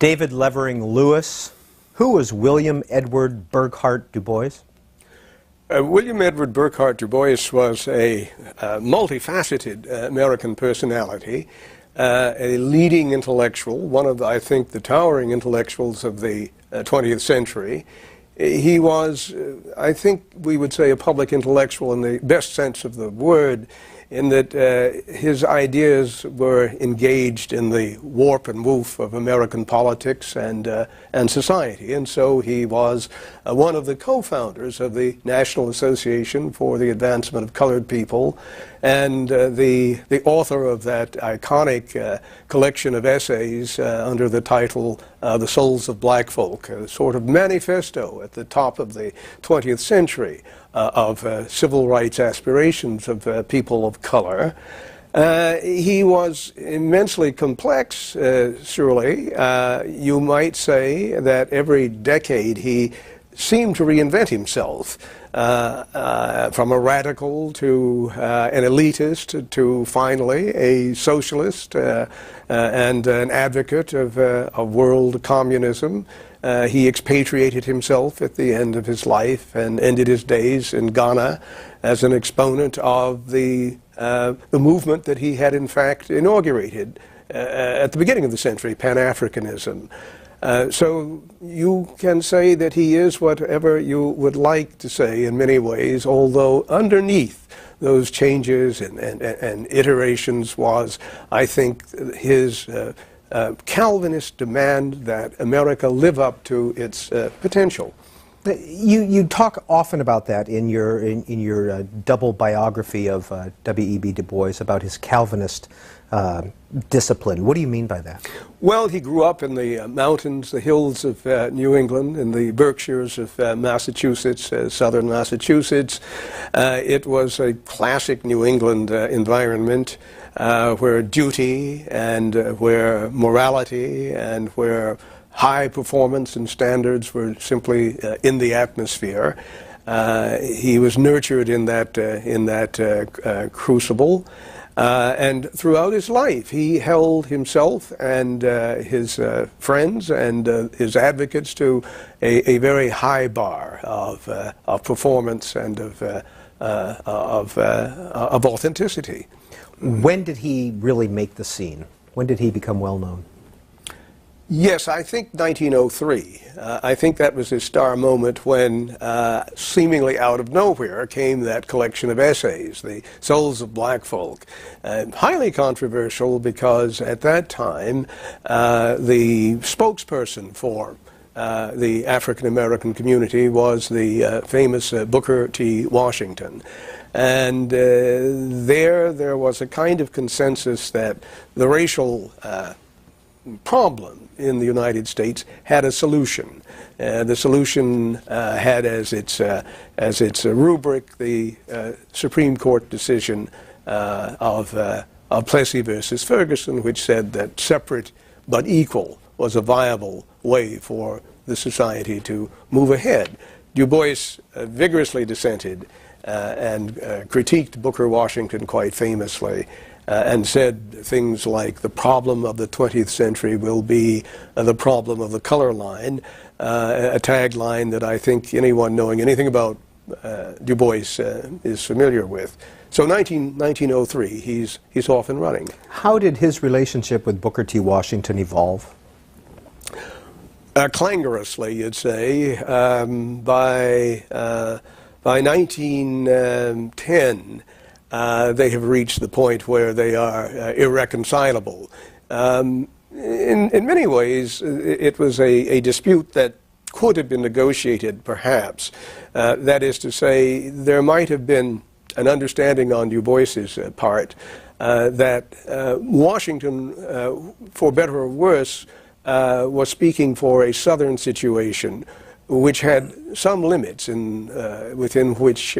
David Levering Lewis. Who was William Edward Burghardt Du Bois? William Edward Burghardt Du Bois was a multifaceted American personality, a leading intellectual, one of, I think, the towering intellectuals of the 20th century. He was, I think we would say, a public intellectual in the best sense of the word, in that his ideas were engaged in the warp and woof of American politics and society. And so he was one of the co-founders of the National Association for the Advancement of Colored People, and the author of that iconic collection of essays under the title The Souls of Black Folk, a sort of manifesto at the top of the 20th century of civil rights aspirations of people of color. He was immensely complex, surely. You might say that every decade he seemed to reinvent himself, from a radical to an elitist to finally a socialist and an advocate of world communism. He expatriated himself at the end of his life and ended his days in Ghana as an exponent of the movement that he had in fact inaugurated at the beginning of the century, Pan-Africanism. So you can say that he is whatever you would like to say in many ways, although underneath those changes and iterations was, I think, his Calvinist demand that America live up to its potential. You talk often about that in your double biography of W.E.B. Du Bois, about his Calvinist discipline. What do you mean by that? Well, he grew up in the mountains, the hills of New England, in the Berkshires of Massachusetts, southern Massachusetts. It was a classic New England environment where duty and where morality and where high performance and standards were simply in the atmosphere. He was nurtured in that crucible. And throughout his life, he held himself and his friends and his advocates to a very high bar of performance and of authenticity. When did he really make the scene? When did he become well known? Yes, I think 1903. I think that was his star moment when, seemingly out of nowhere, came that collection of essays, The Souls of Black Folk. Highly controversial because at that time, the spokesperson for the African-American community was the famous Booker T. Washington. And there was a kind of consensus that the racial problem in the United States had a solution. The solution had as its rubric the Supreme Court decision of Plessy versus Ferguson, which said that separate but equal was a viable way for the society to move ahead. Du Bois vigorously dissented and critiqued Booker Washington quite famously, and said things like the problem of the 20th century will be the problem of the color line, a tagline that I think anyone knowing anything about Du Bois is familiar with. So 1903, he's off and running. How did his relationship with Booker T. Washington evolve? Clangorously, you'd say. By 1910, they have reached the point where they are irreconcilable. In many ways, it was a dispute that could have been negotiated, perhaps. That is to say, there might have been an understanding on Du Bois's part that Washington, for better or worse, was speaking for a Southern situation which had some limits within which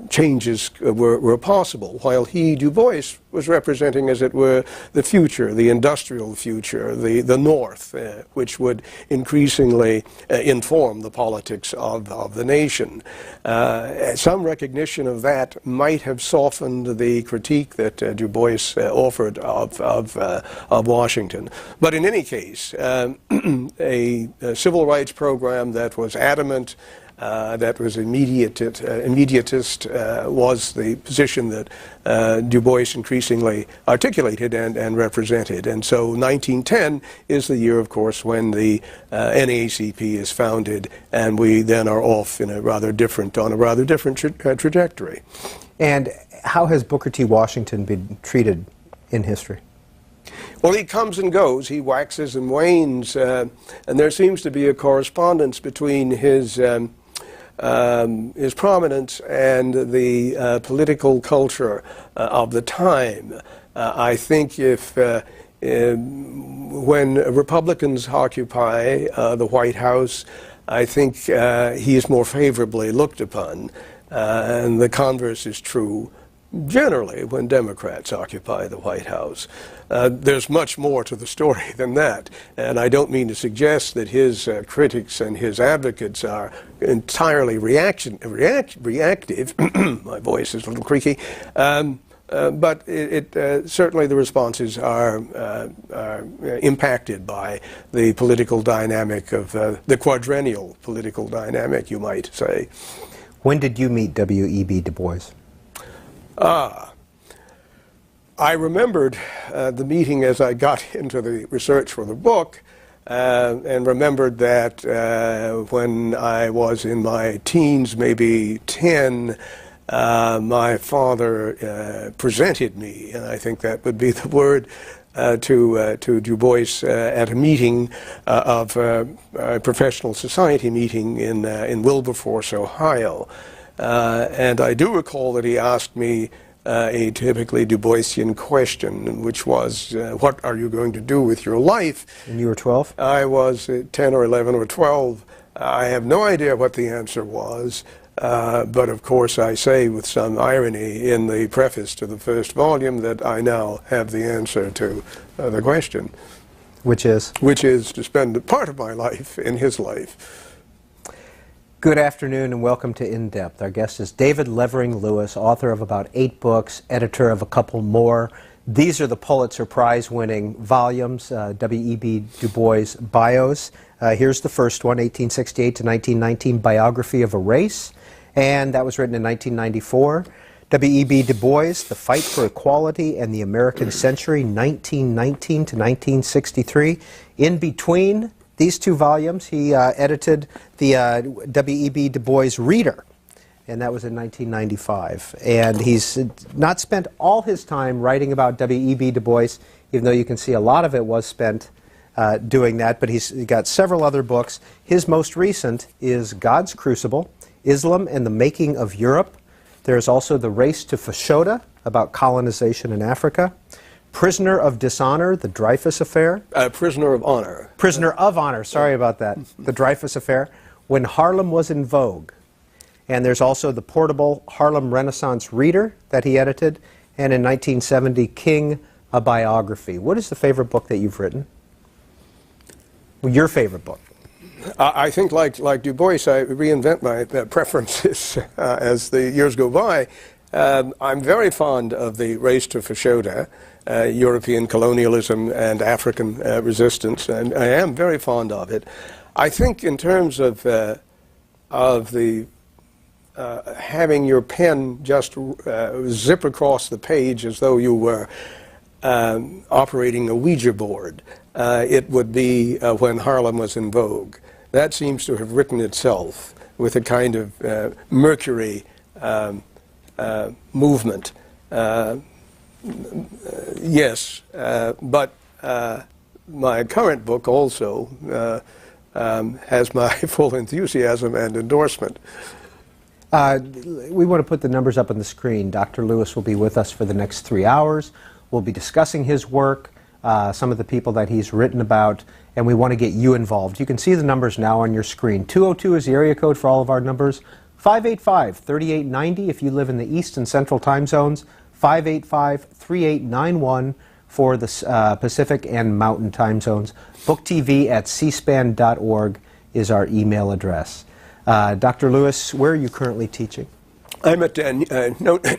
changes were possible, while Du Bois was representing, as it were, the future, the industrial future, the North, which would increasingly inform the politics of the nation. Some recognition of that might have softened the critique that Du Bois offered of Washington. But in any case, a civil rights program that was adamant, that was immediatist, was the position that Du Bois increasingly articulated and represented. And so 1910 is the year, of course, when the NAACP is founded, and we then are off in on a rather different trajectory. And how has Booker T. Washington been treated in history? Well, he comes and goes. He waxes and wanes, and there seems to be a correspondence between his prominence and the political culture of the time. I think when Republicans occupy the White House, I think he is more favorably looked upon, and the converse is true generally when Democrats occupy the White House. There's much more to the story than that, and I don't mean to suggest that his critics and his advocates are entirely reactive. My voice is a little creaky. But certainly the responses are impacted by the political dynamic of the quadrennial political dynamic, you might say. When did you meet W.E.B. Du Bois? I remembered the meeting as I got into the research for the book, and remembered that when I was in my teens, maybe 10, my father presented me, and I think that would be the word, to Du Bois at a meeting of a professional society meeting in Wilberforce, Ohio. And I do recall that he asked me a typically Du Boisian question, which was, what are you going to do with your life? And you were 12? I was 10 or 11 or 12. I have no idea what the answer was, but of course I say with some irony in the preface to the first volume that I now have the answer to the question. Which is? Which is to spend part of my life in his life. Good afternoon and welcome to In Depth. Our guest is David Levering Lewis, author of about 8 books, editor of a couple more. These are the Pulitzer Prize-winning volumes, W.E.B. Du Bois bios. Here's the first one, 1868 to 1919, Biography of a Race, and that was written in 1994. W.E.B. Du Bois, The Fight for Equality and the American Century, 1919 to 1963. In between these 2 volumes, he edited the W.E.B. Du Bois Reader, and that was in 1995. And he's not spent all his time writing about W.E.B. Du Bois, even though you can see a lot of it was spent doing that, but he's got several other books. His most recent is God's Crucible, Islam and the Making of Europe. There's also The Race to Fashoda, about colonization in Africa. Prisoner of Dishonor, The Dreyfus Affair. Prisoner of Honor. Prisoner of Honor, sorry about that. The Dreyfus Affair, When Harlem Was in Vogue. And there's also the portable Harlem Renaissance Reader that he edited, and in 1970, King, a Biography. What is the favorite book that you've written? Well, your favorite book? I think, like Du Bois, I reinvent my preferences as the years go by. I'm very fond of The Race to Fashoda, European colonialism and African resistance, and I am very fond of it. I think in terms of having your pen just zip across the page as though you were operating a Ouija board, it would be When Harlem Was in Vogue. That seems to have written itself with a kind of Mercury movement. Yes, but my current book also has my full enthusiasm and endorsement. We want to put the numbers up on the screen. Dr. Lewis will be with us for the next 3 hours. We'll be discussing his work, some of the people that he's written about, and we want to get you involved. You can see the numbers now on your screen. 202 is the area code for all of our numbers. 585-3890 if you live in the East and Central time zones, 585-3891 for the Pacific and Mountain time zones. booktv@cspan.org is our email address. Dr. Lewis, where are you currently teaching? I'm at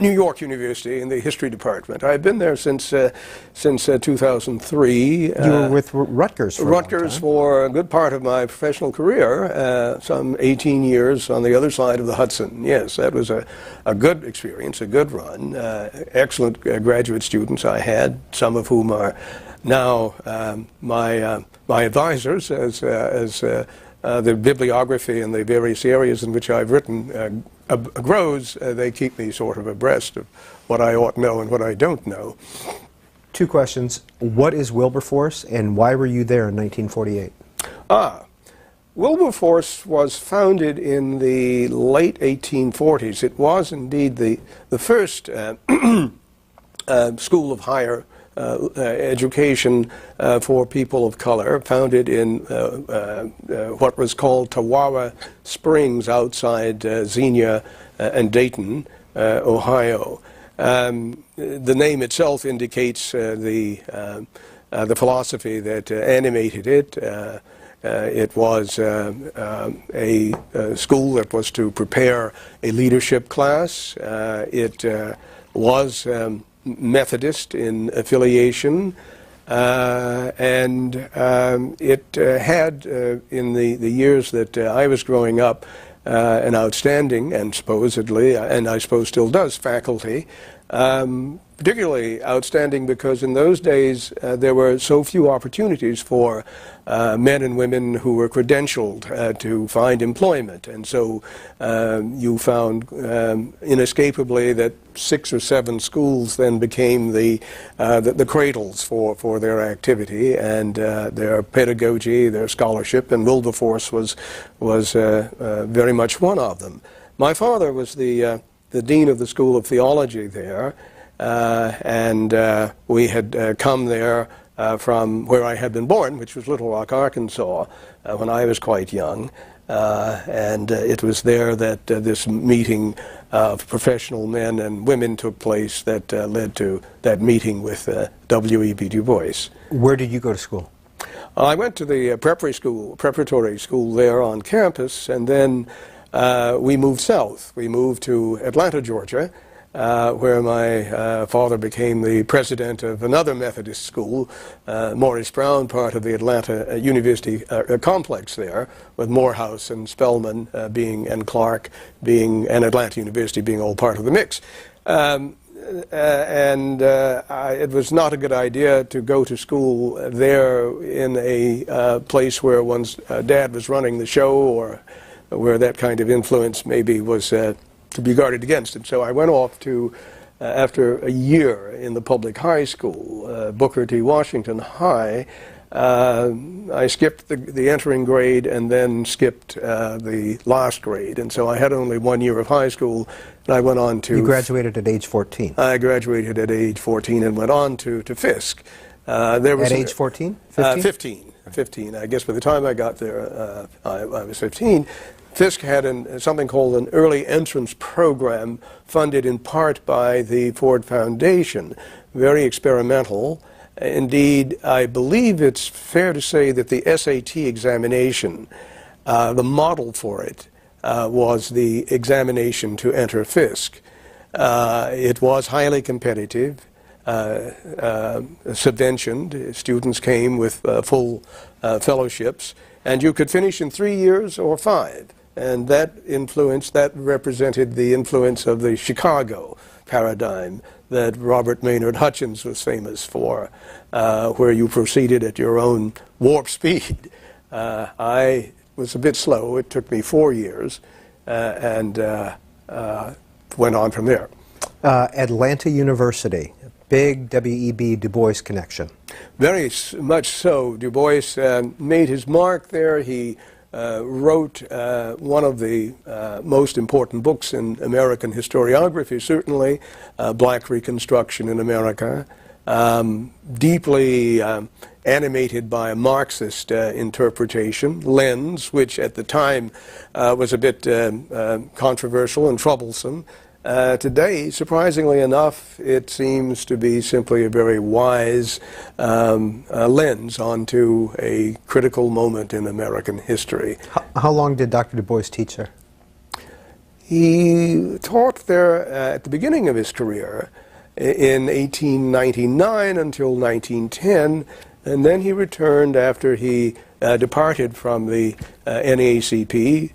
New York University in the history department. I've been there since 2003. You were with Rutgers for Rutgers for a good part of my professional career, some 18 years on the other side of the Hudson. Yes, that was a good experience, a good run. Excellent graduate students I had, some of whom are now my advisors as the bibliography and the various areas in which I've written grows. They keep me sort of abreast of what I ought to know and what I don't know. Two questions. What is Wilberforce, and why were you there in 1948? Wilberforce was founded in the late 1840s. It was indeed the first school of higher education for people of color, founded in what was called Tawawa Springs outside Xenia and Dayton, Ohio. The name itself indicates the philosophy that animated it. It was a school that was to prepare a leadership class. It was Methodist in affiliation, and it had, in the years that I was growing up, an outstanding and supposedly, and I suppose still does, faculty. Particularly outstanding because in those days there were so few opportunities for men and women who were credentialed to find employment, and so you found inescapably that 6 or 7 schools then became the cradles for their activity and their pedagogy, their scholarship, and Wilberforce was very much one of them. My father was the dean of the School of Theology there. And we had come there from where I had been born, which was Little Rock, Arkansas, when I was quite young. And it was there that this meeting of professional men and women took place that led to that meeting with W.E.B. Du Bois. Where did you go to school? I went to the preparatory school there on campus, and then we moved south. We moved to Atlanta, Georgia, where my father became the president of another Methodist school, Morris Brown, part of the Atlanta University complex there, with Morehouse and Spelman and Clark and Atlanta University being all part of the mix. It was not a good idea to go to school there in a place where one's dad was running the show, or where that kind of influence maybe was to be guarded against. And so I went off to, after a year in the public high school, Booker T. Washington High, I skipped the entering grade and then skipped the last grade. And so I had only 1 year of high school, and I went on to... You graduated at age 14. I graduated at age 14 and went on to Fisk. At age 14? 15? 15. I guess by the time I got there, I was 15. Fisk had something called an early entrance program funded in part by the Ford Foundation, very experimental. Indeed, I believe it's fair to say that the SAT examination, the model for it, was the examination to enter Fisk. It was highly competitive, subventioned. Students came with full fellowships, and you could finish in 3 years or 5. And that represented the influence of the Chicago paradigm that Robert Maynard Hutchins was famous for, where you proceeded at your own warp speed. I was a bit slow. It took me 4 years, and went on from there. Atlanta University, big W.E.B. Du Bois connection. Very much so. Du Bois made his mark there. He wrote one of the most important books in American historiography, certainly, Black Reconstruction in America. deeply animated by a Marxist interpretation, lens, which at the time was a bit controversial and troublesome. Today, surprisingly enough, it seems to be simply a very wise lens onto a critical moment in American history. How long did Dr. Du Bois teach there? He taught there at the beginning of his career in 1899 until 1910, and then he returned after he departed from the NAACP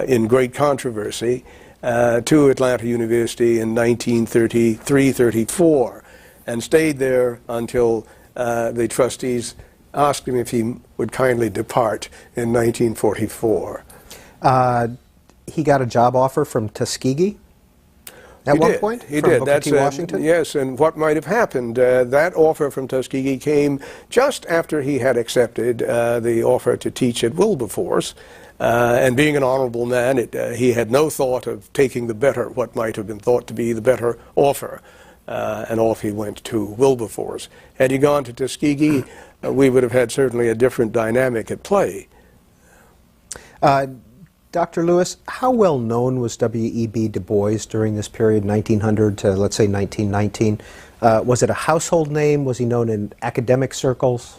in great controversy to Atlanta University in 1933-34 and stayed there until the trustees asked him if he would kindly depart in 1944. He got a job offer from Tuskegee at one point? He from did. Booker That's T. Washington? yes, and what might have happened, that offer from Tuskegee came just after he had accepted the offer to teach at Wilberforce. And being an honorable man, he had no thought of taking the better, what might have been thought to be the better offer. And off he went to Wilberforce. Had he gone to Tuskegee, we would have had certainly a different dynamic at play. Dr. Lewis, how well known was W.E.B. Du Bois during this period, 1900 to, let's say, 1919? Was it a household name? Was he known in academic circles?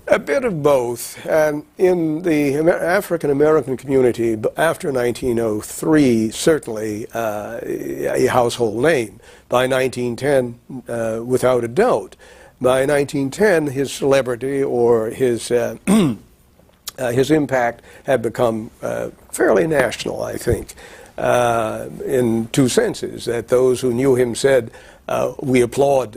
A bit of both. And in the African-American community, after 1903, certainly a household name. By 1910, without a doubt. By 1910, his celebrity or his impact had become fairly national, I think, in two senses. That those who knew him said, we applaud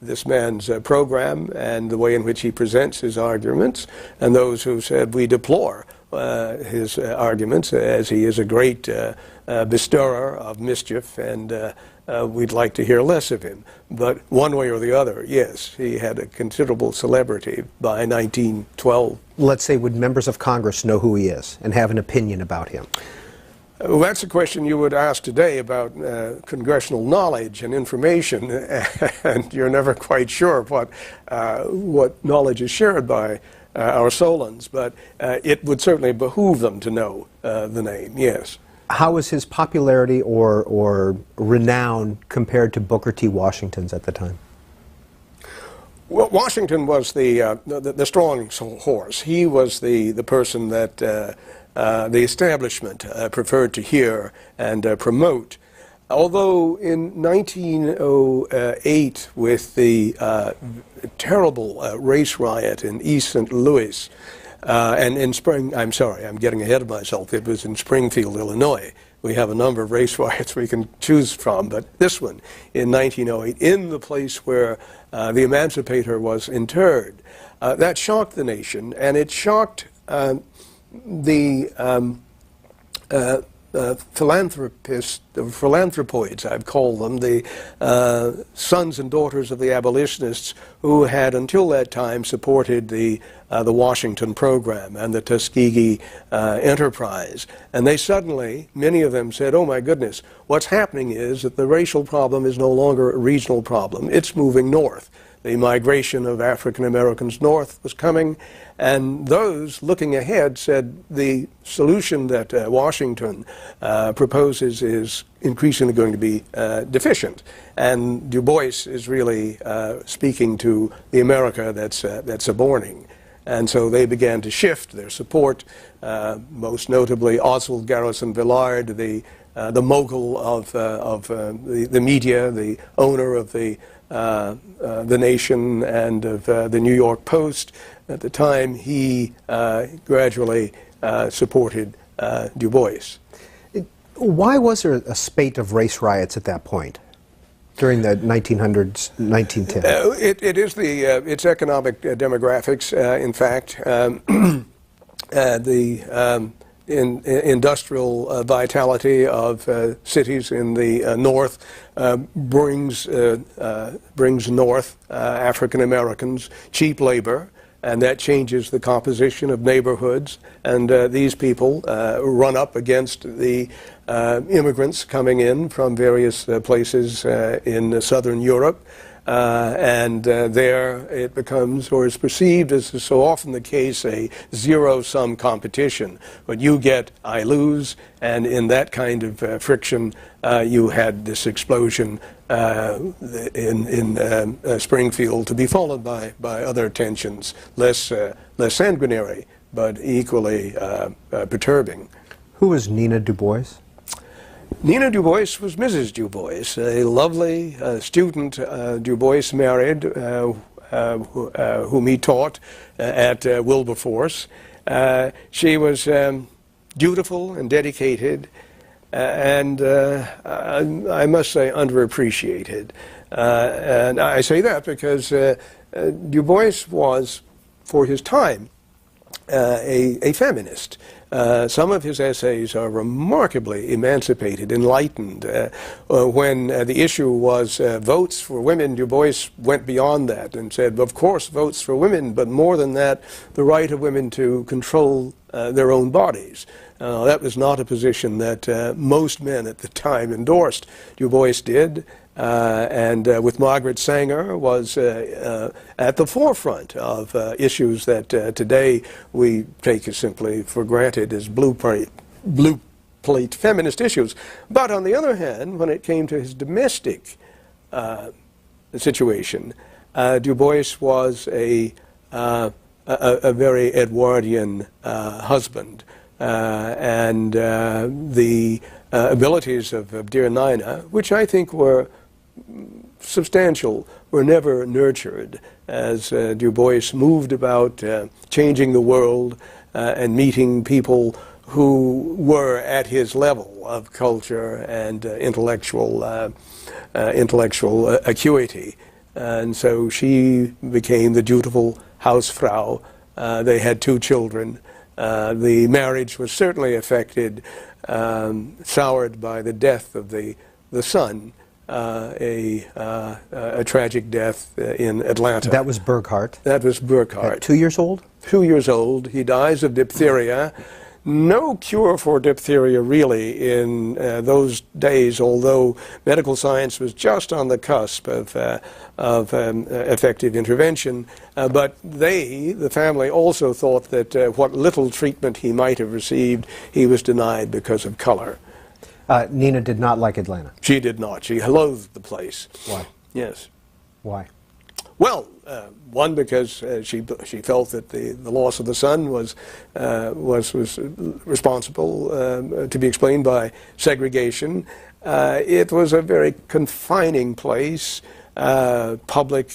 this man's program and the way in which he presents his arguments, and those who said, we deplore his arguments, as he is a great bestower of mischief, and we'd like to hear less of him. But one way or the other, yes, he had a considerable celebrity by 1912. Let's say, would members of Congress know who he is and have an opinion about him? Well, that's a question you would ask today about congressional knowledge and information, and you're never quite sure what knowledge is shared by our Solons, but it would certainly behoove them to know the name, yes. How was his popularity or renown compared to Booker T. Washington's at the time? Well, Washington was the strong horse. He was the person that the establishment preferred to hear and promote. Although in 1908, with the terrible race riot in East St. Louis, and in I'm sorry, I'm getting ahead of myself. It was in Springfield, Illinois. We have a number of race riots we can choose from, but this one in 1908, in the place where the emancipator was interred, that shocked the nation, and it shocked the philanthropists, the philanthropoids, I've called them, the sons and daughters of the abolitionists who had until that time supported the Washington program and the Tuskegee enterprise. And they suddenly, many of them said, oh my goodness, what's happening is that the racial problem is no longer a regional problem, it's moving north. The migration of African Americans north was coming, and those looking ahead said the solution that Washington proposes is increasingly going to be deficient. And Du Bois is really speaking to the America that's suborning. And so they began to shift their support, most notably Oswald Garrison Villard, the mogul of the media, the owner of the Nation and of the New York Post. At the time, he gradually supported Du Bois. Why was there a spate of race riots at that point, during the 1900s, 1910? It is its economic demographics, in fact. The industrial vitality of cities in the north brings north African Americans, cheap labor, and that changes the composition of neighborhoods. And these people run up against the immigrants coming in from various places in southern Europe. There it becomes, or is perceived as is so often the case, a zero-sum competition. What you get, I lose, and in that kind of friction, you had this explosion in Springfield, to be followed by other tensions, less sanguinary, but equally perturbing. Who was Nina Du Bois? Nina Du Bois was Mrs. Du Bois, a lovely student Du Bois married, whom he taught at Wilberforce. She was dutiful and dedicated, and I must say underappreciated. And I say that because Du Bois was, for his time, a feminist. Some of his essays are remarkably emancipated, enlightened. When the issue was votes for women, Du Bois went beyond that and said, of course, votes for women, but more than that, the right of women to control their own bodies. That was not a position that most men at the time endorsed. Du Bois did. With Margaret Sanger was at the forefront of issues that today we take as simply for granted as blue plate feminist issues. But on the other hand, when it came to his domestic situation, Du Bois was a very Edwardian husband. The abilities of dear Nina, which I think were substantial, were never nurtured as Du Bois moved about changing the world and meeting people who were at his level of culture and intellectual acuity. And so she became the dutiful Hausfrau. They had 2 children. The marriage was certainly affected, soured by the death of the son, a tragic death in Atlanta. That was Burghardt. That was Burghardt. At 2 years old? 2 years old. He dies of diphtheria. No cure for diphtheria, really, in those days, although medical science was just on the cusp of effective intervention. But the family, also thought that what little treatment he might have received, he was denied because of color. Nina did not like Atlanta. She did not. She loathed the place. Why? Yes. Why? Well, one, because she felt that the loss of the son was responsible, to be explained by segregation. It was a very confining place. Public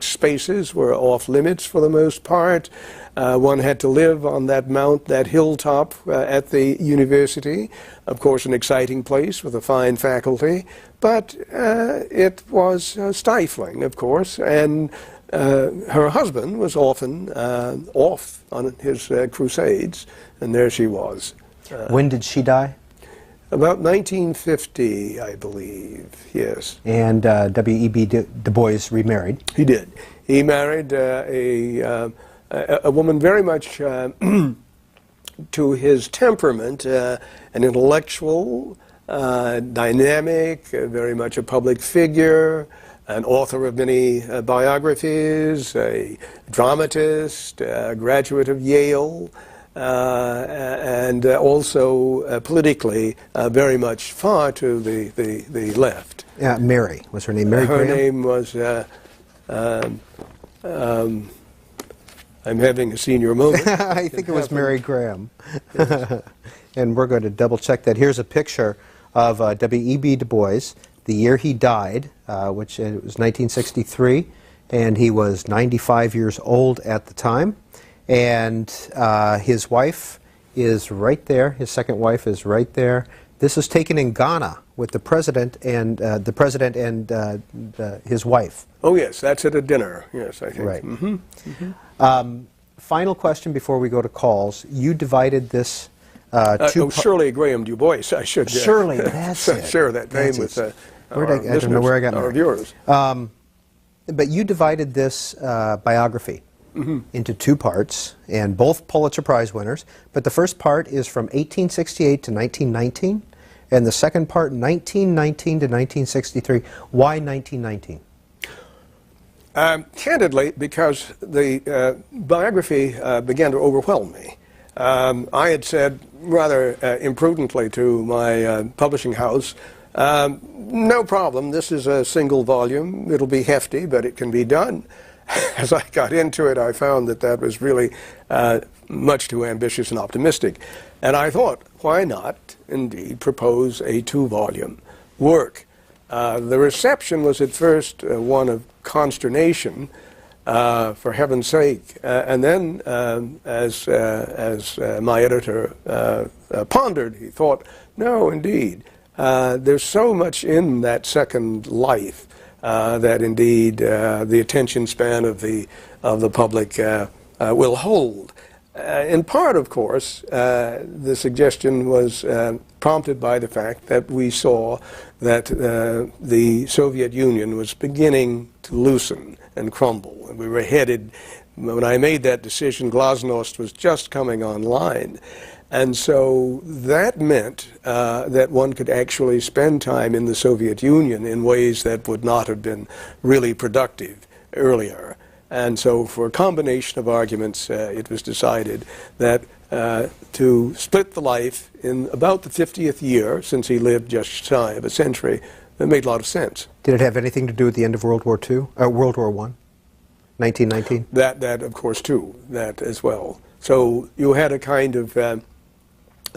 spaces were off limits for the most part. One had to live on that hilltop at the university. Of course, an exciting place with a fine faculty, but it was stifling, of course, and her husband was often off on his crusades, and there she was. When did she die? About 1950, I believe, yes. And W.E.B. Du Bois remarried? He did. He married a woman very much to his temperament, an intellectual, dynamic, very much a public figure, an author of many biographies, a dramatist, a graduate of Yale, and also politically very much far to the left. Yeah, Mary. Was her name Mary Graham? Her name was, I'm having a senior moment. I think it was Mary Graham. Yes. And we're going to double check that. Here's a picture of W.E.B. Du Bois, the year he died, which was 1963, and he was 95 years old at the time. And his wife is right there. His second wife is right there. This is taken in Ghana with the president and his wife. Oh yes, that's at a dinner. Yes, I think. Right. Mm-hmm. Mm-hmm. Final question before we go to calls. You divided this Shirley Graham Du Bois. I should Shirley. That's it. Share that name with I don't know where I got our viewers. But you divided this biography into 2 parts, and both Pulitzer Prize winners. But the first part is from 1868 to 1919, And the second part, 1919 to 1963. Why 1919? Candidly, because the biography began to overwhelm me. I had said rather imprudently to my publishing house, no problem, this is a single volume, it'll be hefty, but it can be done. As I got into it, I found that that was really much too ambitious and optimistic. And I thought, why not, indeed, propose a 2-volume work? The reception was at first one of consternation, for heaven's sake. And then, as my editor pondered, he thought, no, indeed, there's so much in that second life that indeed the attention span of the public will hold. In part, of course, the suggestion was prompted by the fact that we saw that the Soviet Union was beginning to loosen and crumble. And we were headed, when I made that decision, Glasnost was just coming online. And so that meant that one could actually spend time in the Soviet Union in ways that would not have been really productive earlier. And so for a combination of arguments, it was decided that to split the life in about the 50th year, since he lived just shy of a century, that made a lot of sense. Did it have anything to do with the end of World War II? World War I? 1919? That, of course, too, that as well. So you had a kind of a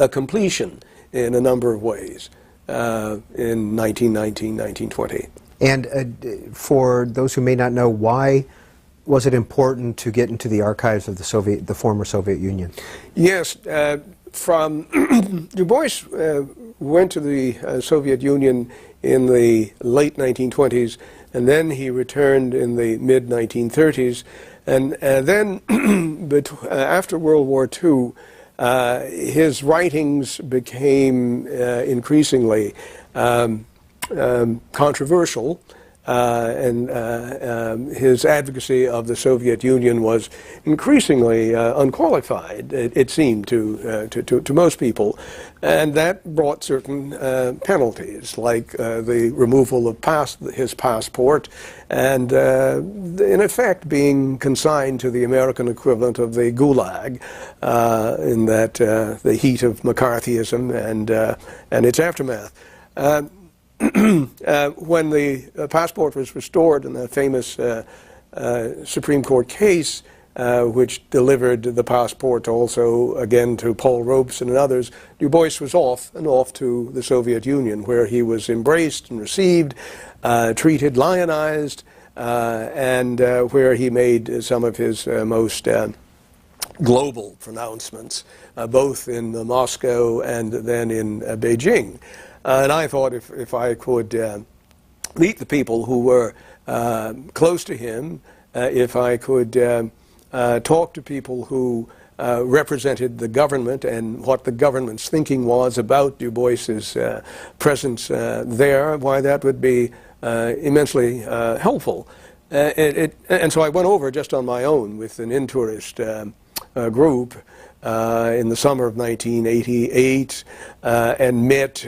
completion in a number of ways in 1919, 1920. And for those who may not know, why was it important to get into the archives of the former Soviet Union? Yes, Du Bois went to the Soviet Union in the late 1920s, and then he returned in the mid-1930s, and then after World War II, his writings became increasingly controversial. And his advocacy of the Soviet Union was increasingly unqualified, it seemed to most people, and that brought certain penalties, like the removal of his passport, and in effect being consigned to the American equivalent of the Gulag, in that the heat of McCarthyism and its aftermath. When the passport was restored in the famous Supreme Court case, which delivered the passport also again to Paul Robeson and others, Du Bois was off to the Soviet Union, where he was embraced and received, treated, lionized, and where he made some of his most global pronouncements, both in Moscow and then in Beijing. And I thought if I could meet the people who were close to him, if I could talk to people who represented the government and what the government's thinking was about Du Bois's presence there, why that would be immensely helpful. And so I went over just on my own with an in-tourist group in the summer of 1988 and met,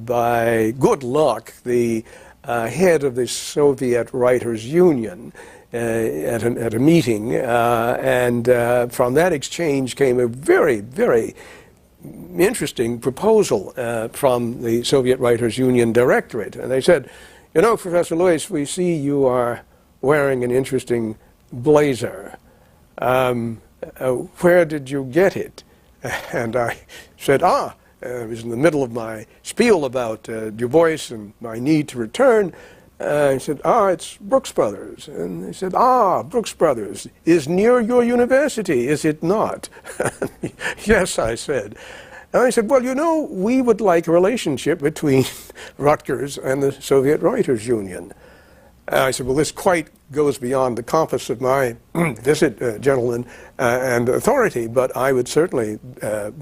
by good luck, the head of the Soviet Writers' Union at a meeting, and from that exchange came a very, very interesting proposal from the Soviet Writers' Union Directorate. And they said, you know, Professor Lewis, we see you are wearing an interesting blazer. Where did you get it? And I said, it was in the middle of my spiel about Du Bois and my need to return. I said, it's Brooks Brothers. And they said, Brooks Brothers is near your university, is it not? Yes, I said. And I said, well, you know, we would like a relationship between Rutgers and the Soviet Writers' Union. I said, well, this quite goes beyond the compass of my visit, gentlemen, and authority, but I would certainly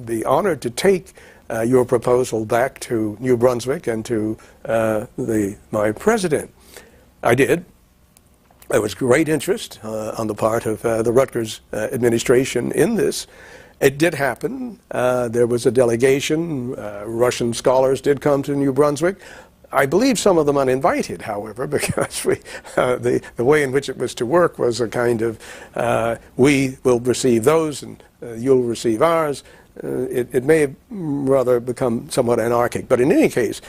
be honored to take your proposal back to New Brunswick and to my president. I did. There was great interest on the part of the Rutgers administration in this, It did happen. There was a delegation. Russian scholars did come to New Brunswick. I believe some of them uninvited, however, because the way in which it was to work was a kind of, we will receive those and you'll receive ours. It may have rather become somewhat anarchic. But in any case,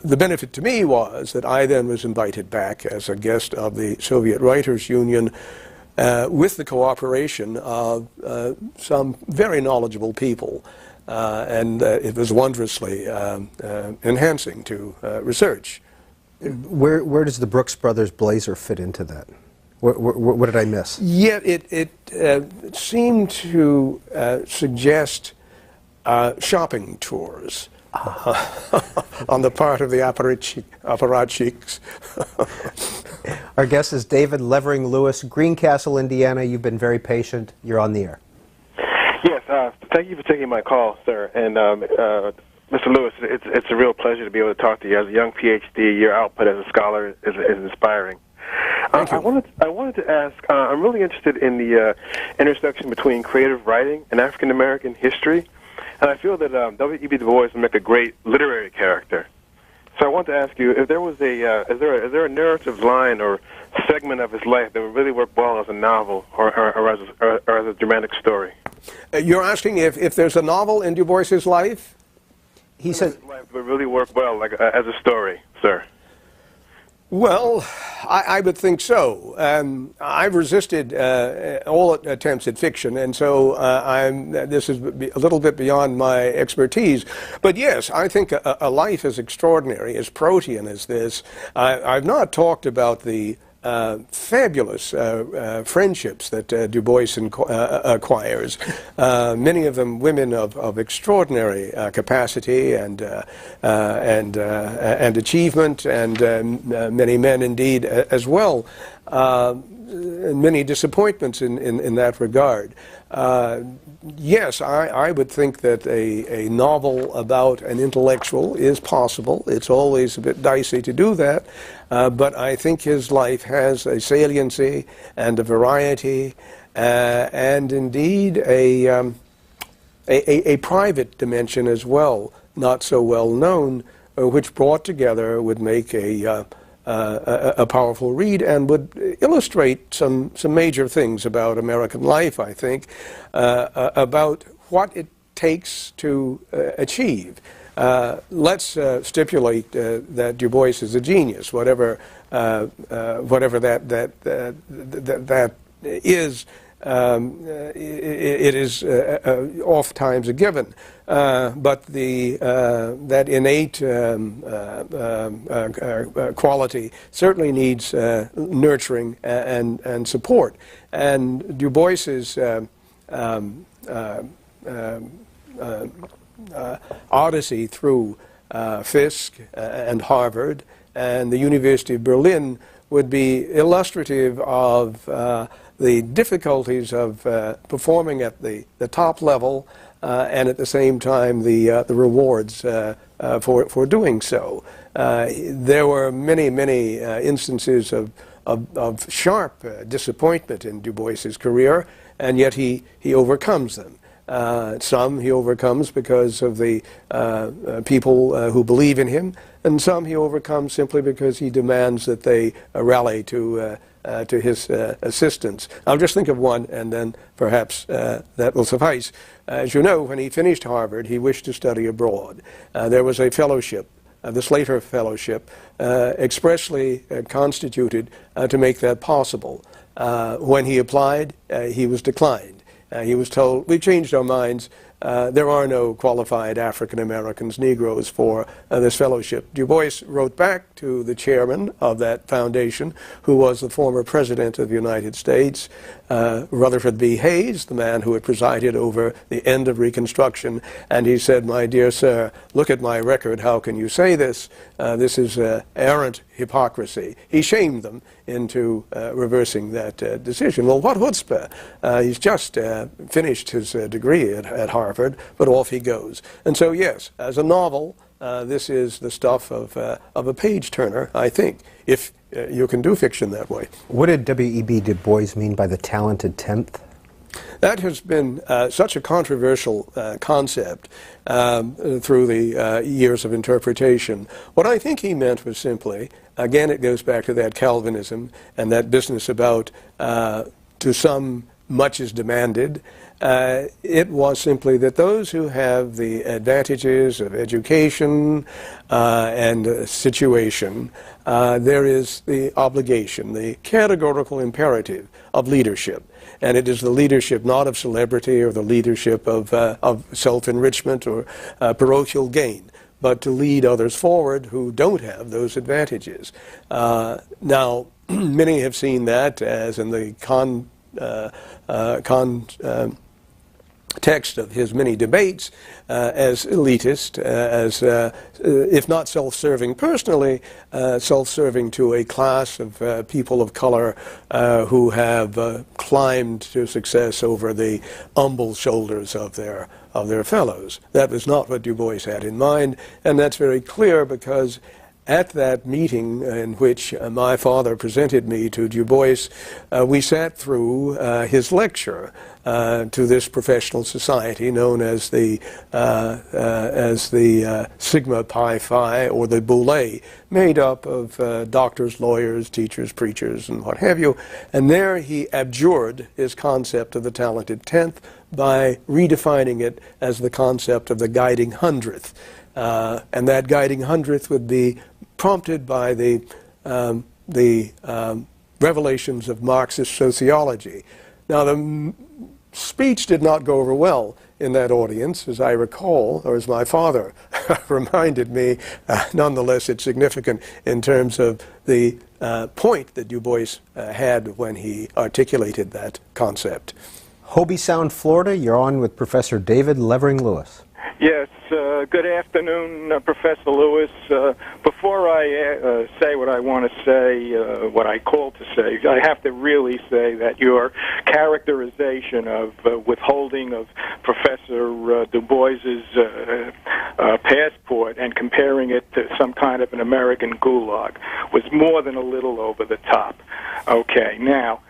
the benefit to me was that I then was invited back as a guest of the Soviet Writers' Union with the cooperation of some very knowledgeable people. And it was wondrously enhancing to research. Where does the Brooks Brothers blazer fit into that? What did I miss? Yeah, it seemed to suggest shopping tours on the part of the apparatchiks. Our guest is David Levering Lewis, Greencastle, Indiana. You've been very patient. You're on the air. Yes, thank you for taking my call, sir. And Mr. Lewis, it's a real pleasure to be able to talk to you. As a young PhD, your output as a scholar is inspiring. Thank you. I wanted to ask, I'm really interested in the intersection between creative writing and African American history, and I feel that W.E.B. Du Bois would make a great literary character. So I want to ask you if there was is there a narrative line or segment of his life that would really work well as a novel or as a dramatic story? You're asking if there's a novel in Du Bois's life? He said his life would really work well, like as a story, sir. Well, I would think so. I've resisted all attempts at fiction, and so this is a little bit beyond my expertise. But yes, I think a life as extraordinary, as protean as this. I've not talked about the fabulous friendships that Du Bois acquires, many of them women of extraordinary capacity and achievement, and many men indeed as well. Many disappointments in that regard. Yes, I would think that a novel about an intellectual is possible. It's always a bit dicey to do that, but I think his life has a saliency and a variety, and indeed a private dimension as well, not so well known, which brought together would make a powerful read and would illustrate some major things about American life, I think, about what it takes to achieve. Let's stipulate that Du Bois is a genius, whatever that is. It is oft times a given, but that innate quality certainly needs nurturing and support. And Du Bois's odyssey through Fisk and Harvard and the University of Berlin would be illustrative of the difficulties of performing at the top level, and at the same time the rewards for doing so. There were many instances of sharp disappointment in Du Bois's career, and yet he overcomes them. Some he overcomes because of the people who believe in him, and some he overcomes simply because he demands that they rally to his assistance. I'll just think of one, and then perhaps that will suffice. As you know, when he finished Harvard, he wished to study abroad. There was a fellowship, the Slater Fellowship, expressly constituted to make that possible. When he applied, he was declined. He was told, "We've changed our minds. There are no qualified African Americans, Negroes, for this fellowship." Du Bois wrote back to the chairman of that foundation, who was the former president of the United States, Rutherford B. Hayes, the man who had presided over the end of Reconstruction, and he said, "My dear sir, look at my record. How can you say this? This is errant hypocrisy." He shamed them into reversing that decision. Well, what chutzpah! He's just finished his degree at Harvard, but off he goes. And so, yes, as a novel, this is the stuff of a page-turner, I think, if you can do fiction that way. What did W.E.B. Du Bois mean by the talented 10th? That has been such a controversial concept through the years of interpretation. What I think he meant was simply, again, it goes back to that Calvinism and that business about to some much is demanded. It was simply that those who have the advantages of education and situation, there is the obligation, the categorical imperative of leadership. And it is the leadership not of celebrity or the leadership of self-enrichment or parochial gain, but to lead others forward who don't have those advantages. Now, many have seen that as in the text of his many debates as elitist, as if not self-serving personally, self-serving to a class of people of color who have climbed to success over the humble shoulders of their fellows. That was not what Du Bois had in mind, and that's very clear because at that meeting in which my father presented me to Du Bois, we sat through his lecture to this professional society known as the Sigma Pi Phi, or the Boule, made up of doctors, lawyers, teachers, preachers, and what have you. And there he abjured his concept of the talented tenth by redefining it as the concept of the guiding hundredth. And that guiding hundredth would be prompted by the revelations of Marxist sociology. Now, the speech did not go over well in that audience, as I recall, or as my father reminded me. Nonetheless, it's significant in terms of the point that Du Bois had when he articulated that concept. Hobie Sound, Florida, you're on with Professor David Levering Lewis. Yes, good afternoon, Professor Lewis. Before I say what I want to say, what I call to say, I have to really say that your characterization of withholding of Professor Du Bois's passport and comparing it to some kind of an American gulag was more than a little over the top. Okay, now,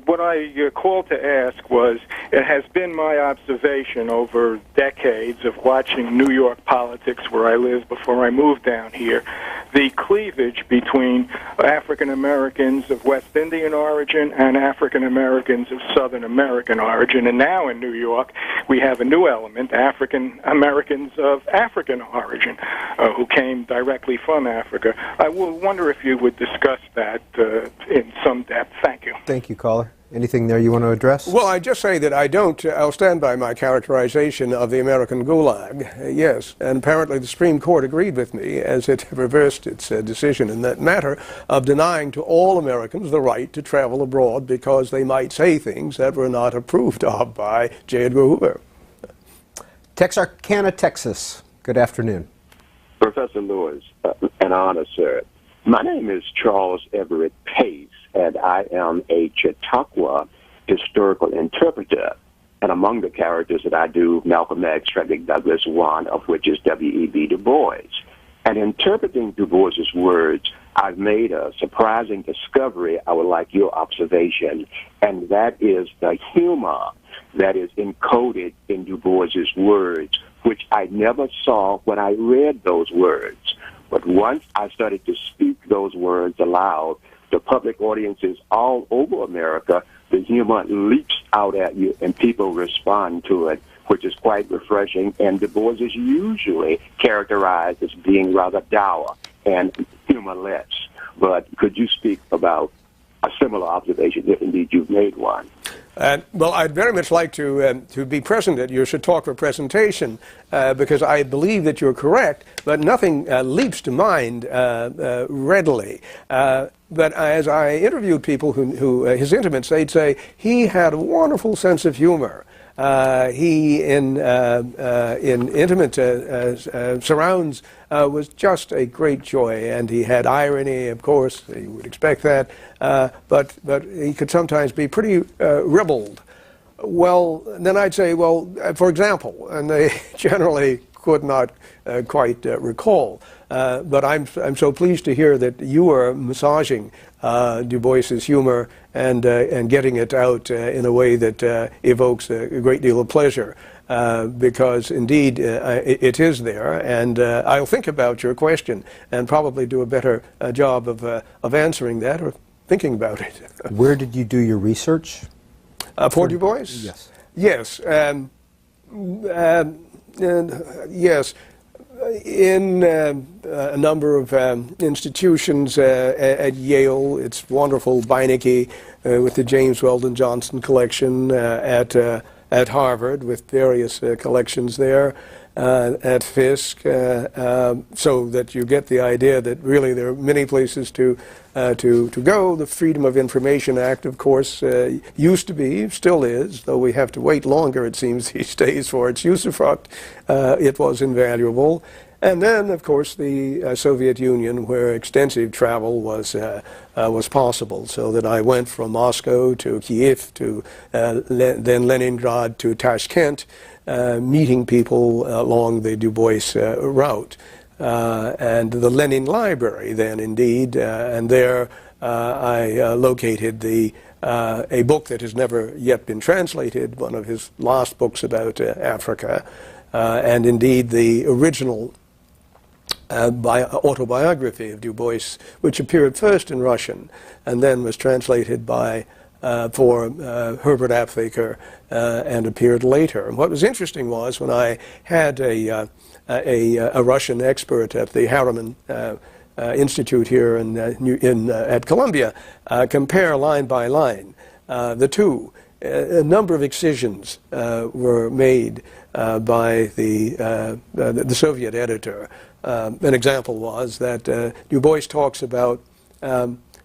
what I called to ask was, it has been my observation over decades of watching New York politics where I lived before I moved down here, the cleavage between African Americans of West Indian origin and African Americans of Southern American origin. And now in New York, we have a new element, African Americans of African origin, who came directly from Africa. I wonder if you would discuss that in some depth. Thank you. Thank you, caller. Anything there you want to address? Well, I just say that I'll stand by my characterization of the American Gulag, yes, and apparently the Supreme Court agreed with me as it reversed its decision in that matter of denying to all Americans the right to travel abroad because they might say things that were not approved of by J. Edgar Hoover. Texarkana, Texas. Good afternoon. Professor Lewis, an honor, sir. My name is Charles Everett Pace, and I am a Chautauqua historical interpreter. And among the characters that I do, Malcolm X, Frederick Douglass, one of which is W.E.B. Du Bois. And interpreting Du Bois's words, I've made a surprising discovery I would like your observation, and that is the humor that is encoded in Du Bois's words, which I never saw when I read those words. But once I started to speak those words aloud, the public audiences all over America, the humor leaps out at you and people respond to it, which is quite refreshing. And Du Bois is usually characterized as being rather dour and humorless. But could you speak about a similar observation, if indeed you've made one? Well, I'd very much like to be present at your Chautauqua presentation because I believe that you're correct, but nothing leaps to mind readily. But as I interviewed people who his intimates, they'd say he had a wonderful sense of humor. He, in intimate surrounds, was just a great joy, and he had irony, of course, you would expect that, but he could sometimes be pretty ribald. Well, then I'd say, well, for example, and they generally could not quite recall. But I'm so pleased to hear that you are massaging Du Bois's humor and getting it out in a way that evokes a great deal of pleasure. Because indeed it is there, and I'll think about your question and probably do a better job of answering that or thinking about it. Where did you do your research? For Du Bois? Yes. Yes. Yes. In a number of institutions at Yale, it's wonderful Beinecke with the James Weldon Johnson collection at Harvard with various collections there, at Fisk, so that you get the idea that really there are many places to go. The Freedom of Information Act, of course, used to be, still is, though we have to wait longer, it seems, these days for its usufruct. It was invaluable. And then, of course, the Soviet Union, where extensive travel was possible, so that I went from Moscow to Kiev to then Leningrad to Tashkent, meeting people along the Du Bois route. And the Lenin Library then, indeed, and there I located a book that has never yet been translated, one of his last books about Africa, and indeed the original autobiography of Du Bois, which appeared first in Russian and then was translated for Herbert Aptheker and appeared later. And what was interesting was when I had a Russian expert at the Harlem Institute here at Columbia compare line by line the two. A number of excisions were made by the Soviet editor. An example was that Du Bois talks about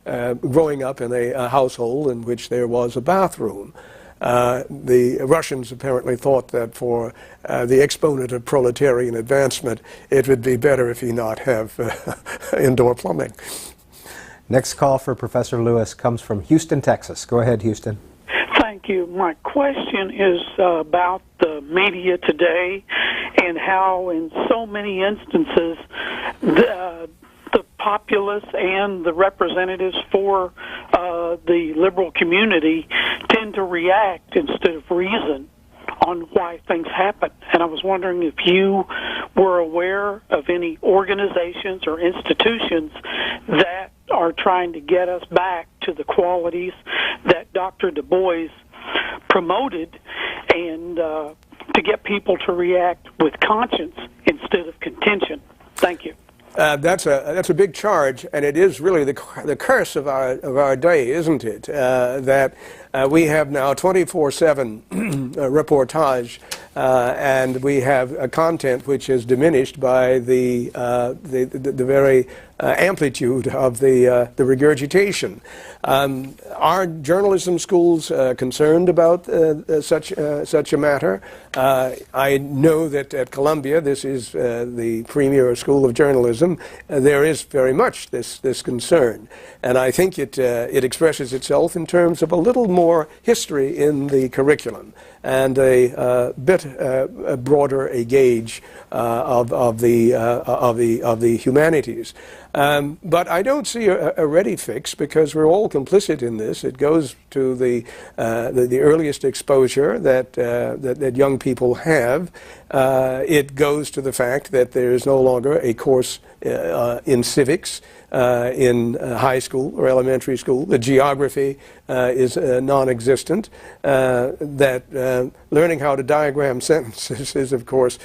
growing up in a household in which there was a bathroom. The Russians apparently thought that for the exponent of proletarian advancement, it would be better if he not have indoor plumbing. Next call for Professor Lewis comes from Houston, Texas. Go ahead, Houston. Thank you. My question is about the media today and how in so many instances the populace and the representatives for the liberal community tend to react instead of reason on why things happen. And I was wondering if you were aware of any organizations or institutions that are trying to get us back to the qualities that Dr. Du Bois promoted and to get people to react with conscience instead of contention. Thank you. That's a big charge, and it is really the curse of our day, isn't it? That we have now 24/7 reportage, and we have a content which is diminished by the very amplitude of the regurgitation. Are journalism schools concerned about such a matter? I know that at Columbia, this is the premier school of journalism. There is very much this concern, and I think it expresses itself in terms of a little more history in the curriculum and a bit broader a gauge of the humanities. But I don't see a ready fix because we're all complicit in this. It goes to the earliest exposure that young people have. It goes to the fact that there is no longer a course in civics in high school or elementary school. The geography is non-existent. That learning how to diagram sentences is, of course,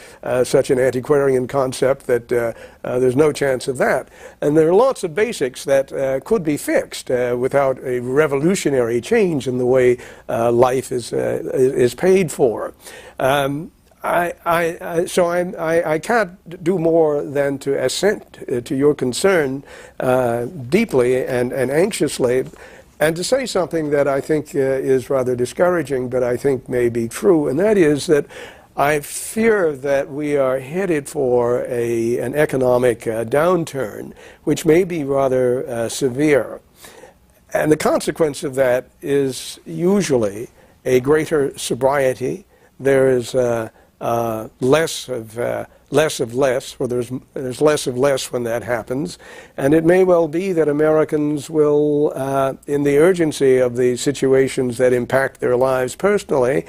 such an antiquarian concept that there's no chance of that. And there are lots of basics that could be fixed without a revolutionary change in the way life is paid for. So I can't do more than to assent to your concern deeply and anxiously, and to say something that I think is rather discouraging, but I think may be true, and that is that I fear that we are headed for an economic downturn, which may be rather severe. And the consequence of that is usually a greater sobriety. There is less of less, or there's less of less when that happens. And it may well be that Americans will, in the urgency of the situations that impact their lives personally,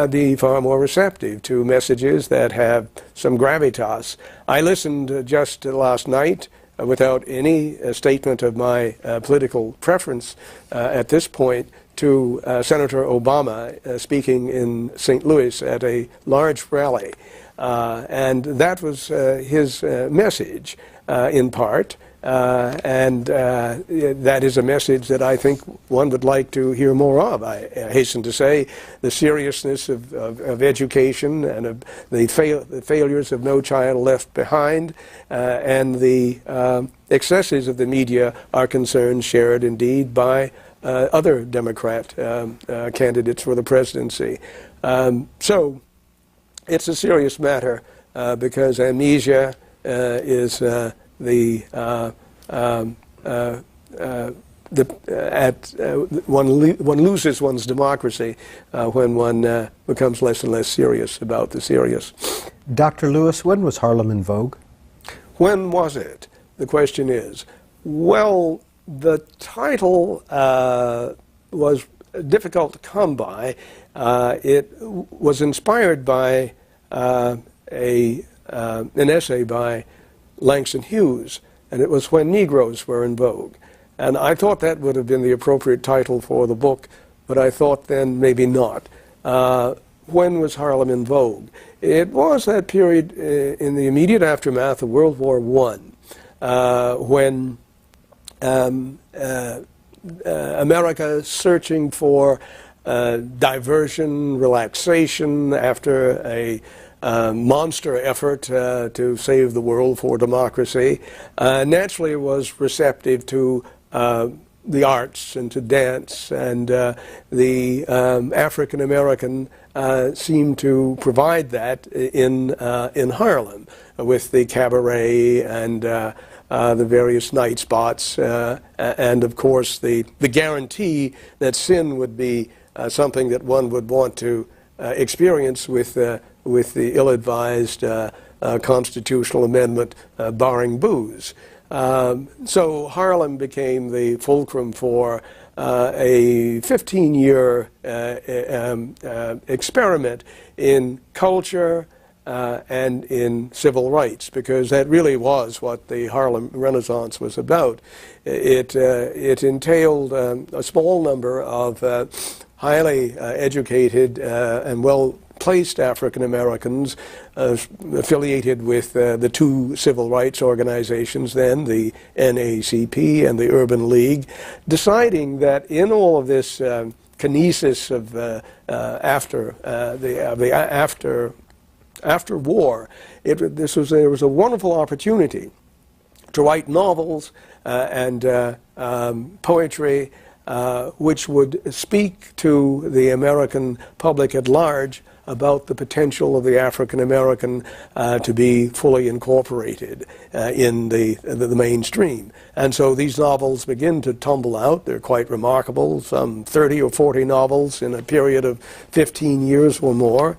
be far more receptive to messages that have some gravitas. I listened just last night, without any statement of my political preference at this point, to Senator Obama speaking in St. Louis at a large rally. And that was his message, in part. And that is a message that I think one would like to hear more of. I hasten to say the seriousness of education and of the failures of No Child Left Behind and the excesses of the media are concerns shared indeed by other Democrat candidates for the presidency. So it's a serious matter because amnesia is one loses one's democracy when one becomes less and less serious about the serious. Dr. Lewis, when was Harlem in vogue? When was it? The question is. Well, the title was difficult to come by. It was inspired by an essay by Langston Hughes, and it was When Negroes Were in Vogue. And I thought that would have been the appropriate title for the book, but I thought then maybe not. When was Harlem in vogue? It was that period in the immediate aftermath of World War I, when America searching for diversion, relaxation after a monster effort to save the world for democracy, naturally was receptive to the arts and to dance, and the African American seemed to provide that in Harlem with the cabaret and the various night spots, and of course the guarantee that sin would be something that one would want to experience with the ill-advised constitutional amendment barring booze. So Harlem became the fulcrum for a 15-year experiment in culture and in civil rights, because that really was what the Harlem Renaissance was about. It entailed a small number of highly educated and well-placed African Americans affiliated with the two civil rights organizations then, the NAACP and the Urban League, deciding that in all of this kinesis of after war, there was a wonderful opportunity to write novels and poetry which would speak to the American public at large about the potential of the African American to be fully incorporated in the mainstream. And so these novels begin to tumble out. They're quite remarkable, some 30 or 40 novels in a period of 15 years or more,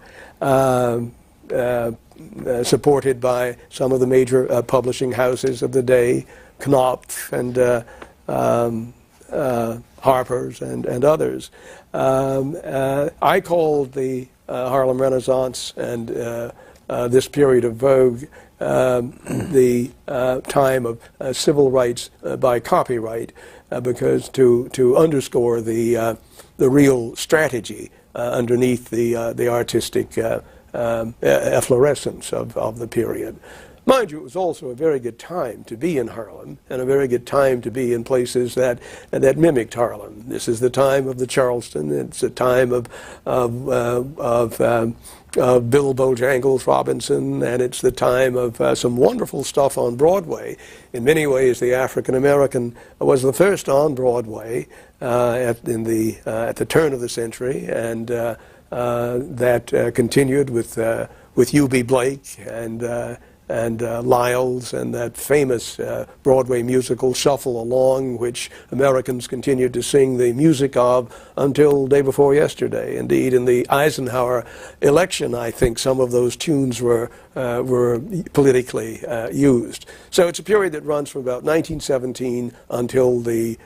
supported by some of the major publishing houses of the day, Knopf and Harper's and others. I called the Harlem Renaissance and this period of vogue the time of civil rights by copyright, because to underscore the real strategy underneath the artistic efflorescence of the period. Mind you, it was also a very good time to be in Harlem, and a very good time to be in places that mimicked Harlem. This is the time of the Charleston. It's a time of Bill Bojangles Robinson, and it's the time of some wonderful stuff on Broadway. In many ways, the African American was the first on Broadway at the turn of the century, and that continued with U.B. Blake and Lyle's and that famous Broadway musical Shuffle Along, which Americans continued to sing the music of until day before yesterday. Indeed, in the Eisenhower election, I think some of those tunes were politically used. So it's a period that runs from about 1917 until the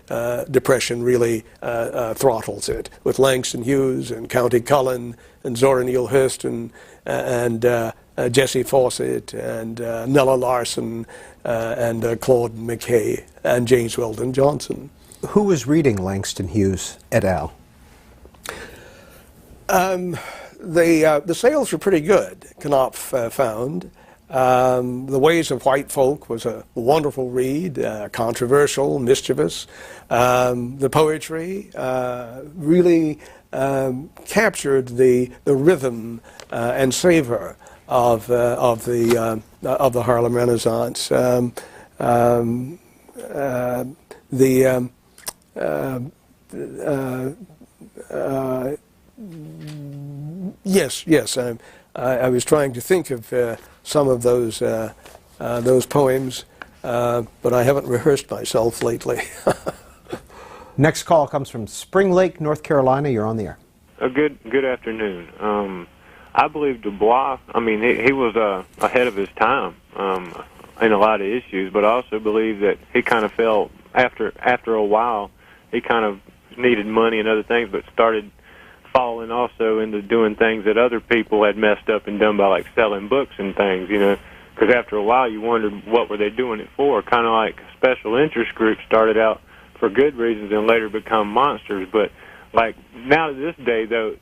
Depression really throttles it, with Langston Hughes and County Cullen and Zora Neale Hurston and Jessie Fawcett and Nella Larson and Claude McKay and James Weldon Johnson. Who was reading Langston Hughes et al.? The sales were pretty good, Knopf found. The Ways of White Folk was a wonderful read, controversial, mischievous. The poetry really captured the rhythm and savor of the Harlem Renaissance. Yes. I was trying to think of some of those poems, but I haven't rehearsed myself lately. Next call comes from Spring Lake, North Carolina. You're on the air. Good afternoon. I believe Du Bois, he was ahead of his time in a lot of issues, but I also believe that he kind of fell, after a while, he kind of needed money and other things, but started falling also into doing things that other people had messed up and done by, like, selling books and things, because after a while you wondered what were they doing it for. Kind of like special interest groups started out for good reasons and later become monsters. But, like, now to this day, though,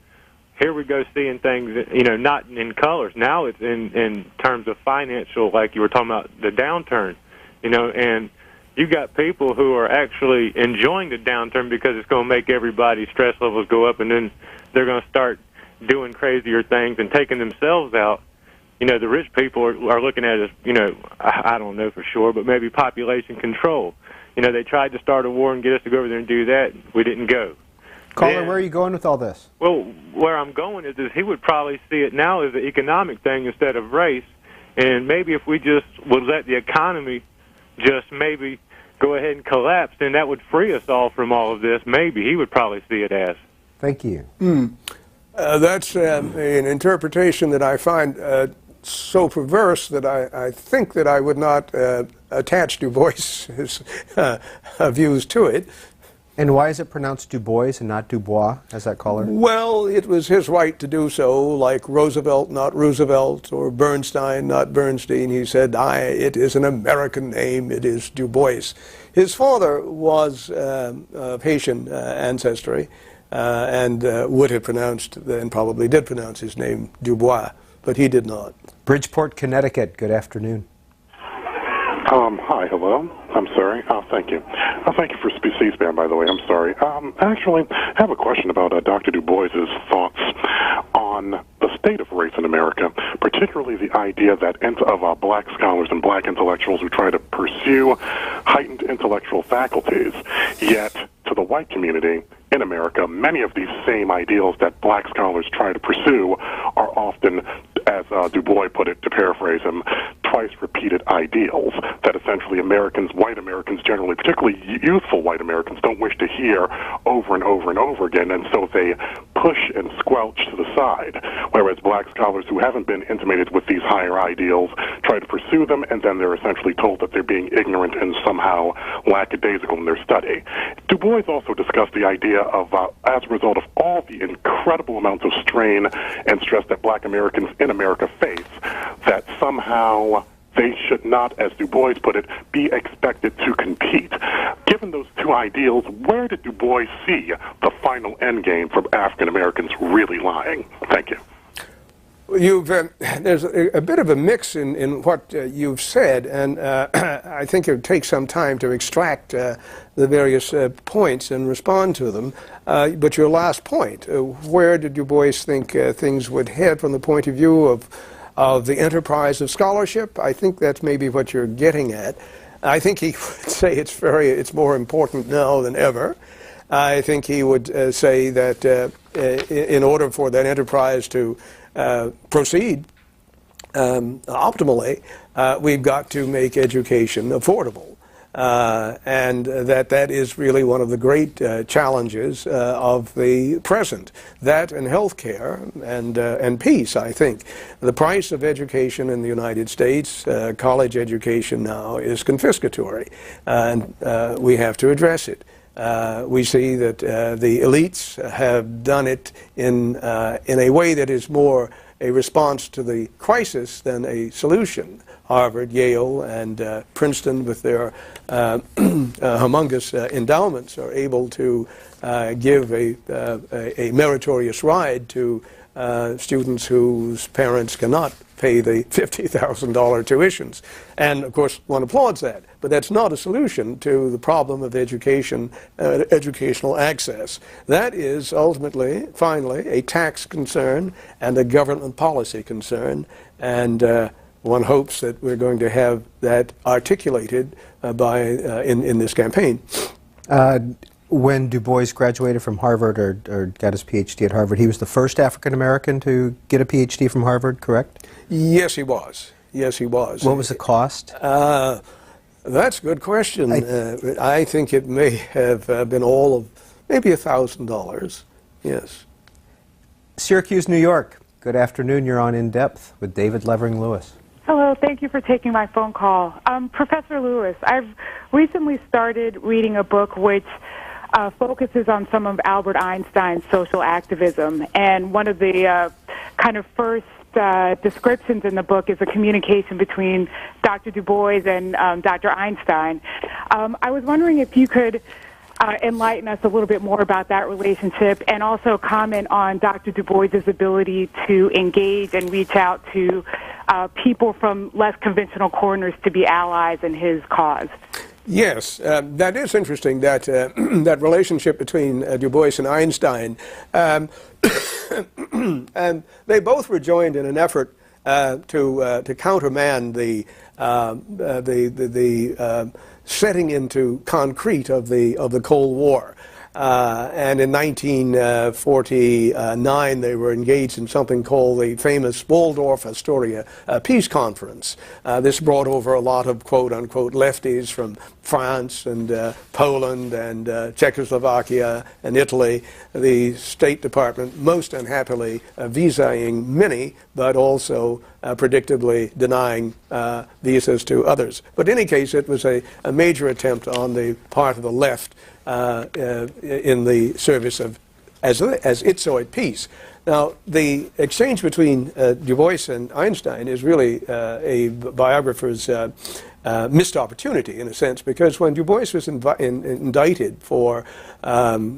here we go seeing things, not in colors. Now it's in terms of financial, like you were talking about, the downturn, and you got people who are actually enjoying the downturn because it's going to make everybody's stress levels go up, and then they're going to start doing crazier things and taking themselves out. The rich people are looking at it as, I don't know for sure, but maybe population control. They tried to start a war and get us to go over there and do that. We didn't go. Caller, where are you going with all this? Well, where I'm going is he would probably see it now as an economic thing instead of race, and maybe if we just would let the economy just maybe go ahead and collapse, then that would free us all from all of this. Maybe he would probably see it as. Thank you. That's an interpretation that I find so perverse that I think that I would not attach Du Bois' views to it. And why is it pronounced Du Bois and not Du Bois, as that caller? Well, it was his right to do so, like Roosevelt, not Roosevelt, or Bernstein, not Bernstein. He said, it is an American name, it is Du Bois. His father was of Haitian ancestry and would have pronounced, and probably did pronounce his name Du Bois, but he did not. Bridgeport, Connecticut, good afternoon. Hi, hello. I'm sorry. Thank you. Thank you for C-SPAN, by the way. I'm sorry. Actually, I have a question about Dr. Du Bois' thoughts on the state of race in America, particularly the idea that of black scholars and black intellectuals who try to pursue heightened intellectual faculties, yet to the white community in America, many of these same ideals that black scholars try to pursue are often, as Du Bois put it, to paraphrase him, twice-repeated ideals that essentially Americans, white Americans generally, particularly youthful white Americans, don't wish to hear over and over and over again, and so they push and squelch to the side, whereas black scholars who haven't been intimated with these higher ideals try to pursue them, and then they're essentially told that they're being ignorant and somehow lackadaisical in their study. Du Bois also discussed the idea of, as a result of all the incredible amounts of strain and stress that black Americans in America face, that somehow they should not, as Du Bois put it, be expected to compete. Given those two ideals, where did Du Bois see the final end game for African Americans really lying? Thank you. There's a bit of a mix in what you've said, and I think it would take some time to extract the various points and respond to them. But your last point, where did Du Bois think things would head from the point of view of the enterprise of scholarship? I think that's maybe what you're getting at. I think he would say it's more important now than ever. I think he would say that in order for that enterprise to proceed, optimally, we've got to make education affordable. And that is really one of the great challenges of the present. That and healthcare and peace, I think. The price of education in the United States, college education now, is confiscatory, and we have to address it. We see that the elites have done it in a way that is more a response to the crisis than a solution. Harvard, Yale, and Princeton, with their humongous endowments, are able to give a meritorious ride to students whose parents cannot pay the $50,000 tuitions. And, of course, one applauds that. But that's not a solution to the problem of education, educational access. That is ultimately, finally, a tax concern and a government policy concern. And one hopes that we're going to have that articulated in this campaign. When Du Bois graduated from Harvard or got his PhD at Harvard, he was the first African American to get a PhD from Harvard, correct? Yes, he was. Yes, he was. What was the cost? That's a good question. I think it may have been all of maybe $1,000. Yes. Syracuse, New York. Good afternoon. You're on In Depth with David Levering Lewis. Hello, thank you for taking my phone call. Professor Lewis, I've recently started reading a book which focuses on some of Albert Einstein's social activism, and one of the kind of first descriptions in the book is a communication between Dr. Du Bois and Dr. Einstein. I was wondering if you could enlighten us a little bit more about that relationship, and also comment on Dr. Du Bois's ability to engage and reach out to people from less conventional corners to be allies in his cause. Yes, that is interesting, that that relationship between Du Bois and Einstein. And they both were joined in an effort to countermand the setting into concrete of the Cold War. And in 1949, they were engaged in something called the famous Waldorf-Astoria Peace Conference. This brought over a lot of quote-unquote lefties from France and Poland and Czechoslovakia and Italy. The State Department, most unhappily, visaing many, but also predictably denying visas to others. But in any case, it was a major attempt on the part of the left in the service of, as it saw it, peace. Now, the exchange between Du Bois and Einstein is really a biographer's missed opportunity, in a sense, because when Du Bois was indicted for under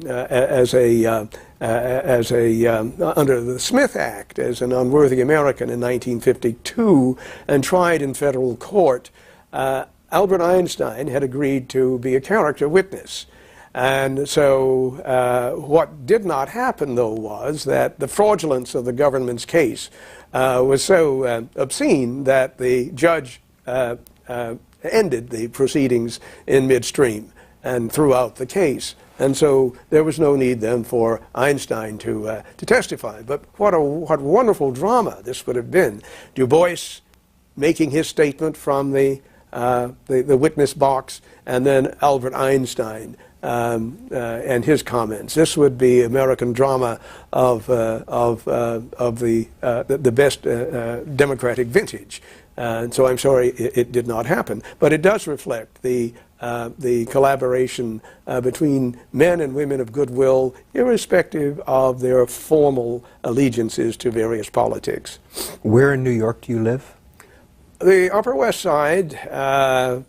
the Smith Act as an unworthy American in 1952 and tried in federal court, Albert Einstein had agreed to be a character witness. And so what did not happen, though, was that the fraudulence of the government's case was so obscene that the judge ended the proceedings in midstream and threw out the case. And so there was no need then for Einstein to testify. But what wonderful drama this would have been. Du Bois making his statement from the witness box, and then Albert Einstein and his comments. This would be American drama of the best democratic vintage. And so I'm sorry it did not happen. But it does reflect the collaboration between men and women of goodwill, irrespective of their formal allegiances to various politics. Where in New York do you live? The Upper West Side, as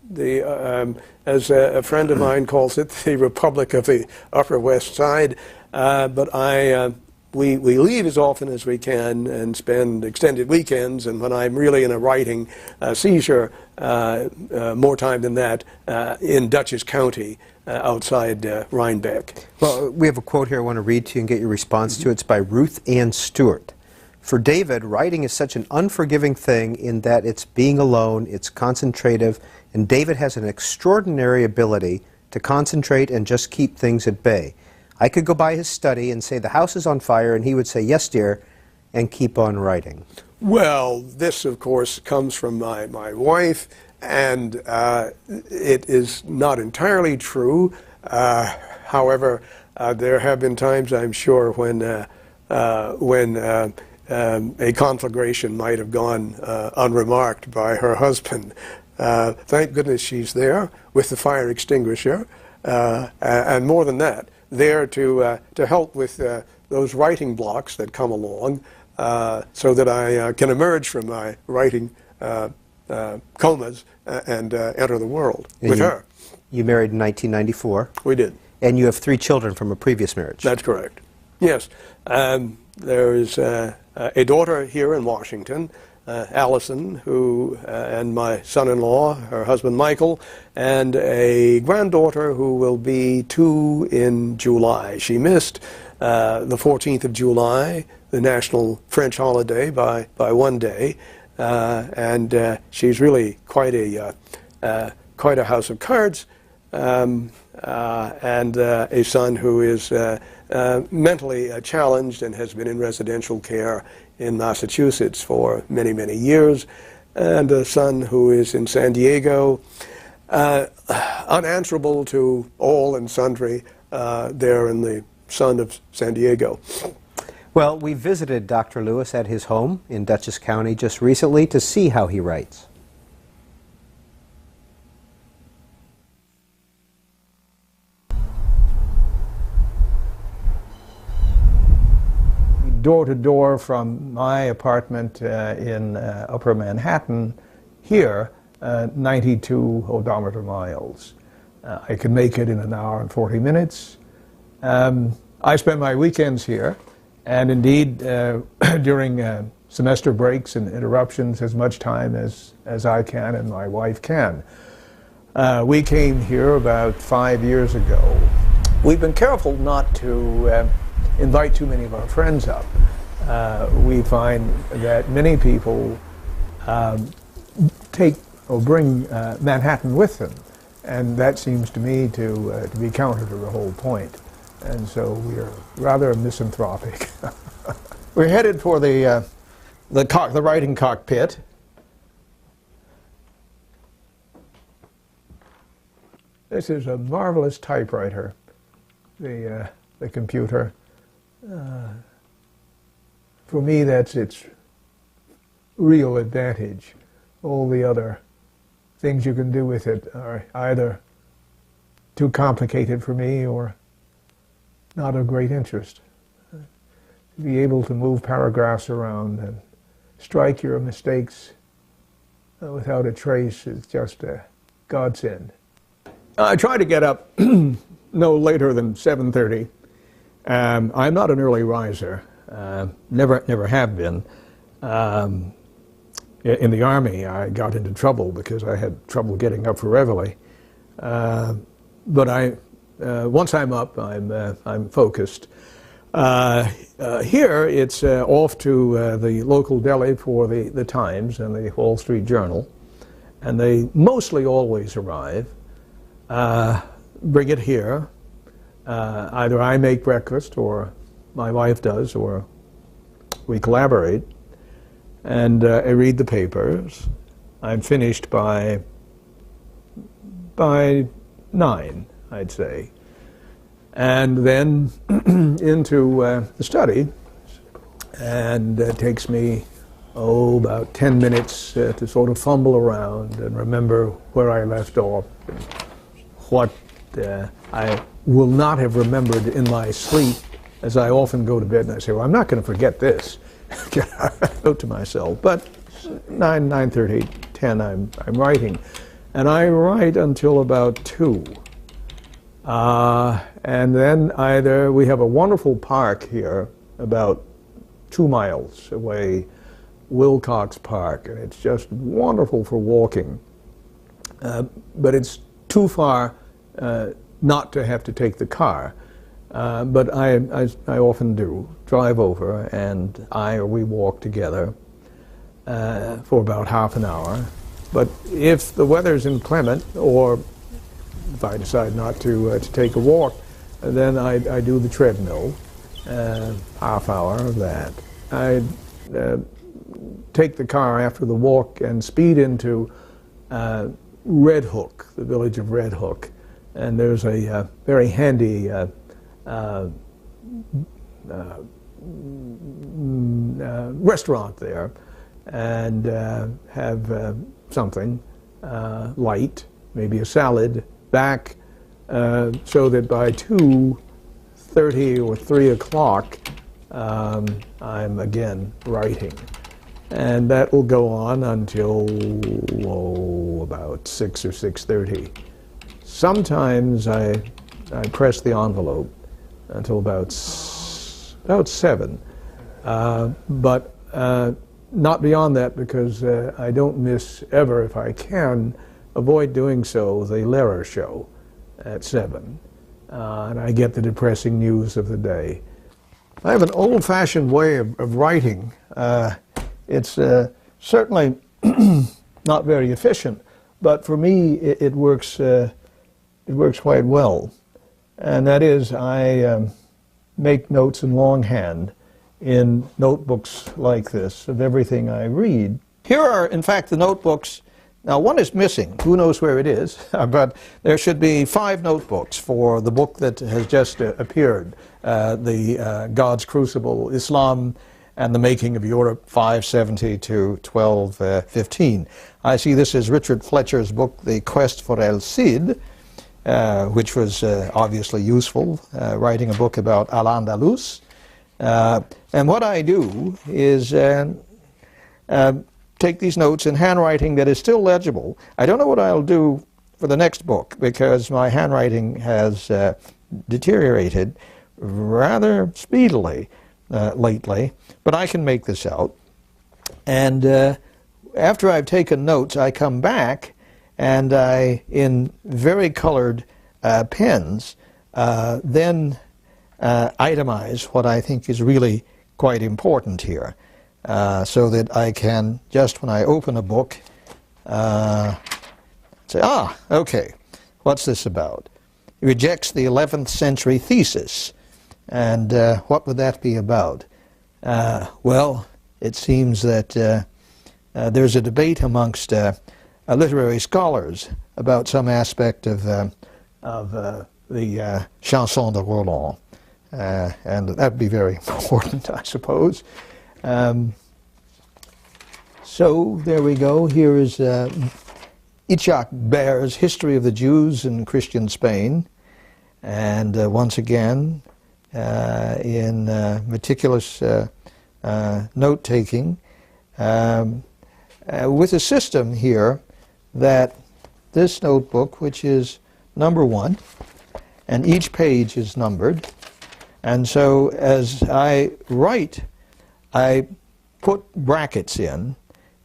a friend of mine calls it, the Republic of the Upper West Side. But we leave as often as we can and spend extended weekends, and when I'm really in a writing seizure, more time than that, in Dutchess County, outside Rhinebeck. Well, we have a quote here I want to read to you and get your response to. It's by Ruth Ann Stewart. For David, writing is such an unforgiving thing in that it's being alone, it's concentrative, and David has an extraordinary ability to concentrate and just keep things at bay. I could go by his study and say the house is on fire, and he would say, yes, dear, and keep on writing. Well, this, of course, comes from my wife, and it is not entirely true. However, there have been times, I'm sure, when a conflagration might have gone unremarked by her husband. Thank goodness she's there with the fire extinguisher, and more than that, there to help with those writing blocks that come along, so that I can emerge from my writing comas and enter the world with her. You married in 1994. We did. And you have 3 children from a previous marriage. That's correct. Yes. There is a daughter here in Washington, Allison, who and my son-in-law, her husband Michael, and a granddaughter who will be 2 in July. She missed the 14th of July, the national French holiday, by 1 day, and she's really quite a house of cards, and a son who is mentally challenged and has been in residential care in Massachusetts for many, many years, and a son who is in San Diego, unanswerable to all and sundry there in the sun of San Diego. Well, we visited Dr. Lewis at his home in Dutchess County just recently to see how he writes. Door to door from my apartment in Upper Manhattan here, 92 odometer miles. I can make it in an hour and 40 minutes. I spend my weekends here, and indeed during semester breaks and interruptions as much time as I can and my wife can. We came here about 5 years ago. We've been careful not to invite too many of our friends up. We find that many people take or bring Manhattan with them, and that seems to me to be counter to the whole point. And so we are rather misanthropic. We're headed for the writing cockpit. This is a marvelous typewriter, the computer. For me, that's its real advantage. All the other things you can do with it are either too complicated for me or not of great interest. To be able to move paragraphs around and strike your mistakes without a trace is just a godsend. I try to get up no later than 7:30. I'm not an early riser. Never have been. In the Army, I got into trouble because I had trouble getting up for reveille. But once I'm up, I'm focused. Here, it's off to the local deli for the Times and the Wall Street Journal, and they mostly always arrive. Bring it here. Either I make breakfast, or my wife does, or we collaborate, and I read the papers. I'm finished by 9, I'd say, and then into the study, and it takes me about 10 minutes to sort of fumble around and remember where I left off, what I will not have remembered in my sleep, as I often go to bed and I say, well, I'm not going to forget this. I note to myself. But 9:30, 10, I'm writing. And I write until about 2. And then we have a wonderful park here about 2 miles away, Wilcox Park, and it's just wonderful for walking. But it's too far not to have to take the car. But I often do drive over, and we walk together for about half an hour. But if the weather's inclement, or if I decide not to take a walk, then I do the treadmill, half hour of that. I take the car after the walk and speed into Red Hook, the village of Red Hook. And there's a very handy restaurant there, and have something light, maybe a salad, back, so that by 2:30 or 3 o'clock I'm again writing. And that will go on until about 6 or 6:30. Sometimes I press the envelope until about 7, but not beyond that, because I don't miss ever, if I can avoid doing so, the Lehrer show at 7, and I get the depressing news of the day. I have an old-fashioned way of writing. It's certainly not very efficient, but for me it works quite well. And that is, I make notes in longhand in notebooks like this of everything I read. Here are, in fact, the notebooks. Now, one is missing. Who knows where it is? But there should be 5 notebooks for the book that has just appeared, the God's Crucible, Islam and the Making of Europe, 570 to 1215. I see this is Richard Fletcher's book, The Quest for El Cid, which was obviously useful, writing a book about Al-Andalus. And what I do is take these notes in handwriting that is still legible. I don't know what I'll do for the next book, because my handwriting has deteriorated rather speedily lately, but I can make this out. And after I've taken notes, I come back and I, in very colored pens, then itemize what I think is really quite important here, so that I can, just when I open a book, say, okay, what's this about? It rejects the 11th century thesis. And what would that be about? Well, it seems that there's a debate amongst literary scholars about some aspect of the Chanson de Roland. And that would be very important, I suppose. So there we go. Here is Itzhak Bear's History of the Jews in Christian Spain. And once again, in meticulous note-taking, with a system here that this notebook, which is number 1, and each page is numbered, and so as I write, I put brackets in,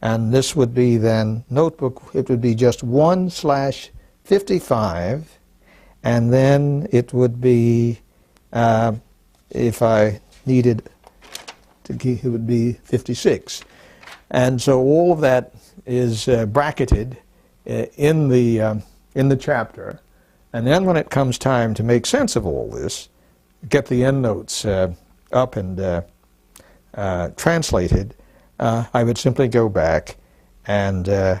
and this would be then notebook, it would be just 1/55, and then it would be, if I needed to keep, it would be 56. And so all of that is bracketed in the chapter. And then when it comes time to make sense of all this, get the endnotes up and translated, I would simply go back and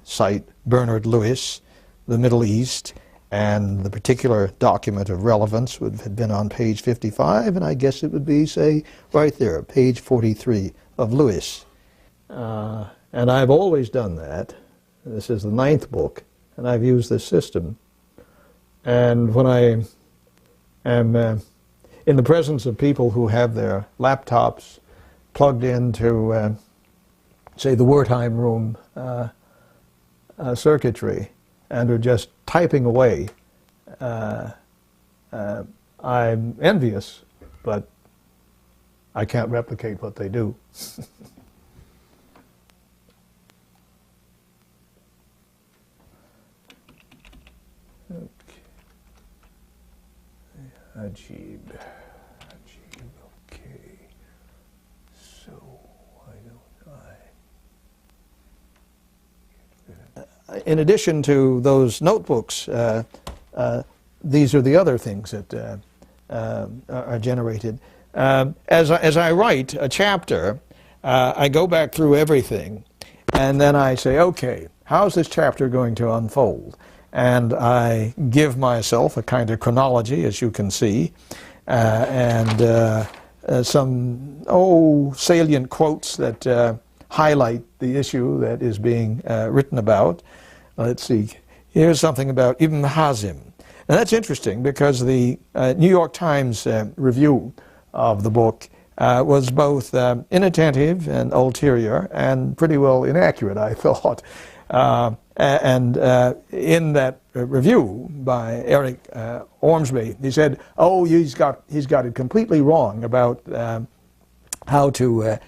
cite Bernard Lewis, the Middle East, and the particular document of relevance would have been on page 55, and I guess it would be, say, right there, page 43 of Lewis. And I've always done that. This is the 9th book, and I've used this system. And when I am in the presence of people who have their laptops plugged into, say, the Wertheim room circuitry, and are just typing away, I'm envious, but I can't replicate what they do. Ajib, okay. So, why don't I? In addition to those notebooks, these are the other things that are generated. As I write a chapter, I go back through everything, and then I say, okay, how's this chapter going to unfold? And I give myself a kind of chronology, as you can see, and some salient quotes that highlight the issue that is being written about. Let's see. Here's something about Ibn Hazm. And that's interesting because the New York Times review of the book was both inattentive and ulterior and pretty well inaccurate, I thought. And in that review by Eric Ormsby, he said, "Oh, he's got it completely wrong about how to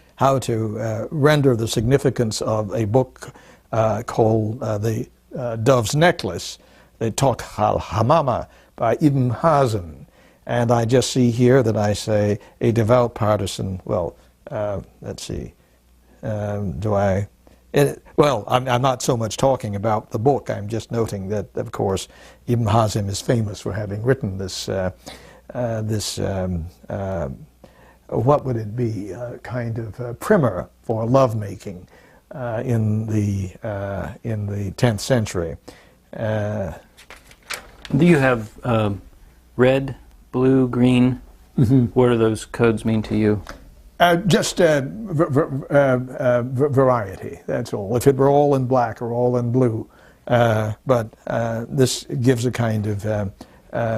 render the significance of a book called The Dove's Necklace, the Tok al-Hamama by Ibn Hazm." And I just see here that I say a devout partisan. Well, let's see. I'm not so much talking about the book. I'm just noting that, of course, Ibn Hazm is famous for having written this, what would it be, kind of primer for lovemaking in the 10th century. Do you have red, blue, green? Mm-hmm. What do those codes mean to you? Just variety, that's all. If it were all in black or all in blue. But this gives a kind of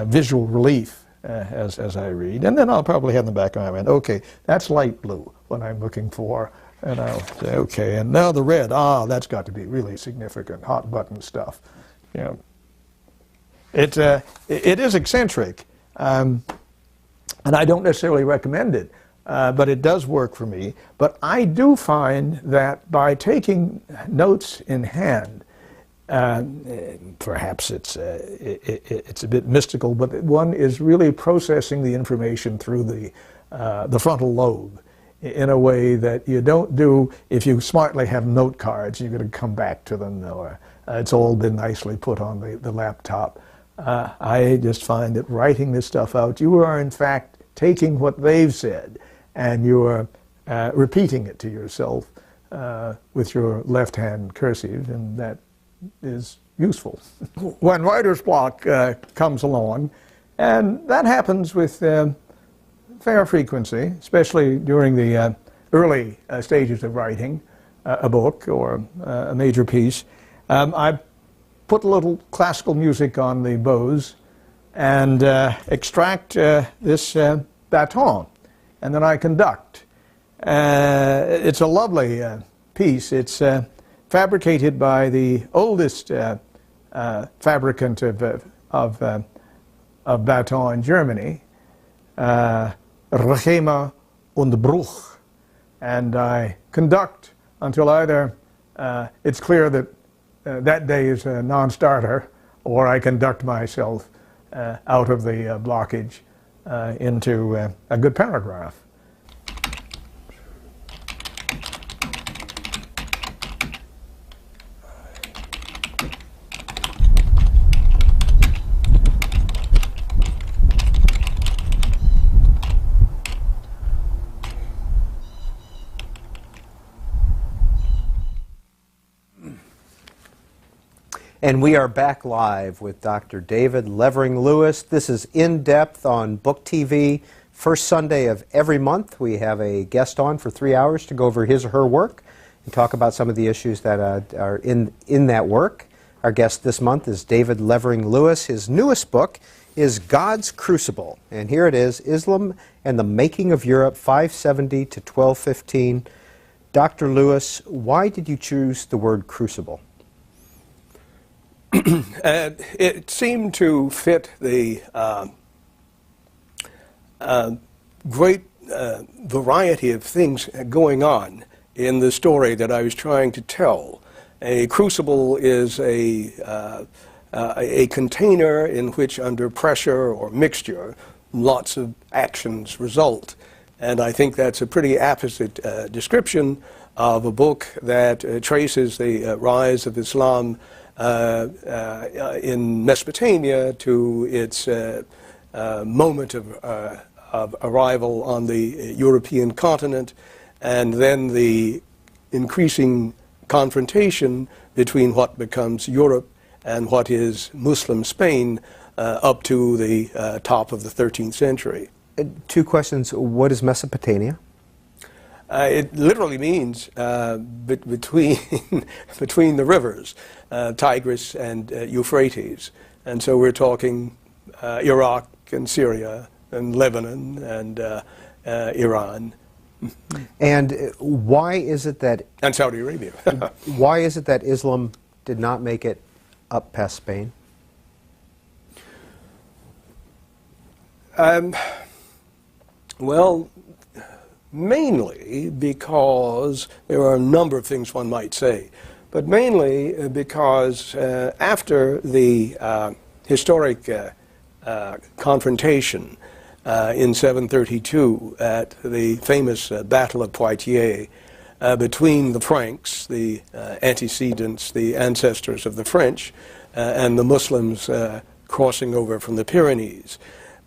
visual relief as I read. And then I'll probably have in the back of my mind, okay, that's light blue, what I'm looking for. And I'll say, okay, and now the red, that's got to be really significant, hot button stuff. Yeah. It is eccentric, and I don't necessarily recommend it. But it does work for me. But I do find that by taking notes in hand, perhaps it's a bit mystical, but one is really processing the information through the frontal lobe in a way that you don't do if you smartly have note cards. You're going to come back to them, or it's all been nicely put on the laptop. I just find that writing this stuff out, you are in fact taking what they've said, and you're repeating it to yourself with your left-hand cursive, and that is useful. When writer's block comes along, and that happens with fair frequency, especially during the early stages of writing a book or a major piece, I put a little classical music on the Bois and extract this baton. And then I conduct. It's a lovely piece. It's fabricated by the oldest fabricant of baton in Germany, Rechema und Bruch. And I conduct until either it's clear that that day is a non-starter, or I conduct myself out of the blockage into a good paragraph. And we are back live with Dr. David Levering Lewis. This is In Depth on Book TV. First Sunday of every month, we have a guest on for 3 hours to go over his or her work and talk about some of the issues that are in that work. Our guest this month is David Levering Lewis. His newest book is God's Crucible. And here it is, Islam and the Making of Europe, 570 to 1215. Dr. Lewis, why did you choose the word crucible? It seemed to fit the great variety of things going on in the story that I was trying to tell. A crucible is a container in which, under pressure or mixture, lots of actions result. And I think that's a pretty apposite description of a book that traces the rise of Islam in Mesopotamia to its moment of arrival on the European continent, and then the increasing confrontation between what becomes Europe and what is Muslim Spain up to the top of the 13th century. Two questions. What is Mesopotamia? It literally means between, between the rivers, Tigris and Euphrates. And so we're talking Iraq and Syria and Lebanon and Iran. And why is it that... And Saudi Arabia. Why is it that Islam did not make it up past Spain? Well, mainly because there are a number of things one might say, but mainly because after the historic confrontation in 732 at the famous Battle of Poitiers between the Franks, the antecedents, the ancestors of the French, and the Muslims crossing over from the Pyrenees,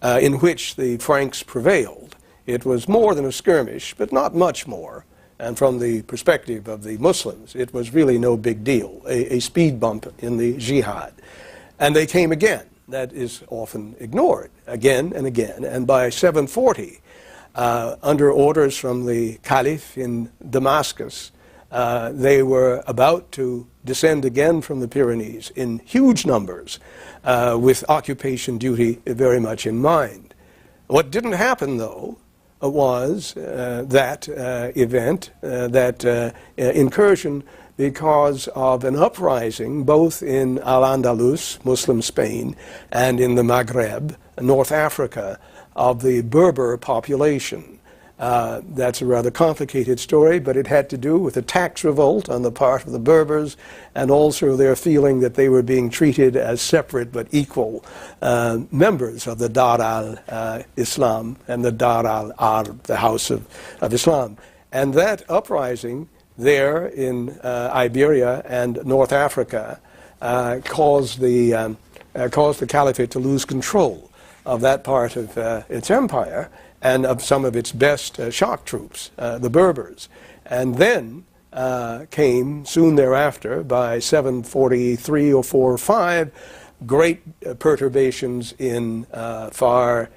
in which the Franks prevailed. It was more than a skirmish, but not much more. And from the perspective of the Muslims, it was really no big deal, a speed bump in the jihad. And they came again. That is often ignored, again and again. And by 740, under orders from the Caliph in Damascus, they were about to descend again from the Pyrenees in huge numbers, with occupation duty very much in mind. What didn't happen, though, was that event, that incursion, because of an uprising both in Al-Andalus, Muslim Spain, and in the Maghreb, North Africa, of the Berber population. That's a rather complicated story, but it had to do with a tax revolt on the part of the Berbers, and also their feeling that they were being treated as separate but equal members of the Dar al-Islam and the Dar al-Arb, the House of Islam. And that uprising there in Iberia and North Africa caused the Caliphate to lose control of that part of its empire and of some of its best shock troops, the Berbers. And then came, soon thereafter, by 743 or 4 or 5, great perturbations in far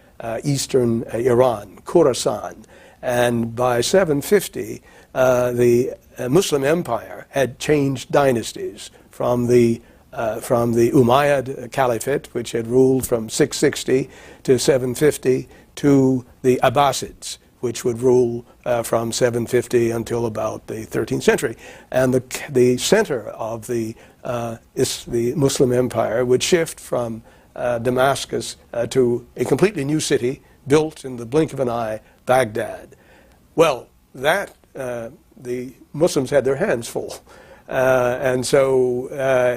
eastern Iran, Khorasan. And by 750, the Muslim Empire had changed dynasties from the Umayyad Caliphate, which had ruled from 660 to 750, to the Abbasids, which would rule from 750 until about the 13th century. And the center of the Muslim Empire would shift from Damascus to a completely new city built in the blink of an eye, Baghdad. Well, that the Muslims had their hands full. And so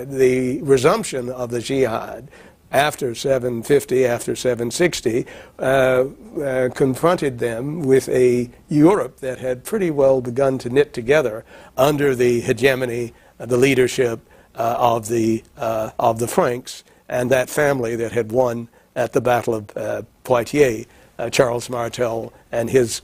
the resumption of the jihad after 750, after 760, confronted them with a Europe that had pretty well begun to knit together under the hegemony, the leadership of the Franks, and that family that had won at the Battle of Poitiers, Charles Martel and his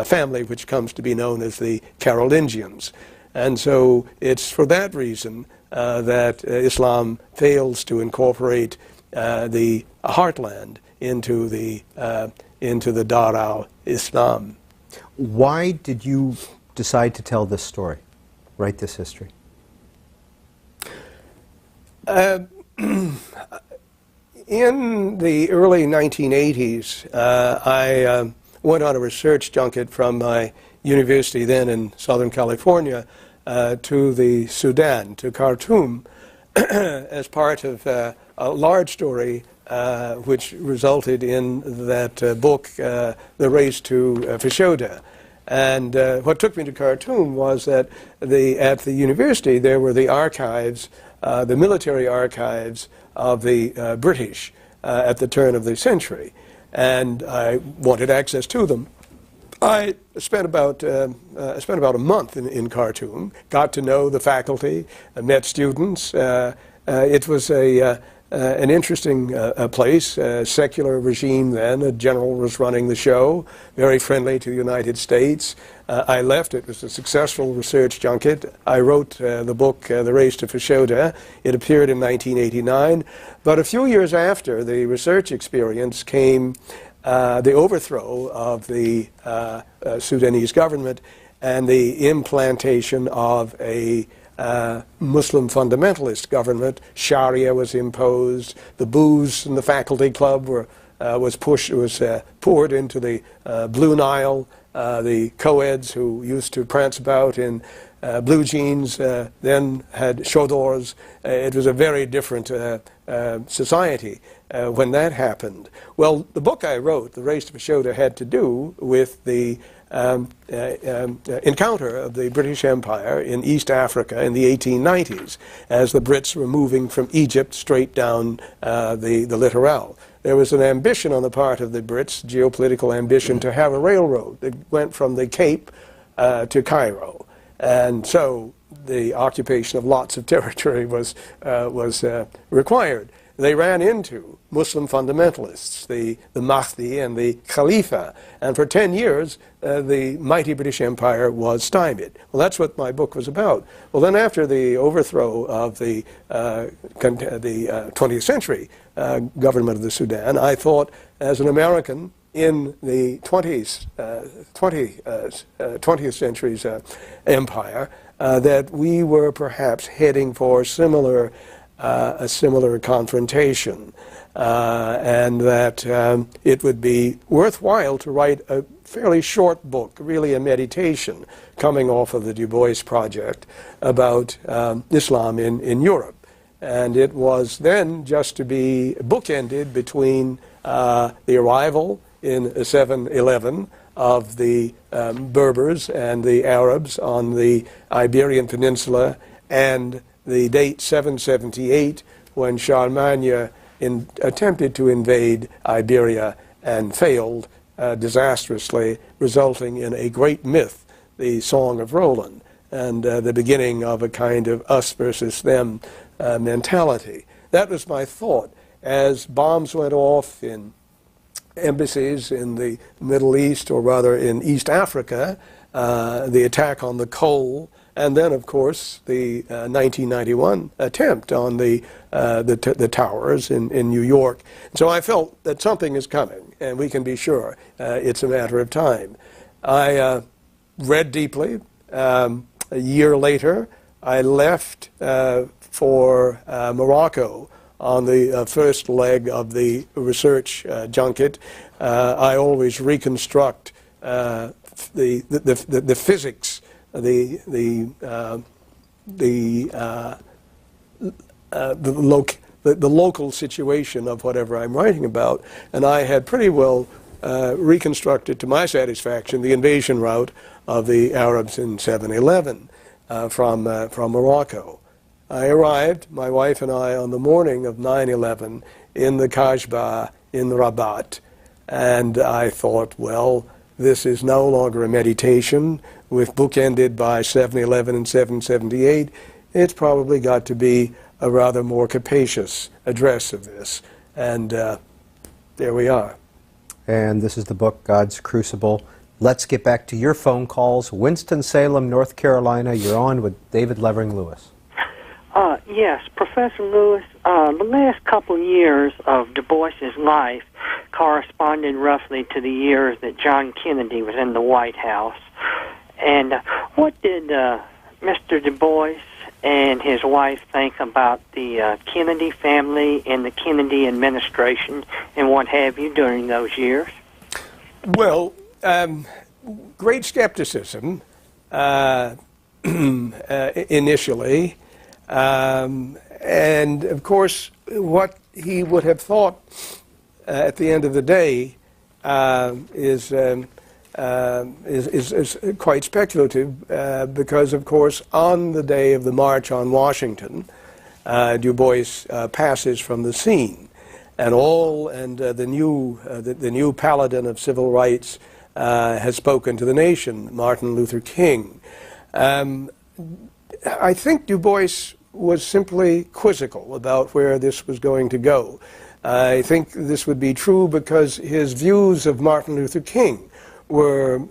family, which comes to be known as the Carolingians. And so it's for that reason that Islam fails to incorporate the heartland into the Dar al-Islam. Why did you decide to tell this story, write this history? In the early 1980s, I went on a research junket from my university then in Southern California to the Sudan, to Khartoum, as part of a large story which resulted in that book, The Race to Fashoda. And what took me to Khartoum was that at the university there were the archives, the military archives of the British at the turn of the century. And I wanted access to them. I spent about a month in Khartoum, got to know the faculty, met students. It was a an interesting place, a secular regime then. A general was running the show, very friendly to the United States. I left. It was a successful research junket. I wrote the book, The Race to Fashoda. It appeared in 1989. But a few years after the research experience came the overthrow of the Sudanese government and the implantation of a Muslim fundamentalist government. Sharia was imposed. The booze in the faculty club was poured into the Blue Nile. The co-eds who used to prance about in blue jeans then had chodors. It was a very different society when that happened. Well, the book I wrote, The Race to Fashoda, had to do with the encounter of the British Empire in East Africa in the 1890s as the Brits were moving from Egypt straight down the littoral. There was an ambition on the part of the Brits, geopolitical ambition, to have a railroad that went from the Cape to Cairo. And so the occupation of lots of territory was required. They ran into Muslim fundamentalists, the Mahdi and the Khalifa, and for 10 years the mighty British Empire was stymied. Well, that's what my book was about. Well, then after the overthrow of the 20th century government of the Sudan, I thought, as an American in the 20th century's empire, that we were perhaps heading for a similar confrontation, and that it would be worthwhile to write a fairly short book, really a meditation, coming off of the Du Bois project about Islam in Europe. And it was then just to be bookended between the arrival in 711 of the Berbers and the Arabs on the Iberian Peninsula, and the date 778, when Charlemagne attempted to invade Iberia and failed disastrously, resulting in a great myth, the Song of Roland, and the beginning of a kind of us versus them mentality. That was my thought. As bombs went off in embassies in the Middle East, or rather in East Africa, the attack on the Cole, and then, of course, the 1991 attempt on the towers in New York. So I felt that something is coming, and we can be sure it's a matter of time. I read deeply. A year later, I left for Morocco on the first leg of the research junket. I always reconstruct the physics, the local situation of whatever I'm writing about, and I had pretty well reconstructed, to my satisfaction, the invasion route of the Arabs in 711 from Morocco. I arrived, my wife and I, on the morning of 9/11 in the Kasbah in Rabat, and I thought, well, this is no longer a meditation with bookended by 711 and 778. It's probably got to be a rather more capacious address of this, and there we are. And this is the book, God's Crucible. Let's get back to your phone calls. Winston-Salem, North Carolina, you're on with David Levering Lewis. Yes, Professor Lewis, the last couple years of Du Bois's life corresponded roughly to the years that John Kennedy was in the White House. And what did Mr. Du Bois and his wife think about the Kennedy family and the Kennedy administration and what have you during those years? Well, great skepticism initially. And of course, what he would have thought at the end of the day is quite speculative, because of course on the day of the March on Washington, Du Bois passes from the scene, and the new paladin of civil rights has spoken to the nation, Martin Luther King. I think Du Bois was simply quizzical about where this was going to go. I think this would be true because his views of Martin Luther King were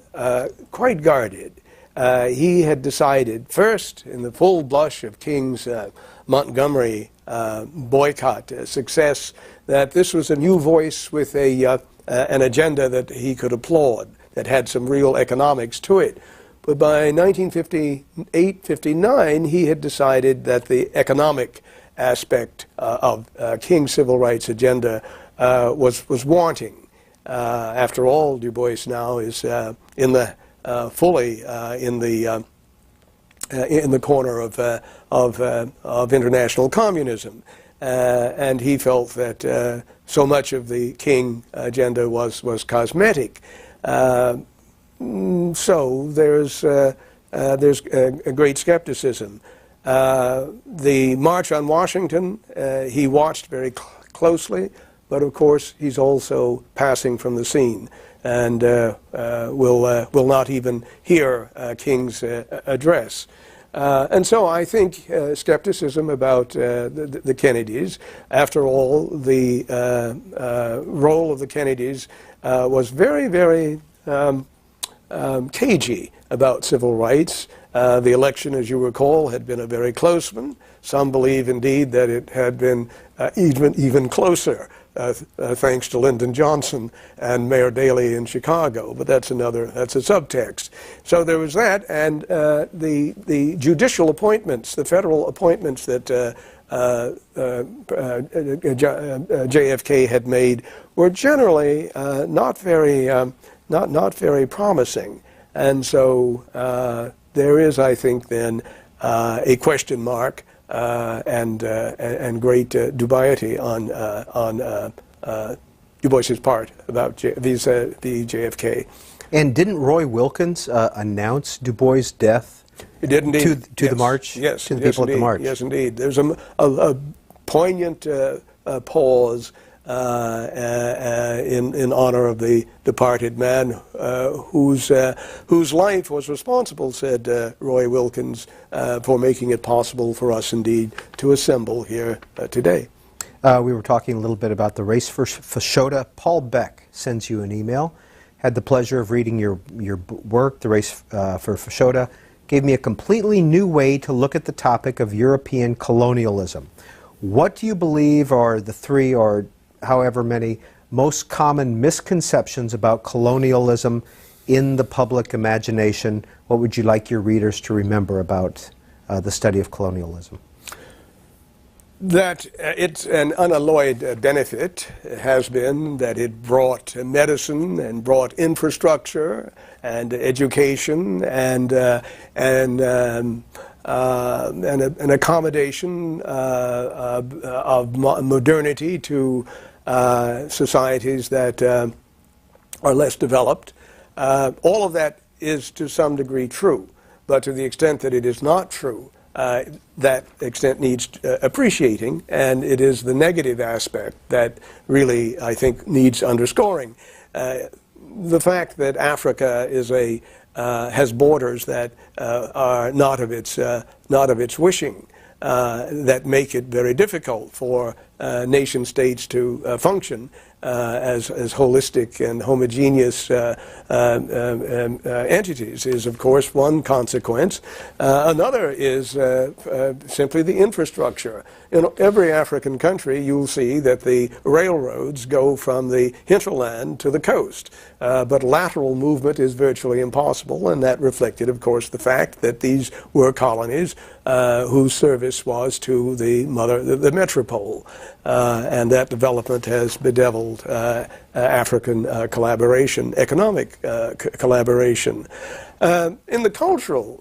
quite guarded. He had decided, first, in the full blush of King's Montgomery boycott success, that this was a new voice with an agenda that he could applaud, that had some real economics to it. But by 1958-59, he had decided that the economic aspect of King's civil rights agenda was wanting. After all, Du Bois now is fully in the corner of international communism, and he felt that so much of the King agenda was cosmetic. So there's a great skepticism. The March on Washington, he watched very closely, but of course he's also passing from the scene, and will not even hear King's address. And so I think skepticism about the Kennedys. After all, the role of the Kennedys was very, very cagey about civil rights. The election, as you recall, had been a very close one. Some believe, indeed, that it had been even closer, thanks to Lyndon Johnson and Mayor Daley in Chicago. But that's a subtext. So there was that, and the judicial appointments, the federal appointments that JFK had made were generally not very promising, and so there is, I think, then a question mark and great dubiety on Du Bois's part about the JFK. And didn't Roy Wilkins announce Du Bois' death? He did indeed. To the march? Yes. To the people indeed. at the march? Yes, indeed. There's a poignant pause in honor of the departed man whose life was responsible, said Roy Wilkins, for making it possible for us indeed to assemble here today. We were talking a little bit about the race for Fashoda. Paul Beck sends you an email. Had the pleasure of reading your work, The Race for Fashoda. Gave me a completely new way to look at the topic of European colonialism. What do you believe are the three or however many most common misconceptions about colonialism in the public imagination? What would you like your readers to remember about the study of colonialism? That it's an unalloyed benefit has been that it brought medicine and brought infrastructure and education and an accommodation of modernity to societies that are less developed. All of that is to some degree true, but to the extent that it is not true, that extent needs appreciating, and it is the negative aspect that really, I think, needs underscoring. The fact that Africa is has borders that are not of its wishing, that make it very difficult for nation states to function as holistic and homogeneous entities is, of course, one consequence. Another is simply the infrastructure. In every African country, you'll see that the railroads go from the hinterland to the coast, but lateral movement is virtually impossible, and that reflected, of course, the fact that these were colonies whose service was to the metropole, and that development has bedeviled African collaboration, economic collaboration. In the cultural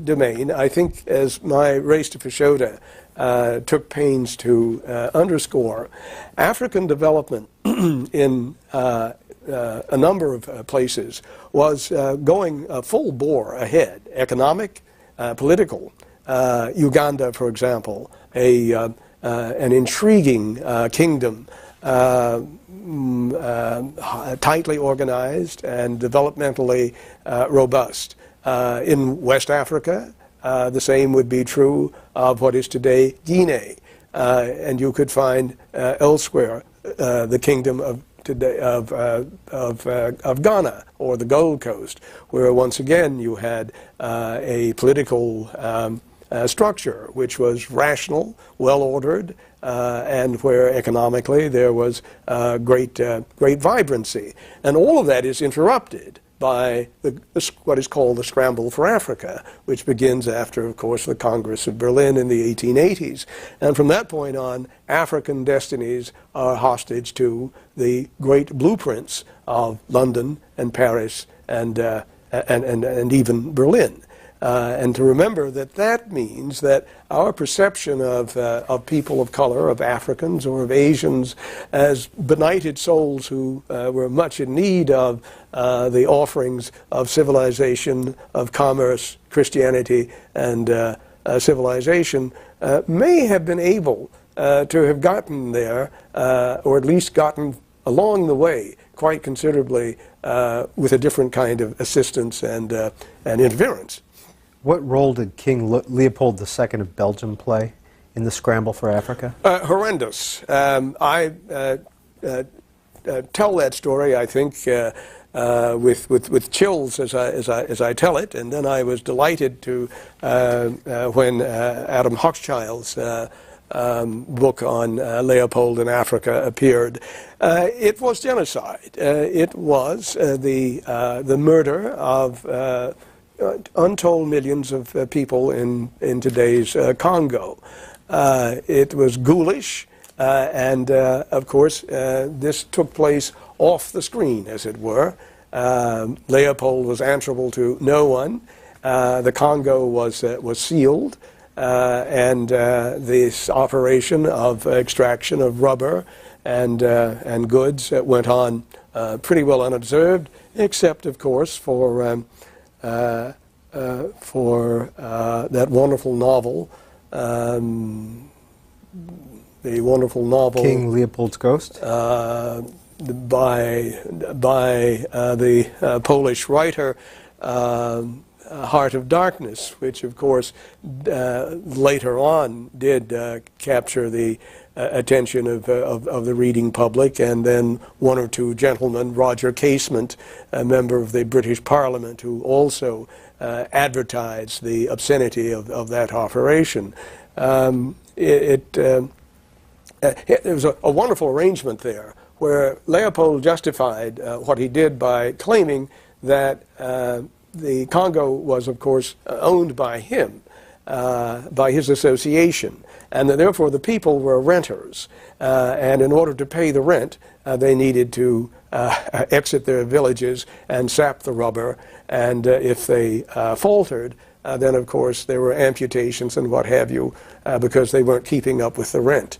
domain, I think, as my Race to Fashoda took pains to underscore, African development in a number of places was going full bore ahead, economic, political. Uganda, for example, an intriguing kingdom, tightly organized and developmentally robust. In West Africa, The same would be true of what is today Guinea. And you could find elsewhere the kingdom of today of Ghana or the Gold Coast, where once again you had a political structure which was rational, well ordered, and where economically there was great vibrancy. And all of that is interrupted by what is called the Scramble for Africa, which begins after, of course, the Congress of Berlin in the 1880s. And from that point on, African destinies are hostage to the great blueprints of London and Paris and even Berlin. And to remember that that means that our perception of people of color, of Africans or of Asians, as benighted souls who were much in need of the offerings of civilization, of commerce, Christianity, and civilization, may have been able to have gotten there, or at least gotten along the way quite considerably with a different kind of assistance and interference. What role did King Leopold II of Belgium play in the scramble for Africa? Horrendous. I tell that story, I think, with chills as I tell it, and then I was delighted to when Adam Hochschild's book on Leopold in Africa appeared. It was genocide. It was the murder of untold millions of people in today's Congo. It was ghoulish, and of course this took place off the screen, as it were. Leopold was answerable to no one. The Congo was sealed, and this operation of extraction of rubber and goods went on pretty well unobserved, except, of course, for that wonderful novel, the wonderful novel King Leopold's Ghost, by the Polish writer Heart of Darkness, which of course later on did capture the attention of the reading public, and then one or two gentlemen, Roger Casement, a member of the British Parliament, who also advertised the obscenity of that operation. There was a wonderful arrangement there where Leopold justified what he did by claiming that the Congo was, of course, owned by him, by his association, and that therefore the people were renters, and in order to pay the rent, they needed to exit their villages and sap the rubber, and if they faltered, then of course there were amputations and what have you, because they weren't keeping up with the rent.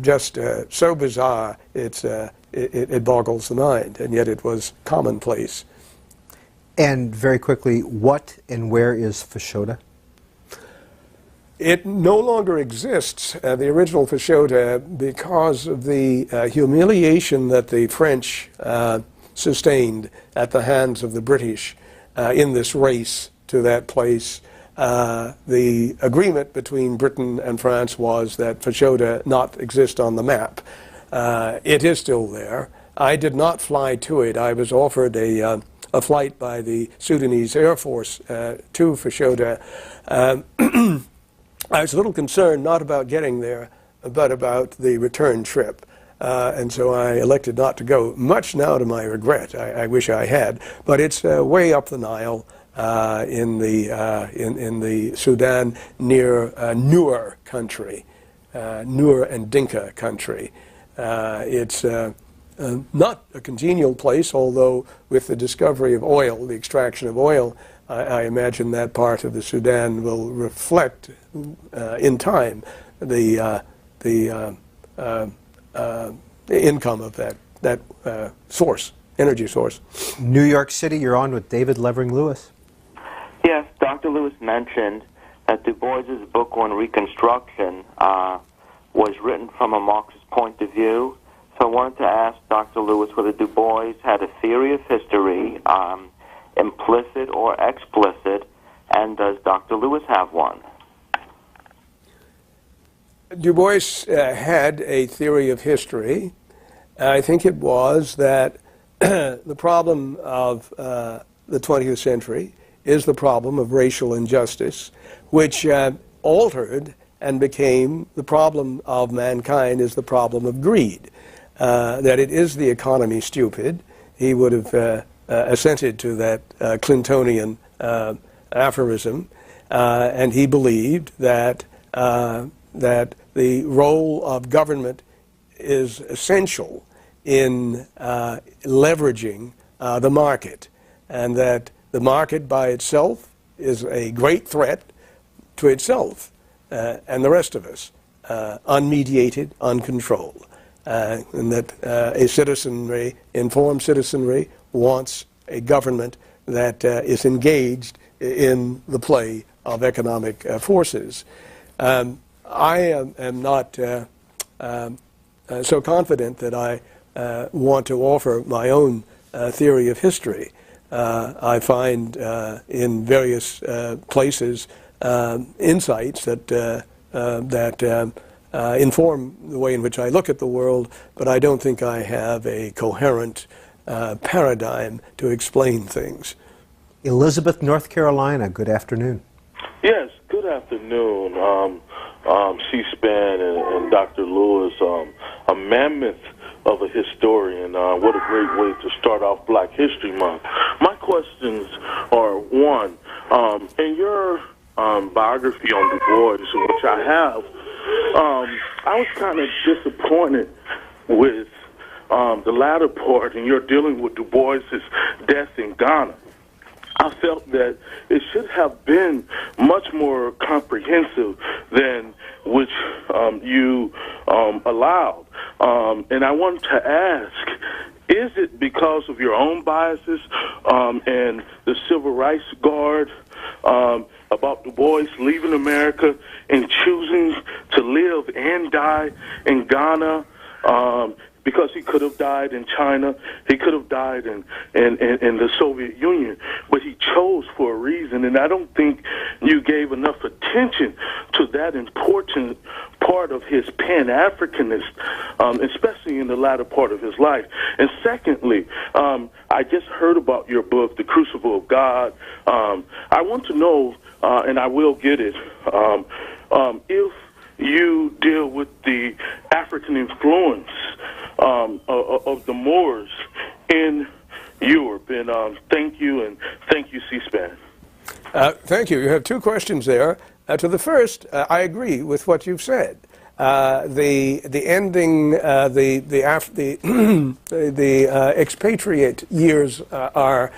Just so bizarre, it boggles the mind, and yet it was commonplace. And very quickly, what and where is Fashoda? It no longer exists, the original Fashoda, because of the humiliation that the French sustained at the hands of the British in this race to that place. The agreement between Britain and France was that Fashoda not exist on the map. It is still there. I did not fly to it. I was offered a flight by the Sudanese Air Force to Fashoda. I was a little concerned not about getting there, but about the return trip. And so I elected not to go, much now to my regret. I wish I had. But it's way up the Nile in the Sudan near Nur country, Nur and Dinka country. It's not a congenial place, although with the discovery of oil, the extraction of oil, I imagine that part of the Sudan will reflect in time the income of that source, energy source. New York City, you're on with David Levering Lewis. Yes, Dr. Lewis mentioned that Du Bois's book on Reconstruction was written from a Marxist point of view. So I wanted to ask Dr. Lewis whether Du Bois had a theory of history, implicit or explicit, and does Dr. Lewis have one? Du Bois had a theory of history. I think it was that the problem of the 20th century is the problem of racial injustice, which altered and became the problem of mankind is the problem of greed. That it is the economy stupid. He would have assented to that Clintonian aphorism, and he believed that that the role of government is essential in leveraging the market, and that the market by itself is a great threat to itself and the rest of us, unmediated, uncontrolled, and that a citizenry, informed citizenry, wants a government that is engaged in the play of economic forces. I am not so confident that I want to offer my own theory of history. I find in various places insights that inform the way in which I look at the world, but I don't think I have a coherent paradigm to explain things. Elizabeth, North Carolina, good afternoon. Yes, good afternoon. C-SPAN and Dr. Lewis, a mammoth of a historian. What a great way to start off Black History Month. My questions are, one, in your biography on Du Bois, which I have, I was kind of disappointed with the latter part, and you're dealing with Du Bois' death in Ghana. I felt that it should have been much more comprehensive than which you allowed. And I wanted to ask, is it because of your own biases and the Civil Rights Guard about Du Bois leaving America and choosing to live and die in Ghana? Because he could have died in China, he could have died in the Soviet Union, but he chose for a reason, and I don't think you gave enough attention to that important part of his Pan-Africanist, especially in the latter part of his life. And secondly, I just heard about your book, The Crucible of God. I want to know, and I will get it, if you deal with the African influence of the Moors in Europe. And thank you, C-SPAN. Thank you. You have two questions there. To the first, I agree with what you've said. The ending, the expatriate years are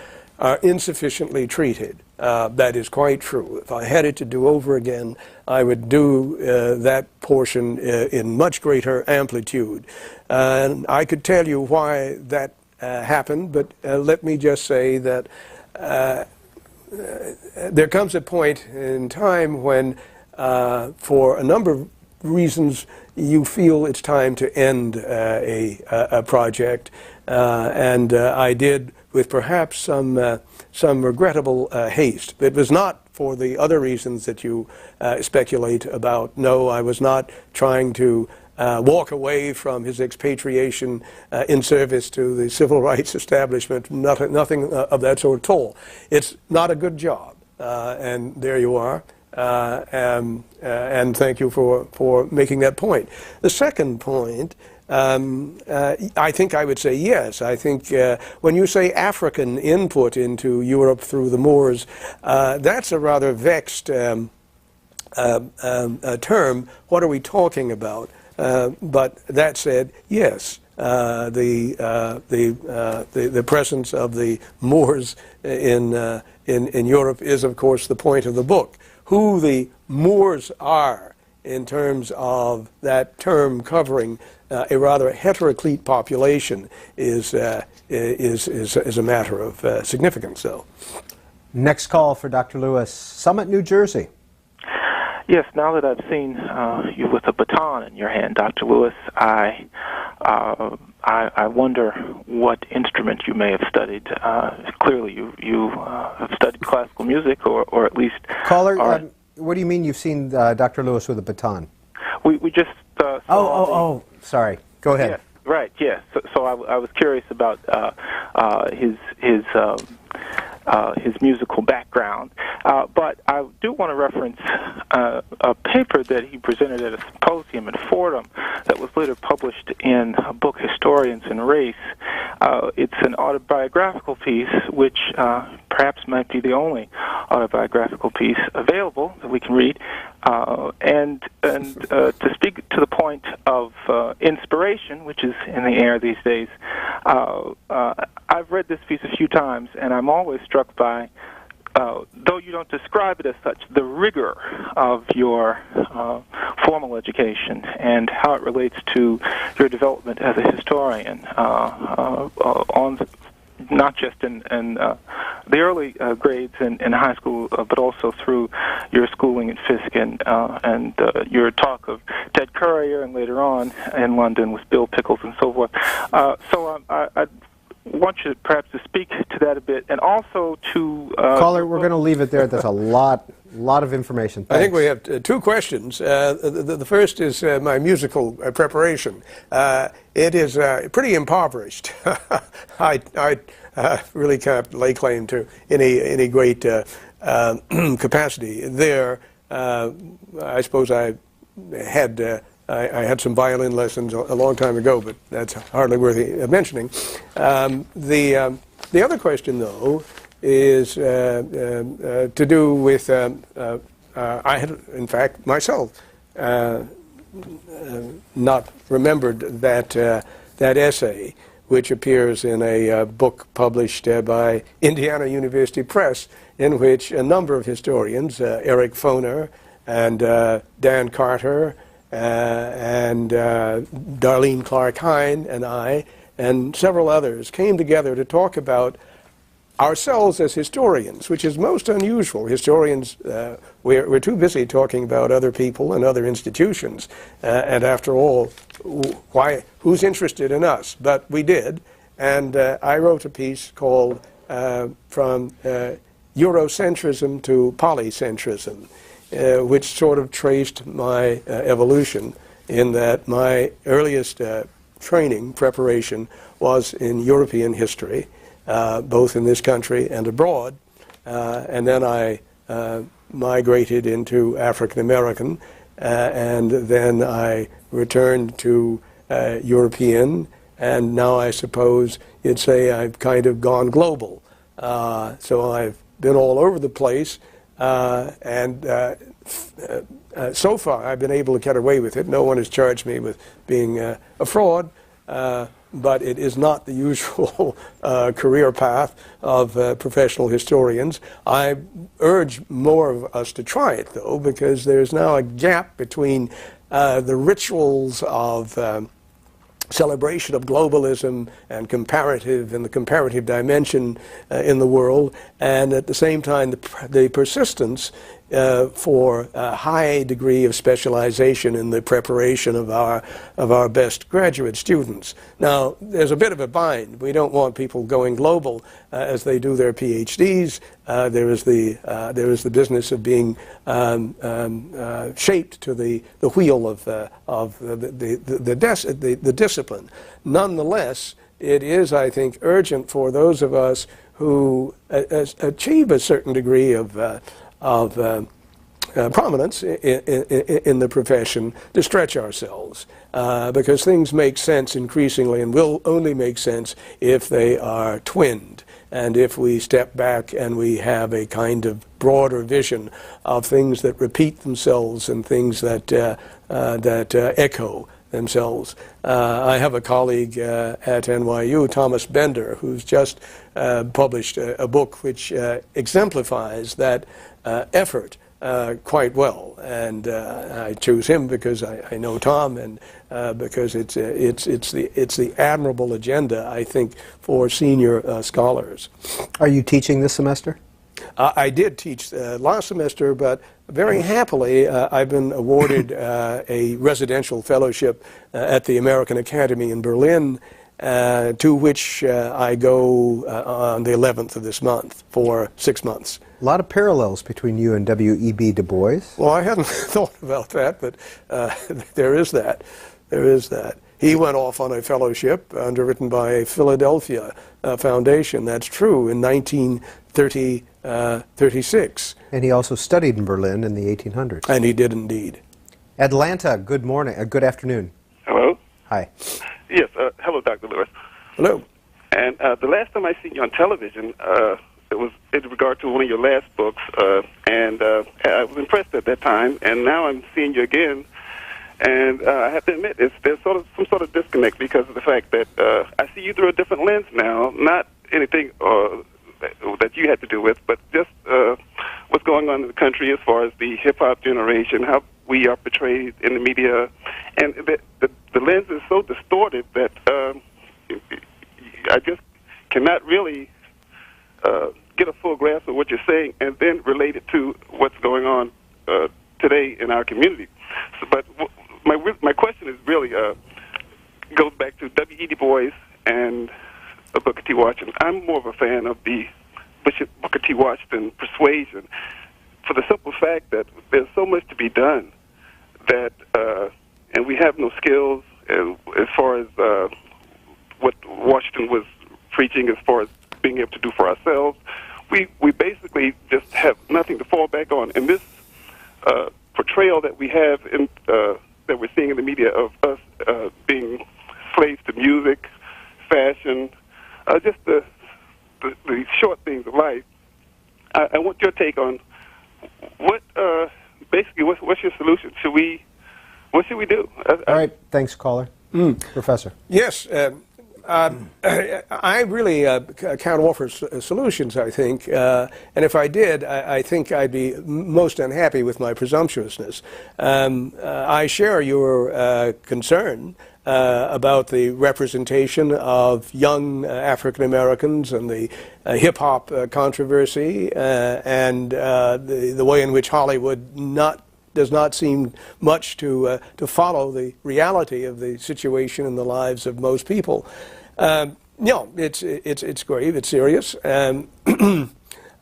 insufficiently treated. That is quite true. If I had it to do over again, I would do that portion in much greater amplitude. And I could tell you why that happened, but let me just say that there comes a point in time when, for a number of reasons, you feel it's time to end a project, and I did with perhaps some regrettable haste. It was not for the other reasons that you speculate about. No, I was not trying to walk away from his expatriation in service to the civil rights establishment. Nothing of that sort at all. It's not a good job, and there you are. And thank you for making that point. The second point, I think I would say yes. I think when you say African input into Europe through the Moors, that's a rather vexed term. What are we talking about? But that said, yes, the presence of the Moors in Europe is, of course, the point of the book. Who the Moors are in terms of that term covering a rather heteroclite population is a matter of significance, though. Next call for Dr. Lewis, Summit, New Jersey. Yes, now that I've seen you with a baton in your hand, Dr. Lewis, I I wonder what instrument you may have studied. Clearly, you have studied classical music, or at least... Caller, what do you mean you've seen Dr. Lewis with a baton? We just saw sorry. Go ahead. Yes, right, yes. So I was curious about his musical background. But I do want to reference a paper that he presented at a symposium in Fordham that was later published in a book, Historians and Race. It's an autobiographical piece, which perhaps might be the only autobiographical piece available that we can read. And to speak to the point of inspiration, which is in the air these days, I've read this piece a few times, and I'm always struck by, though you don't describe it as such, the rigor of your formal education and how it relates to your development as a historian, on not just in the early grades in high school, but also through your schooling at Fisk and your talk of Ted Currier, and later on in London with Bill Pickles and so forth. So I want you perhaps to speak to that a bit, and also to... Caller, we're going to leave it there. There's a lot of information. Thanks. I think we have two questions. The first is my musical preparation. It is pretty impoverished. I really can't lay claim to any great capacity there. I suppose I had some violin lessons a long time ago, but that's hardly worthy of mentioning. The other question, though, is to do with I had, in fact, myself not remembered that essay, which appears in a book published by Indiana University Press, in which a number of historians, Eric Foner and Dan Carter, and Darlene Clark Hine and I, and several others, came together to talk about ourselves as historians, which is most unusual. Historians, we're too busy talking about other people and other institutions, and after all, who's interested in us? But we did, and I wrote a piece called From Eurocentrism to Polycentrism, which sort of traced my evolution, in that my earliest preparation was in European history, both in this country and abroad, and then I migrated into African American, and then I returned to European, and now I suppose you'd say I've kind of gone global. So I've been all over the place, and so far I've been able to get away with it. No one has charged me with being a fraud, but it is not the usual career path of professional historians. I urge more of us to try it, though, because there's now a gap between the rituals of celebration of globalism and the comparative dimension in the world, and at the same time the persistence for a high degree of specialization in the preparation of our best graduate students. Now, there's a bit of a bind. We don't want people going global as they do their PhDs. There is the business of being shaped to the wheel of the discipline. Nonetheless, it is, I think, urgent for those of us who achieve a certain degree of prominence in the profession to stretch ourselves, because things make sense increasingly, and will only make sense if they are twinned, and if we step back and we have a kind of broader vision of things that repeat themselves and things that echo themselves. I have a colleague at NYU, Thomas Bender, who's just published a book which exemplifies that effort quite well, and I choose him because I know Tom, and because it's the admirable agenda, I think, for senior scholars. Are you teaching this semester? I did teach last semester, but very happily I've been awarded a residential fellowship at the American Academy in Berlin, to which I go on the 11th of this month for 6 months. A lot of parallels between you and W.E.B. Du Bois. Well, I hadn't thought about that, but there is that. There is that. He went off on a fellowship underwritten by a Philadelphia foundation. That's true, in 1936. And he also studied in Berlin in the 1800s. And he did indeed. Atlanta, good morning. Good afternoon. Hello? Hi. Yes, hello, Dr. Lewis. Hello. And the last time I seen you on television, it was in regard to one of your last books, and I was impressed at that time, and now I'm seeing you again, and I have to admit, there's some sort of disconnect because of the fact that I see you through a different lens now, not anything that you had to do with, but just what's going on in the country as far as the hip-hop generation, how we are portrayed in the media, and the lens is so distorted that I just cannot really get a full grasp of what you're saying and then relate it to what's going on today in our community. So, but my question is really goes back to W.E. Du Bois and Booker T. Washington. I'm more of a fan of the Booker T. Washington persuasion for the simple fact that there's so much to be done that, and we have no skills as far as what Washington was preaching as far as being able to do for ourselves. We basically just have nothing to fall back on. And this portrayal that we have in that we're seeing in the media of us being slaves to music, fashion, just the short things of life. I want your take on what basically what's your solution? What should we do? All right, thanks, caller. Professor. Yes. I really can't offer solutions, I think. And if I did, I think I'd be most unhappy with my presumptuousness. I share your concern about the representation of young African Americans and the hip-hop controversy and the way in which Hollywood does not seem much to follow the reality of the situation in the lives of most people. No, it's grave, it's serious.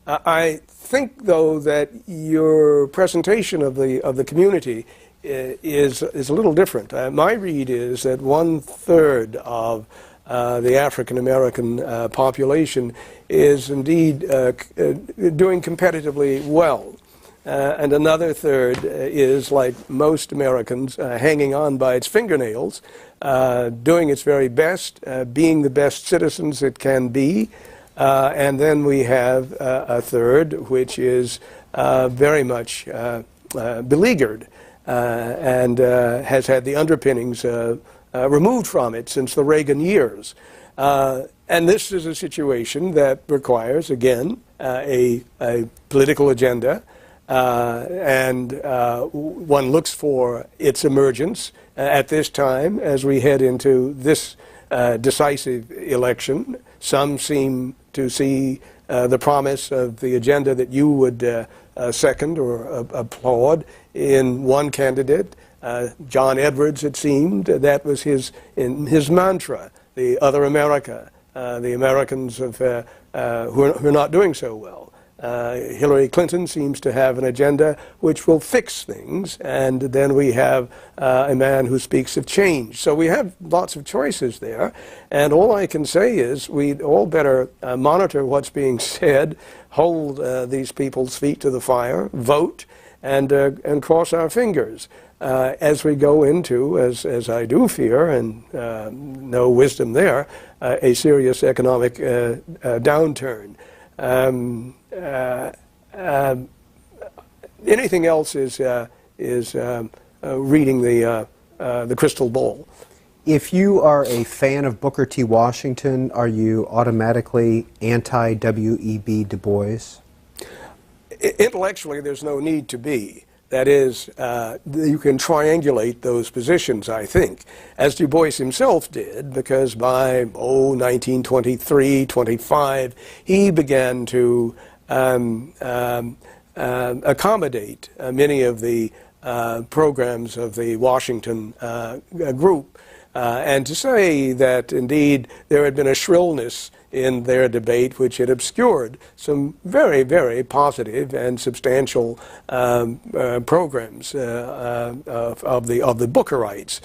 I think, though, that your presentation of the community is a little different. My read is that 1/3 of the African American population is indeed doing competitively well. And another third is, like most Americans, hanging on by its fingernails, doing its very best, being the best citizens it can be. And then we have a third, which is very much beleaguered and has had the underpinnings removed from it since the Reagan years. And this is a situation that requires, again, a political agenda. And one looks for its emergence at this time as we head into this decisive election. Some seem to see the promise of the agenda that you would second or applaud in one candidate. John Edwards, it seemed, that was his mantra, the other America, the Americans who are not doing so well. Hillary Clinton seems to have an agenda which will fix things, and then we have a man who speaks of change. So we have lots of choices there, and all I can say is we'd all better monitor what's being said, hold these people's feet to the fire, vote, and cross our fingers as we go into, as I do fear, and no wisdom there, a serious economic downturn. Anything else is reading the crystal ball. If you are a fan of Booker T. Washington, are you automatically anti-W.E.B. Du Bois? Intellectually, there's no need to be. That is, you can triangulate those positions, I think, as Du Bois himself did, because by, 1923, 25, he began to accommodate many of the programs of the Washington group, and to say that indeed there had been a shrillness in their debate which had obscured some very, very positive and substantial programs of the Bookerites.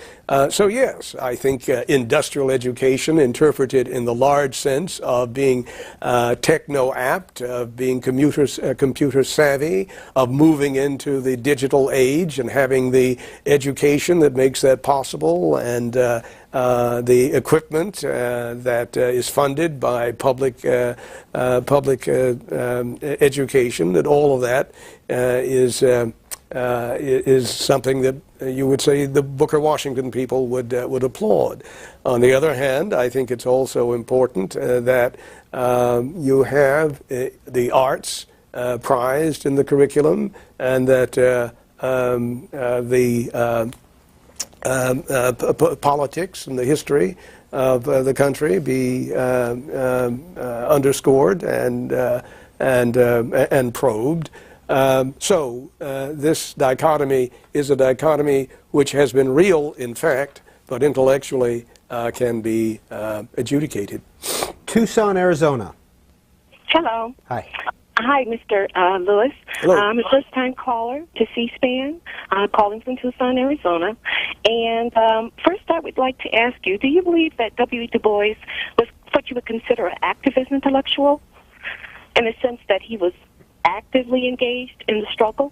So yes, I think industrial education, interpreted in the large sense of being techno-apt, of being computer savvy, of moving into the digital age and having the education that makes that possible, and the equipment that is funded by public education, that all of that is something that you would say the Booker Washington people would applaud. On the other hand, I think it's also important that you have the arts prized in the curriculum, and that politics and the history of the country be underscored and probed. So this dichotomy is a dichotomy which has been real, in fact, but intellectually can be adjudicated. Tucson, Arizona. Hello. Hi. Hi, Mr. Lewis. Hello. I'm a first-time caller to C-SPAN. I'm calling from Tucson, Arizona. And first I would like to ask you, do you believe that W. Du Bois was what you would consider an activist intellectual, in the sense that he was actively engaged in the struggle?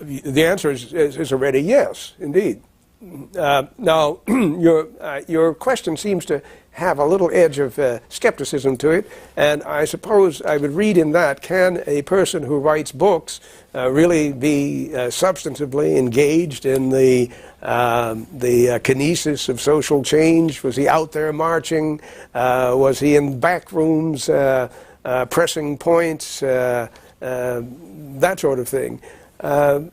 The answer is already yes, indeed. Now, your question seems to have a little edge of skepticism to it, and I suppose I would read in that, can a person who writes books really be substantively engaged in the kinesis of social change? Was he out there marching? Was he in back rooms pressing points? That sort of thing.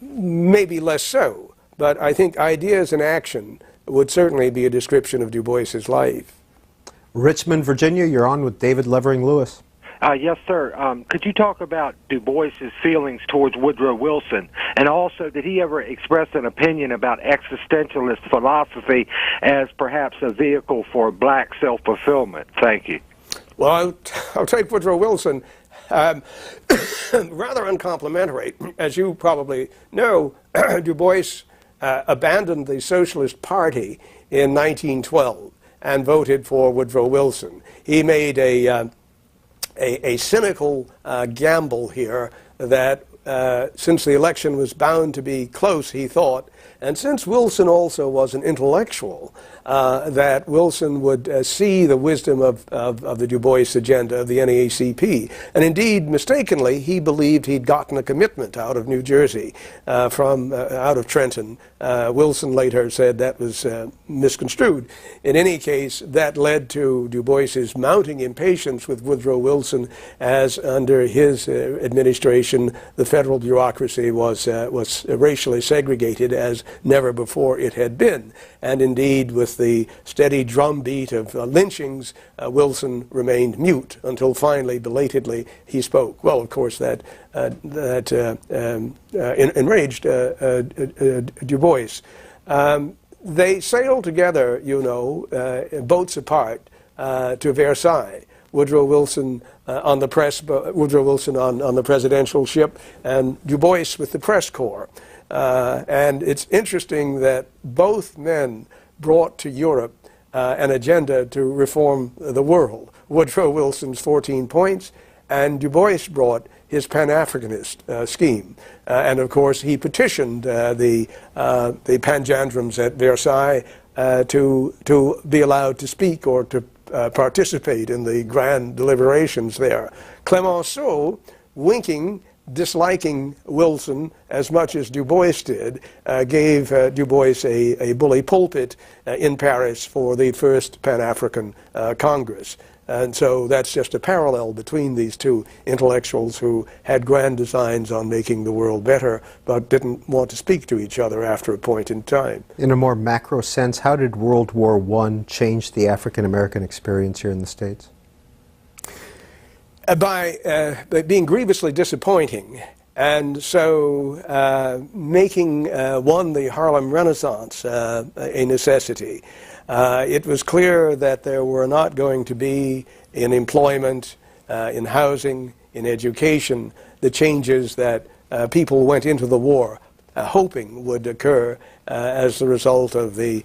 Maybe less so, but I think ideas in action would certainly be a description of Du Bois's life. Richmond, Virginia, you're on with David Levering Lewis. Yes, sir. Could you talk about Du Bois's feelings towards Woodrow Wilson? And also, did he ever express an opinion about existentialist philosophy as perhaps a vehicle for black self-fulfillment? Thank you. Well, I'll take Woodrow Wilson. Rather uncomplimentary. As you probably know, Du Bois abandoned the Socialist Party in 1912 and voted for Woodrow Wilson. He made a cynical gamble here that since the election was bound to be close, he thought, and since Wilson also was an intellectual, that Wilson would see the wisdom of the Du Bois agenda of the NAACP. And indeed, mistakenly, he believed he'd gotten a commitment out of New Jersey, out of Trenton. Wilson later said that was misconstrued. In any case, that led to Du Bois's mounting impatience with Woodrow Wilson, as under his administration, the federal bureaucracy was racially segregated as never before it had been. And indeed, with the steady drumbeat of lynchings, Wilson remained mute until finally, belatedly, he spoke. Well, of course, that enraged Du Bois. They sailed together, you know, boats apart, to Versailles. Woodrow Wilson on the presidential ship, and Du Bois with the press corps. And it's interesting that both men brought to Europe an agenda to reform the world. Woodrow Wilson's 14 points, and Du Bois brought his Pan-Africanist scheme. And of course, he petitioned the Panjandrums at Versailles to be allowed to speak or to participate in the grand deliberations there. Clemenceau, winking, disliking Wilson as much as Du Bois did, gave Du Bois a bully pulpit in Paris for the first Pan-African Congress. And so that's just a parallel between these two intellectuals who had grand designs on making the world better, but didn't want to speak to each other after a point in time. In a more macro sense, how did World War I change the African-American experience here in the States? by being grievously disappointing, and so making the Harlem Renaissance a necessity. It was clear that there were not going to be in employment, in housing, in education, the changes that people went into the war hoping would occur as the result of the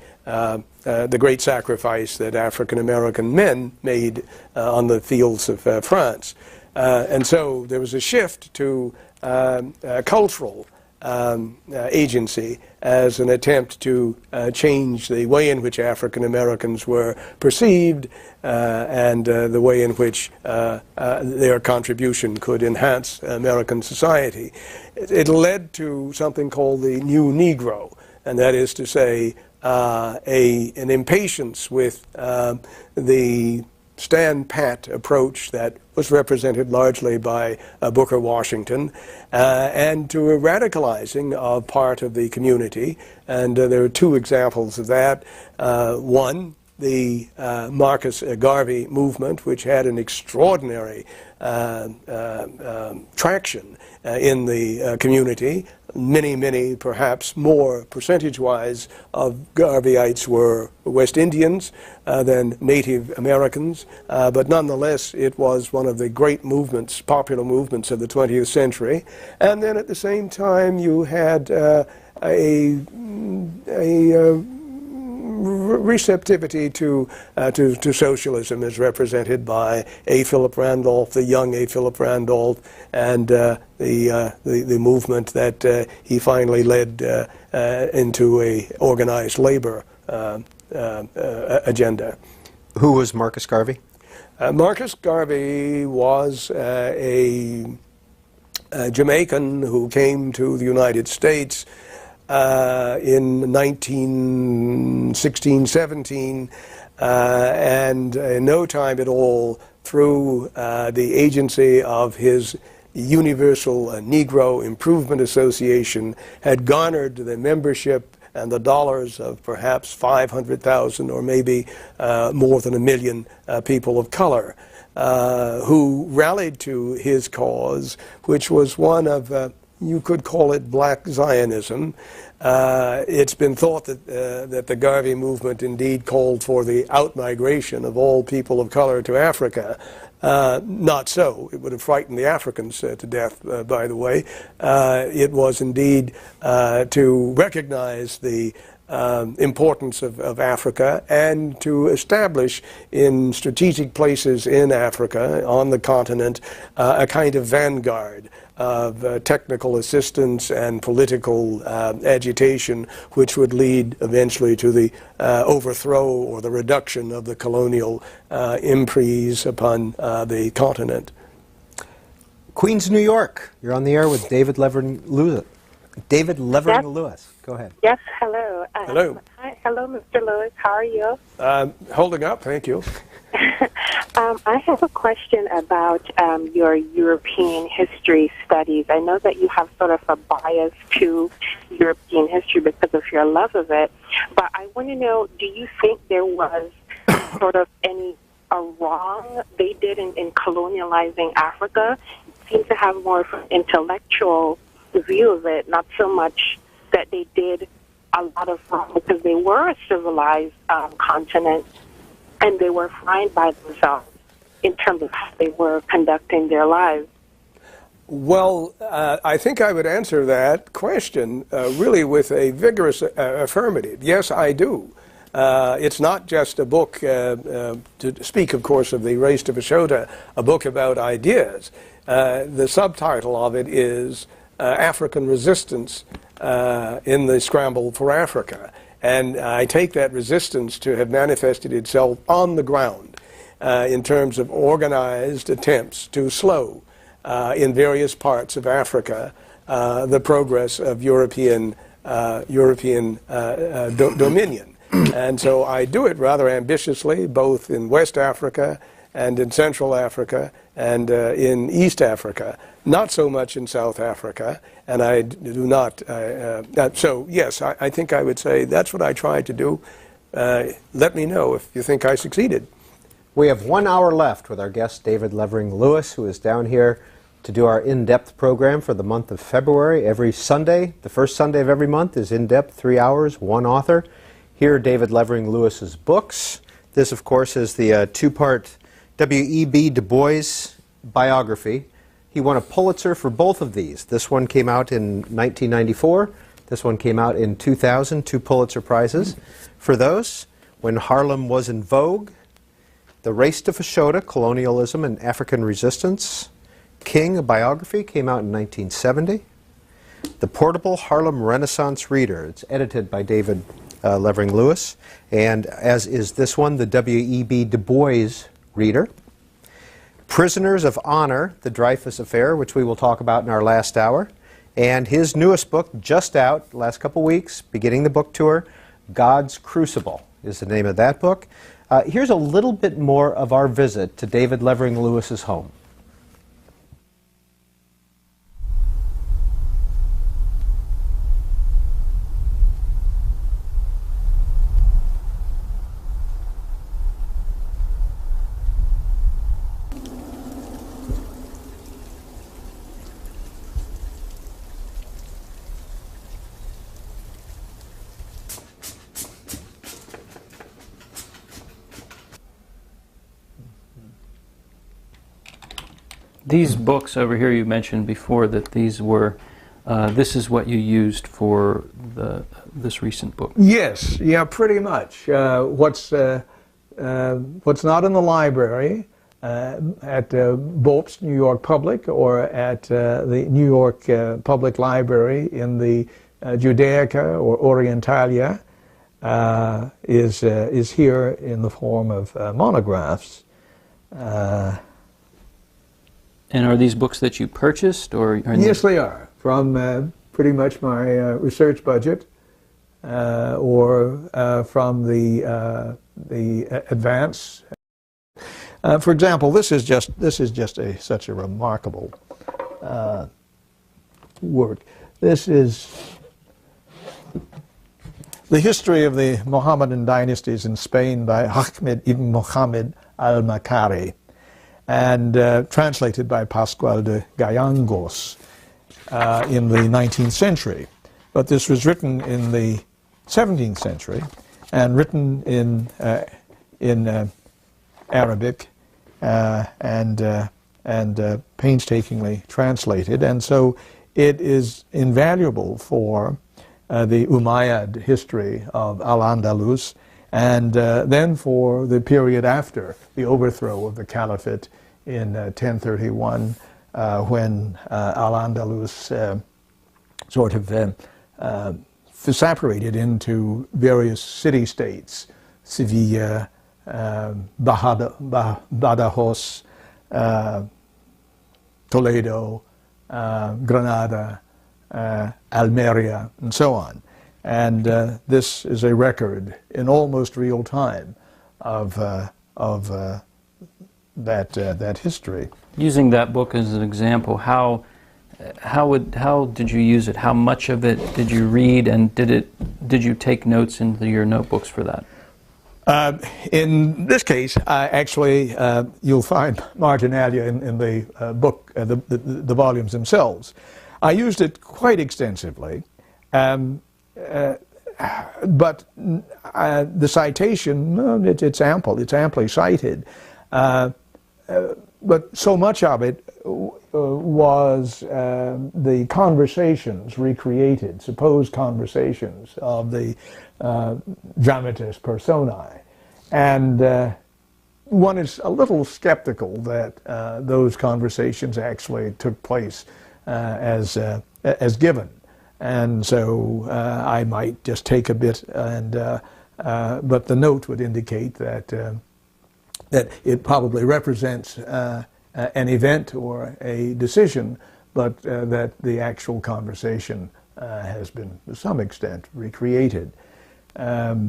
great sacrifice that African American men made on the fields of France. And so there was a shift to cultural agency as an attempt to change the way in which African Americans were perceived and the way in which their contribution could enhance American society. It led to something called the New Negro, and that is to say an impatience with the stand-pat approach that was represented largely by Booker Washington, and to a radicalizing of part of the community. And there are two examples of that. One, the Marcus Garvey movement, which had an extraordinary traction in the community. Many, perhaps more percentage-wise of Garveyites were West Indians than Native Americans, but nonetheless it was one of the great movements, popular movements of the 20th century. And then at the same time you had a receptivity to socialism as represented by A. Philip Randolph, the young A. Philip Randolph, and the movement that he finally led into a organized labor agenda. Who was Marcus Garvey? Marcus Garvey was a Jamaican who came to the United States in 1916-17, and in no time at all, through the agency of his Universal Negro Improvement Association, had garnered the membership and the dollars of perhaps 500,000 or maybe more than 1 million people of color who rallied to his cause, which was one of you could call it black Zionism. It's been thought that the Garvey movement indeed called for the out-migration of all people of color to Africa. Not so. It would have frightened the Africans to death, by the way. It was indeed to recognize the importance of Africa and to establish in strategic places in Africa, on the continent, a kind of vanguard of technical assistance and political agitation, which would lead eventually to the overthrow or the reduction of the colonial emprise upon the continent. Queens, New York. You're on the air with David Levering Lewis. David Levering Lewis. Go ahead. Yes, hello. Hello. Hi, hello, Mr. Lewis. How are you? Holding up, thank you. I have a question about your European history studies. I know that you have sort of a bias to European history because of your love of it, but I want to know, do you think there was sort of any wrong they did in colonializing Africa? You seem to have more of an intellectual view of it, not so much that they did a lot of wrong, because they were a civilized continent and they were fine by themselves in terms of how they were conducting their lives. Well, I think I would answer that question really with a vigorous affirmative. Yes, I do. It's not just a book, to speak, of course, of the Race to Bashota, a book about ideas. The subtitle of it is African Resistance in the Scramble for Africa. And I take that resistance to have manifested itself on the ground in terms of organized attempts to slow in various parts of Africa the progress of European dominion. And so I do it rather ambitiously, both in West Africa and in Central Africa and in East Africa, not so much in South Africa, and I do not. So yes, I think I would say that's what I tried to do. Let me know if you think I succeeded. We have 1 hour left with our guest David Levering Lewis, who is down here to do our in-depth program for the month of February. Every Sunday, the first Sunday of every month, is in-depth, 3 hours, one author. Here are David Levering Lewis's books. This, of course, is the two-part W.E.B. Du Bois biography. He won a Pulitzer for both of these. This one came out in 1994. This one came out in 2000, 2 Pulitzer Prizes for those. When Harlem Was in Vogue, The Race to Fashoda, Colonialism and African Resistance. King, a biography, came out in 1970. The Portable Harlem Renaissance Reader. It's edited by David Levering Lewis, and as is this one, the W.E.B. Du Bois Reader. Prisoners of Honor, The Dreyfus Affair, which we will talk about in our last hour. And his newest book, just out, last couple weeks, beginning the book tour, God's Crucible is the name of that book. Here's a little bit more of our visit to David Levering Lewis's home. These books over here, you mentioned before that these were, this is what you used for this recent book. Yes, yeah, pretty much. What's not in the library at Bois, New York Public, or at the New York Public Library in the Judaica or Orientalia is here in the form of monographs. And are these books that you purchased, or? Yes, they are, from pretty much my research budget, or from the advance. For example, this is just such a remarkable work. This is the history of the Mohammedan dynasties in Spain by Ahmed ibn Muhammad al-Makari, and translated by Pascual de Gallangos in the 19th century. But this was written in the 17th century and written in Arabic and painstakingly translated. And so it is invaluable for the Umayyad history of Al-Andalus, and then for the period after the overthrow of the Caliphate in 1031, when Al-Andalus sort of separated into various city-states, Sevilla, Badajoz, Toledo, Granada, Almeria, and so on. And this is a record in almost real time of that history. Using that book as an example, how did you use it? How much of it did you read, and did you take notes into your notebooks for that? In this case, actually, you'll find marginalia in the book, the volumes themselves. I used it quite extensively. But the citation, it's ample. It's amply cited. But so much of it was the conversations recreated, supposed conversations of the dramatis personae. And one is a little skeptical that those conversations actually took place as given. And so I might just take a bit, and but the note would indicate that that it probably represents an event or a decision, but that the actual conversation has been, to some extent, recreated. Now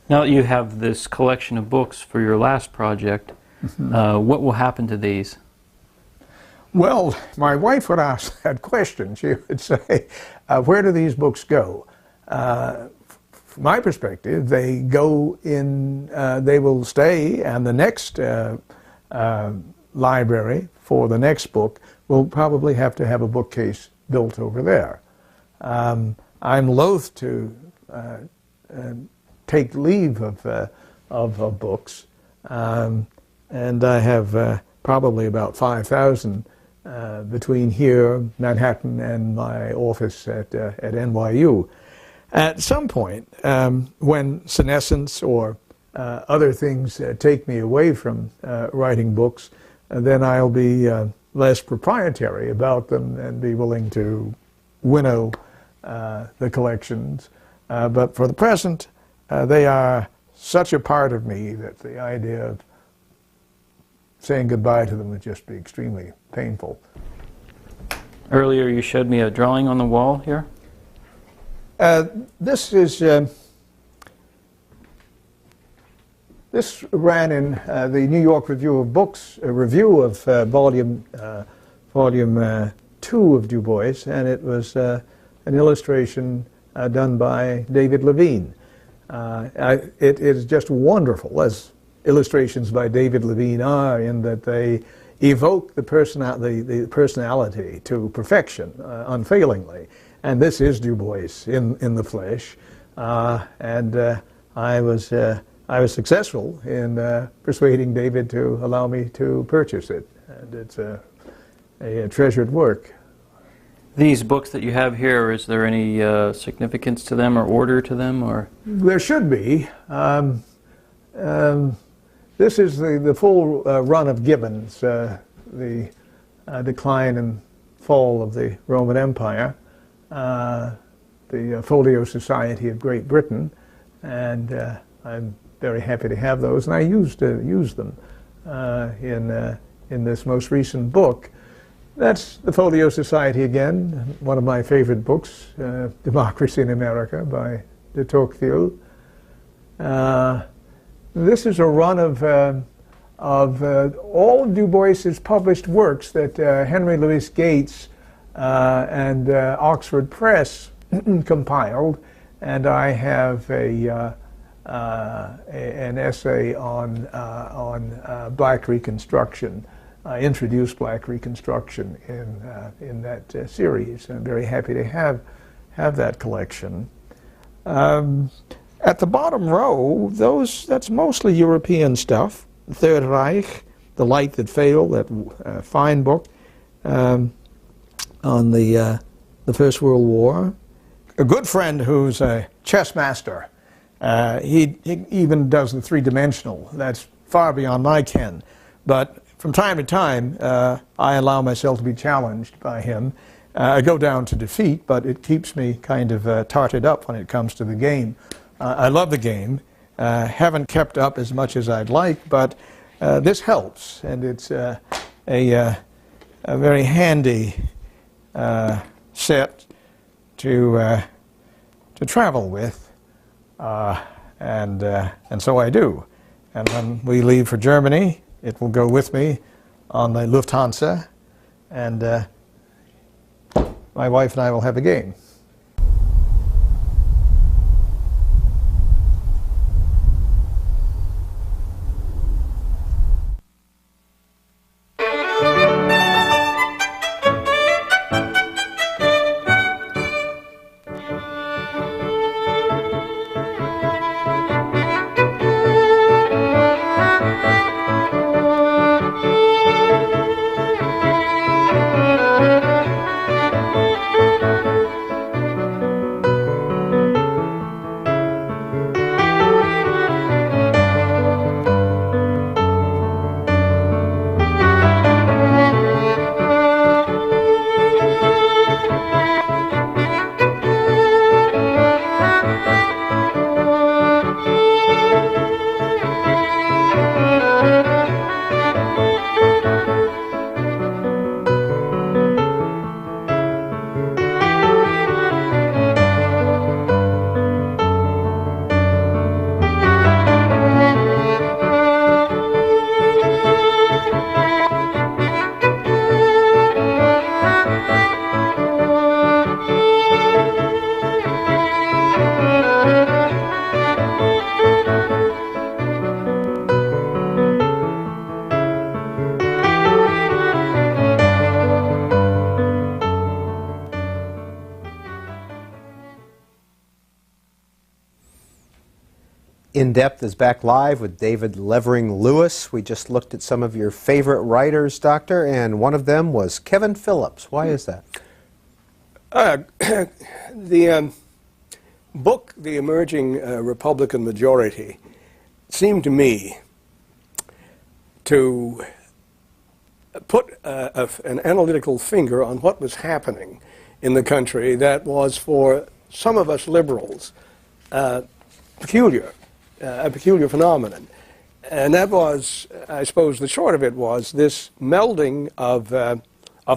that you have this collection of books for your last project, what will happen to these? Well, my wife would ask that question. She would say, where do these books go? from my perspective, they go in, they will stay, and the next library for the next book will probably have to have a bookcase built over there. I'm loath to take leave of books, and I have probably about 5,000 between here, Manhattan, and my office at NYU. At some point, when senescence or other things take me away from writing books, then I'll be less proprietary about them and be willing to winnow the collections. But for the present, they are such a part of me that the idea of saying goodbye to them would just be extremely painful. Earlier you showed me a drawing on the wall here. This ran in the New York Review of Books, a review of volume 2 of Du Bois, and it was an illustration done by David Levine. It is just wonderful, as illustrations by David Levine are, in that they evoke the personality to perfection, unfailingly. And this is Du Bois in the flesh. And I was successful in persuading David to allow me to purchase it. And it's a treasured work. These books that you have here, is there any significance to them or order to them? Or there should be. This is the full run of Gibbon's, the decline and fall of the Roman Empire, the Folio Society of Great Britain, and I'm very happy to have those, and I used them in this most recent book. That's the Folio Society again, one of my favorite books, Democracy in America by de Tocqueville. This is a run of all Du Bois's published works that Henry Louis Gates and Oxford Press compiled, and I have an essay on Black Reconstruction. I introduced Black Reconstruction in that series. I'm very happy to have that collection. At the bottom row, that's mostly European stuff. The Third Reich, The Light That Failed, that fine book on the First World War. A good friend who's a chess master. He even does the three-dimensional. That's far beyond my ken. But from time to time, I allow myself to be challenged by him. I go down to defeat, but it keeps me kind of tarted up when it comes to the game. I love the game. Haven't kept up as much as I'd like, but this helps, and it's a very handy set to travel with, and so I do. And when we leave for Germany, it will go with me on the Lufthansa, and my wife and I will have a game. In Depth is back live with David Levering Lewis. We just looked at some of your favorite writers, Doctor, and one of them was Kevin Phillips. Why is that? The book, The Emerging Republican Majority, seemed to me to put an analytical finger on what was happening in the country that was, for some of us liberals, peculiar. A peculiar phenomenon. And that was, I suppose, the short of it was this melding of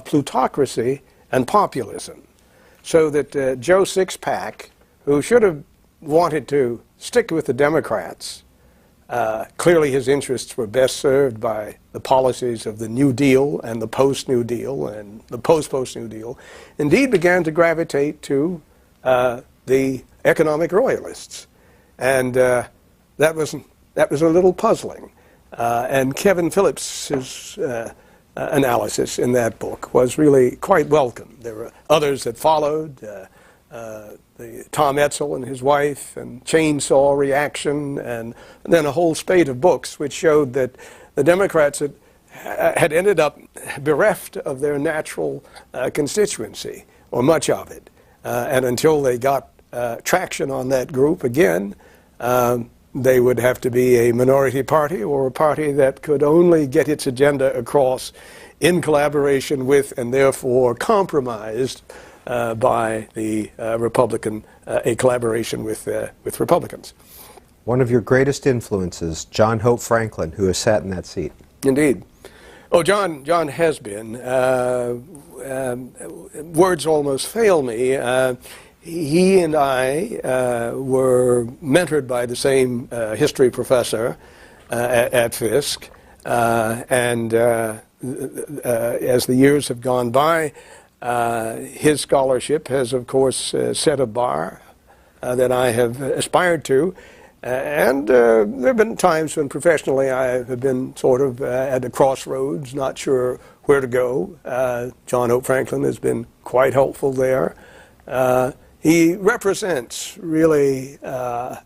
plutocracy and populism. So that Joe Sixpack, who should have wanted to stick with the Democrats, clearly his interests were best served by the policies of the New Deal and the post-New Deal and the post-New Deal, indeed began to gravitate to the economic royalists. And that was a little puzzling. And Kevin Phillips's analysis in that book was really quite welcome. There were others that followed, Tom Etzel and his wife, and Chainsaw Reaction, and then a whole spate of books which showed that the Democrats had ended up bereft of their natural constituency, or much of it. And until they got traction on that group again, they would have to be a minority party, or a party that could only get its agenda across in collaboration with and therefore compromised by the Republican, a collaboration with Republicans. One of your greatest influences, John Hope Franklin, who has sat in that seat. Indeed. Oh, John has been. Words almost fail me. He and I were mentored by the same history professor at Fisk, and as the years have gone by, his scholarship has, of course, set a bar that I have aspired to. And there have been times when professionally I have been sort of at a crossroads, not sure where to go. John Hope Franklin has been quite helpful there. He represents really the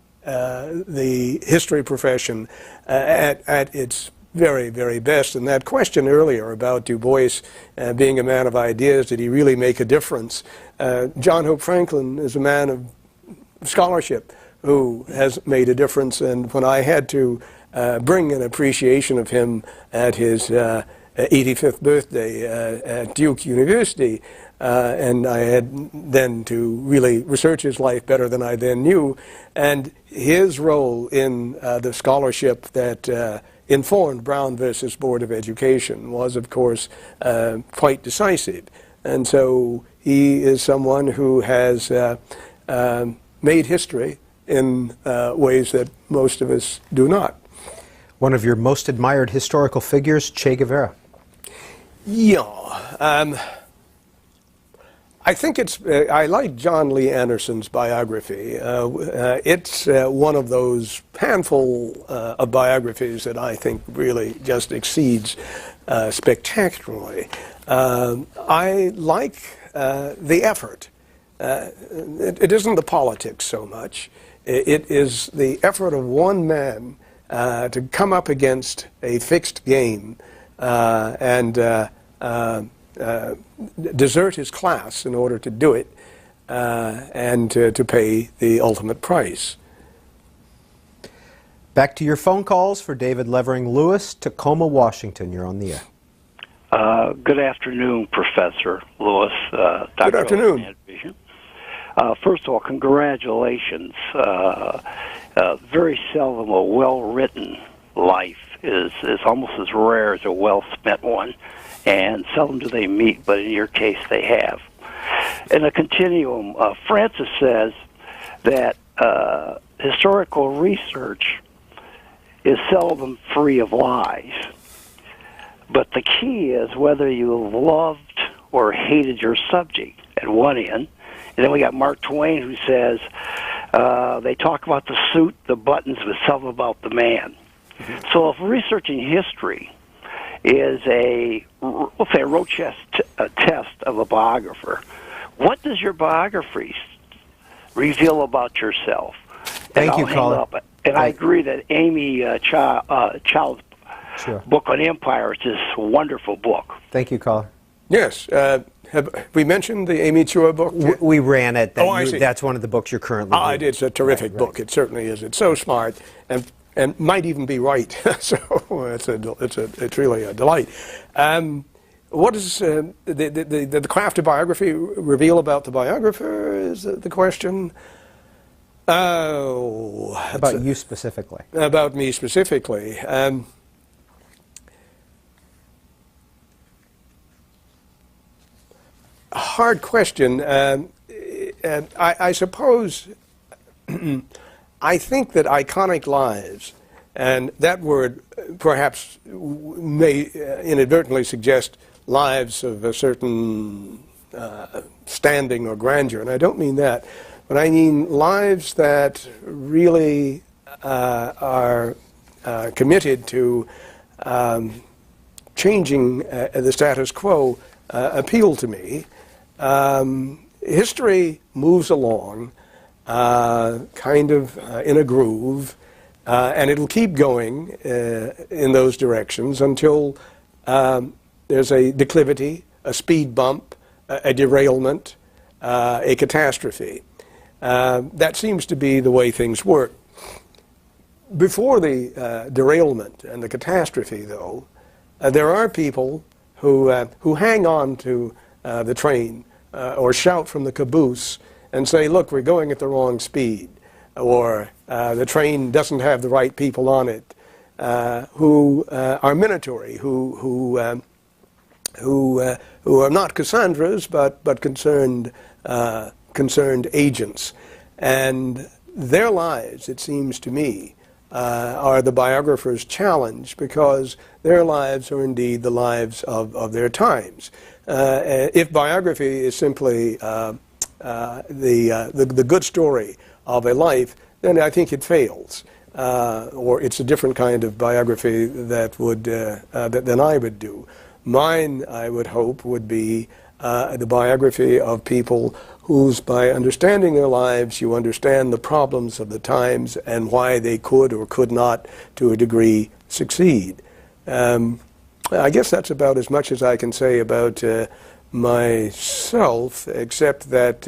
history profession at its very, very best. And that question earlier about Du Bois being a man of ideas, did he really make a difference? John Hope Franklin is a man of scholarship who has made a difference. And when I had to bring an appreciation of him at his 85th birthday at Duke University, and I had then to really research his life better than I then knew, and his role in the scholarship that informed Brown versus Board of Education was, of course, quite decisive. And so he is someone who has made history in ways that most of us do not. One of your most admired historical figures, Che Guevara. Yeah. I think I like John Lee Anderson's biography. It's one of those handful of biographies that I think really just exceeds spectacularly. I like the effort. It isn't the politics so much. It is the effort of one man to come up against a fixed game and desert his class in order to do it, and to pay the ultimate price. Back to your phone calls for David Levering Lewis, Tacoma, Washington. You're on the air. Good afternoon, Professor Lewis. Dr. Good afternoon. First of all, congratulations. Very seldom a well-written life is almost as rare as a well-spent one, and seldom do they meet, but in your case they have. In a continuum, Francis says that historical research is seldom free of lies, but the key is whether you loved or hated your subject at one end. And then we got Mark Twain, who says they talk about the suit, the buttons, but seldom about the man. Mm-hmm. So if researching history is a Rorschach test of a biographer, what does your biography reveal about yourself? Thank you, caller. And I agree that Amy Child's book on empire is just a wonderful book. Thank you, caller. Yes. Have we mentioned the Amy Chua book? We ran it. I see. That's one of the books you're currently reading. It's a terrific book. It certainly is. It's so smart and might even be right. So it's really a delight. What does the craft of biography reveal about the biographer is the question. About you specifically. About me specifically. A hard question. I suppose I think that iconic lives, and that word perhaps may inadvertently suggest lives of a certain standing or grandeur, and I don't mean that, but I mean lives that really are committed to changing the status quo appeal to me. History moves along kind of in a groove, and it'll keep going in those directions until there's a declivity, a speed bump, a derailment, a catastrophe. That seems to be the way things work. Before the derailment and the catastrophe, though, there are people who hang on to the train or shout from the caboose and say, look, we're going at the wrong speed, or the train doesn't have the right people on it, who are minatory, who are not Cassandras, but concerned agents. And their lives, it seems to me, are the biographer's challenge, because their lives are indeed the lives of their times. If biography is simply the good story of a life, then I think it fails, or it's a different kind of biography that would than I would do. Mine, I would hope, would be the biography of people whose, by understanding their lives, you understand the problems of the times and why they could or could not, to a degree, succeed. I guess that's about as much as I can say about myself, except that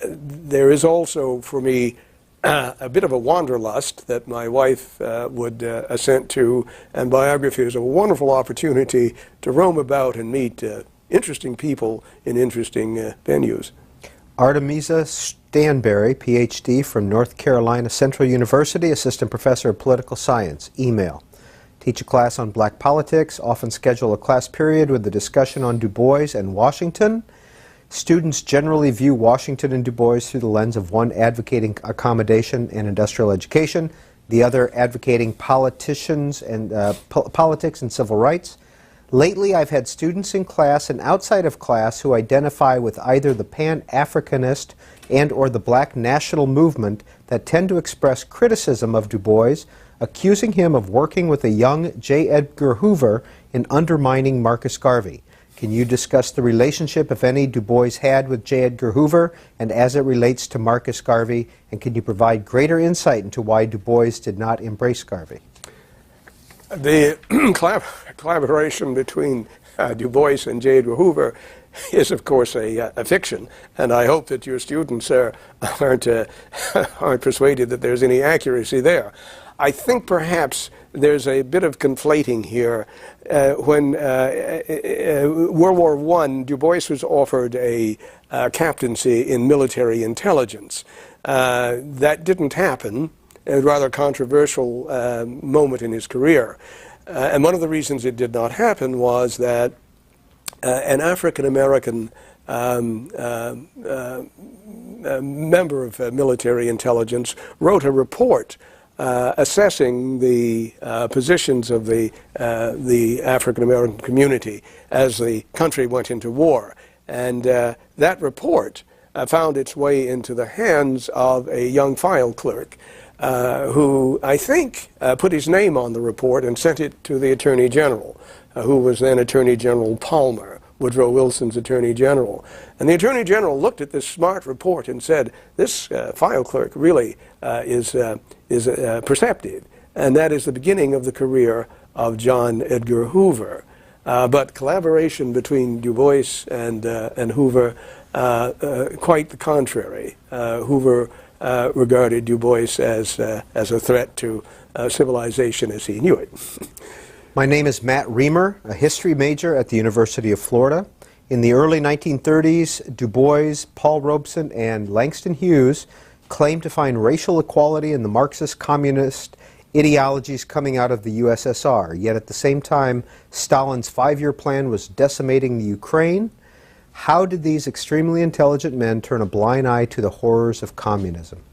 there is also, for me, a bit of a wanderlust that my wife would assent to, and biography is a wonderful opportunity to roam about and meet interesting people in interesting venues. Artemisa Stanberry, Ph.D. from North Carolina Central University, Assistant Professor of Political Science. Email. Teach a class on black politics, often schedule a class period with a discussion on Du Bois and Washington. Students generally view Washington and Du Bois through the lens of one advocating accommodation and industrial education, the other advocating politics and civil rights. Lately, I've had students in class and outside of class who identify with either the Pan-Africanist and or the black national movement that tend to express criticism of Du Bois, accusing him of working with a young J. Edgar Hoover in undermining Marcus Garvey. Can you discuss the relationship, if any, Du Bois had with J. Edgar Hoover and as it relates to Marcus Garvey? And can you provide greater insight into why Du Bois did not embrace Garvey? The collaboration between Du Bois and J. Edgar Hoover is, of course, a fiction, and I hope that your students aren't persuaded that there's any accuracy there. I think perhaps there's a bit of conflating here. When World War I, Du Bois was offered a captaincy in military intelligence. That didn't happen, a rather controversial moment in his career. And one of the reasons it did not happen was that an African-American member of military intelligence wrote a report assessing the positions of the African-American community as the country went into war. And that report found its way into the hands of a young file clerk who, I think, put his name on the report and sent it to the Attorney General, who was then Attorney General Palmer, Woodrow Wilson's Attorney General. And the Attorney General looked at this smart report and said, this file clerk really is perceptive. And that is the beginning of the career of John Edgar Hoover. But collaboration between Du Bois and Hoover, quite the contrary. Hoover regarded Du Bois as a threat to civilization as he knew it. My name is Matt Reamer, a history major at the University of Florida. In the early 1930s, Du Bois, Paul Robeson, and Langston Hughes claimed to find racial equality in the Marxist communist ideologies coming out of the USSR. Yet at the same time, Stalin's five-year plan was decimating the Ukraine. How did these extremely intelligent men turn a blind eye to the horrors of communism?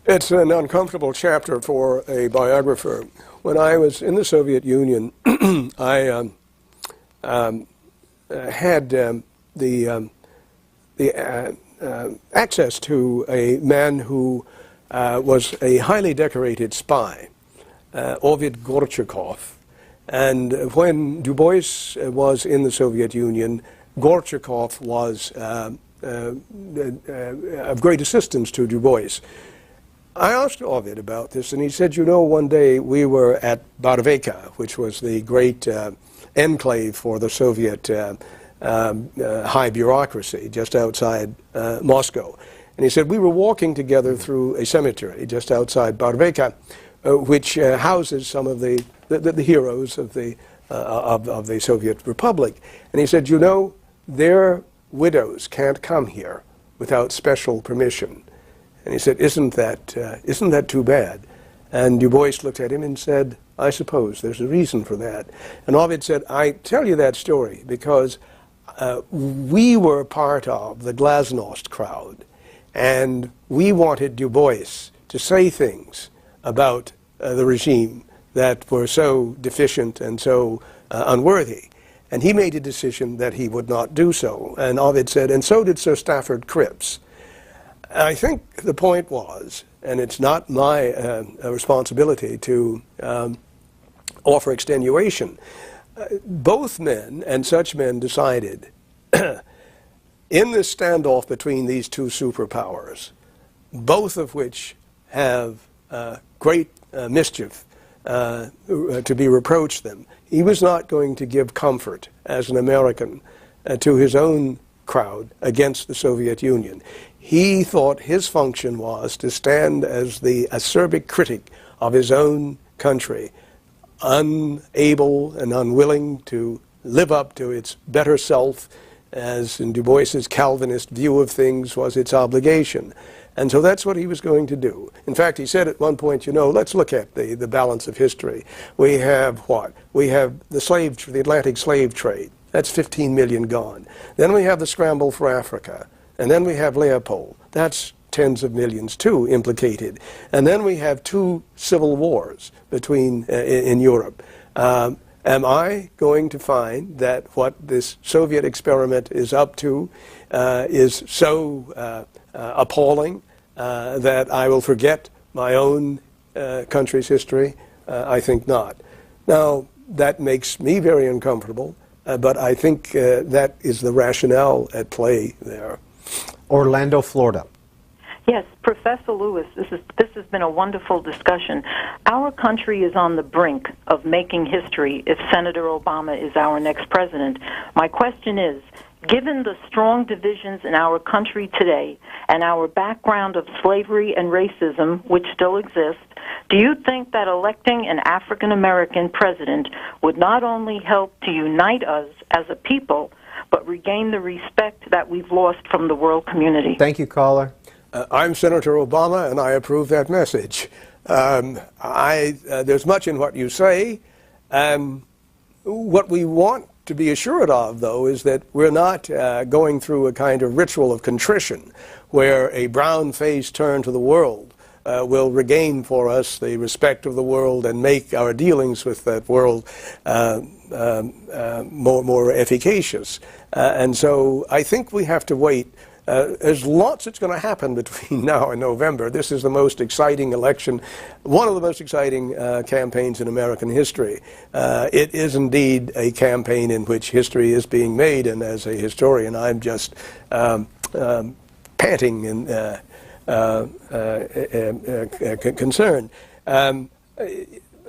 It's an uncomfortable chapter for a biographer. When I was in the Soviet Union, I had the access to a man who was a highly decorated spy, Ovid Gorchakov. And when Du Bois was in the Soviet Union, Gorchakov was of great assistance to Du Bois. I asked Ovid about this, and he said, you know, one day we were at Barveka, which was the great enclave for the Soviet high bureaucracy just outside Moscow. And he said, we were walking together through a cemetery just outside Barveka, which houses some of the heroes of the Soviet Republic. And he said, you know, their widows can't come here without special permission. And he said, isn't that too bad? And Du Bois looked at him and said, I suppose there's a reason for that. And Ovid said, I tell you that story because we were part of the Glasnost crowd, and we wanted Du Bois to say things about the regime that were so deficient and so unworthy. And he made a decision that he would not do so. And Ovid said, and so did Sir Stafford Cripps. I think the point was, and it's not my responsibility to offer extenuation, both men and such men decided in this standoff between these two superpowers, both of which have great mischief to be reproached them, he was not going to give comfort as an American to his own crowd against the Soviet Union. He thought his function was to stand as the acerbic critic of his own country, unable and unwilling to live up to its better self, as in Du Bois's Calvinist view of things was its obligation. And so that's what he was going to do. In fact, he said at one point, you know, let's look at the balance of history. We have what? We have the Atlantic slave trade. That's 15 million gone. Then we have the scramble for Africa. And then we have Leopold. That's tens of millions, too, implicated. And then we have two civil wars in Europe. Am I going to find that what this Soviet experiment is up to is so appalling that I will forget my own country's history? I think not. Now, that makes me very uncomfortable, but I think that is the rationale at play there. Orlando, Florida. Yes, Professor Lewis, this has been a wonderful discussion. Our country is on the brink of making history if Senator Obama is our next president. My question is, given the strong divisions in our country today and our background of slavery and racism, which still exist, do you think that electing an African-American president would not only help to unite us as a people, but regain the respect that we've lost from the world community? Thank you, caller. I'm Senator Obama, and I approve that message. There's much in what you say. What we want to be assured of, though, is that we're not going through a kind of ritual of contrition where a brown face turned to the world will regain for us the respect of the world and make our dealings with that world more efficacious. And so I think we have to wait there's lots that's going to happen between now and November. This is the most exciting election, one of the most exciting campaigns in American history. It is indeed a campaign in which history is being made, and as a historian, I'm just panting and concerned.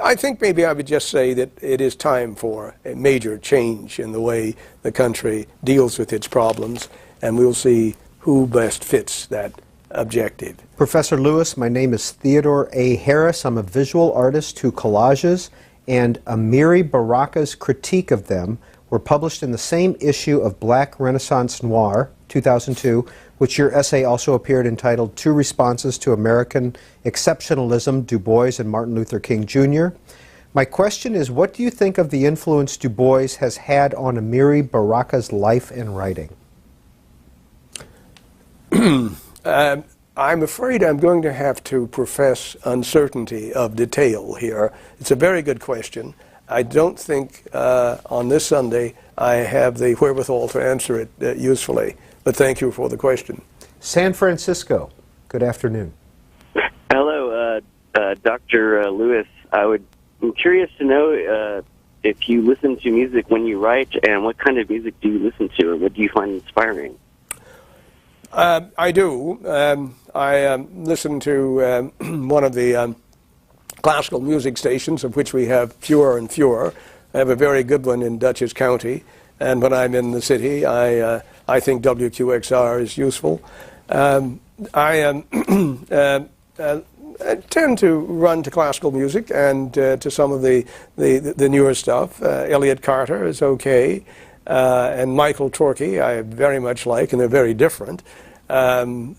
I think maybe I would just say that it is time for a major change in the way the country deals with its problems, and we'll see who best fits that objective. Professor Lewis, my name is Theodore A. Harris. I'm a visual artist whose collages and Amiri Baraka's critique of them were published in the same issue of Black Renaissance Noir, 2002, which your essay also appeared entitled Two Responses to American Exceptionalism, Du Bois and Martin Luther King Jr. My question is, what do you think of the influence Du Bois has had on Amiri Baraka's life and writing? I'm afraid I'm going to have to profess uncertainty of detail here. It's a very good question. I don't think on this Sunday I have the wherewithal to answer it usefully, but thank you for the question. San Francisco, good afternoon. Hello, Dr. Lewis. I'm curious to know if you listen to music when you write, and what kind of music do you listen to, or what do you find inspiring? I do. I listen to one of the classical music stations, of which we have fewer and fewer. I have a very good one in Dutchess County, and when I'm in the city, I think WQXR is useful. I tend to run to classical music and to some of the newer stuff. Elliott Carter is okay. And Michael Torkey I very much like, and they're very different. I'm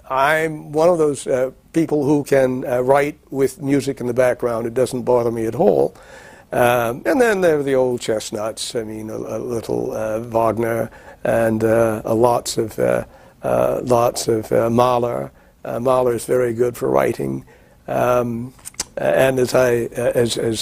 one of those people who can write with music in the background. It doesn't bother me at all. And then there are the old chestnuts. I mean, a little Wagner and lots of Mahler. Mahler is very good for writing. And as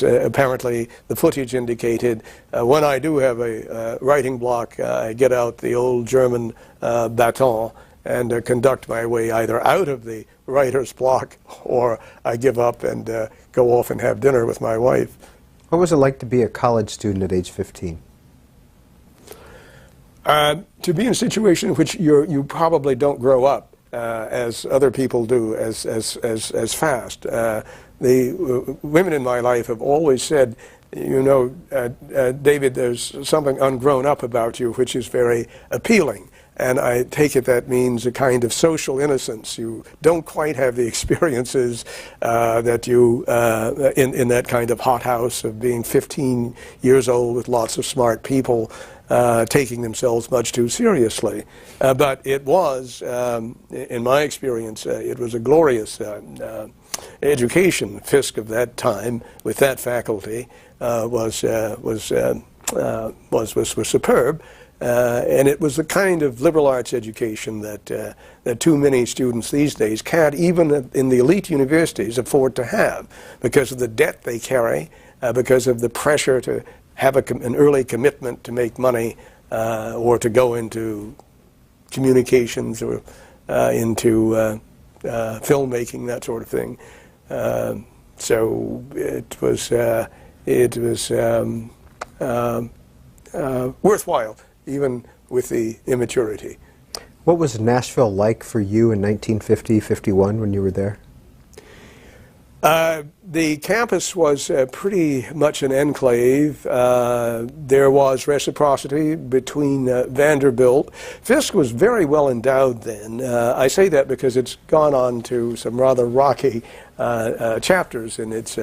apparently the footage indicated, when I do have a writing block, I get out the old German baton and conduct my way either out of the writer's block, or I give up and go off and have dinner with my wife. What was it like to be a college student at age 15? To be in a situation in which you probably don't grow up as other people do as fast. The women in my life have always said, you know, David, there's something ungrown up about you which is very appealing. And I take it that means a kind of social innocence. You don't quite have the experiences that you, in that kind of hothouse of being 15 years old with lots of smart people taking themselves much too seriously. But it was, in my experience, it was a glorious education. Fisk of that time, with that faculty, was superb. And it was the kind of liberal arts education that too many students these days can't, even in the elite universities, afford to have, because of the debt they carry, because of the pressure to have an early commitment to make money, or to go into communications or into filmmaking, that sort of thing. So it was worthwhile, even with the immaturity. What was Nashville like for you in 1950-51 when you were there? The campus was pretty much an enclave. There was reciprocity between Vanderbilt. Fisk was very well endowed then. I say that because it's gone on to some rather rocky chapters in its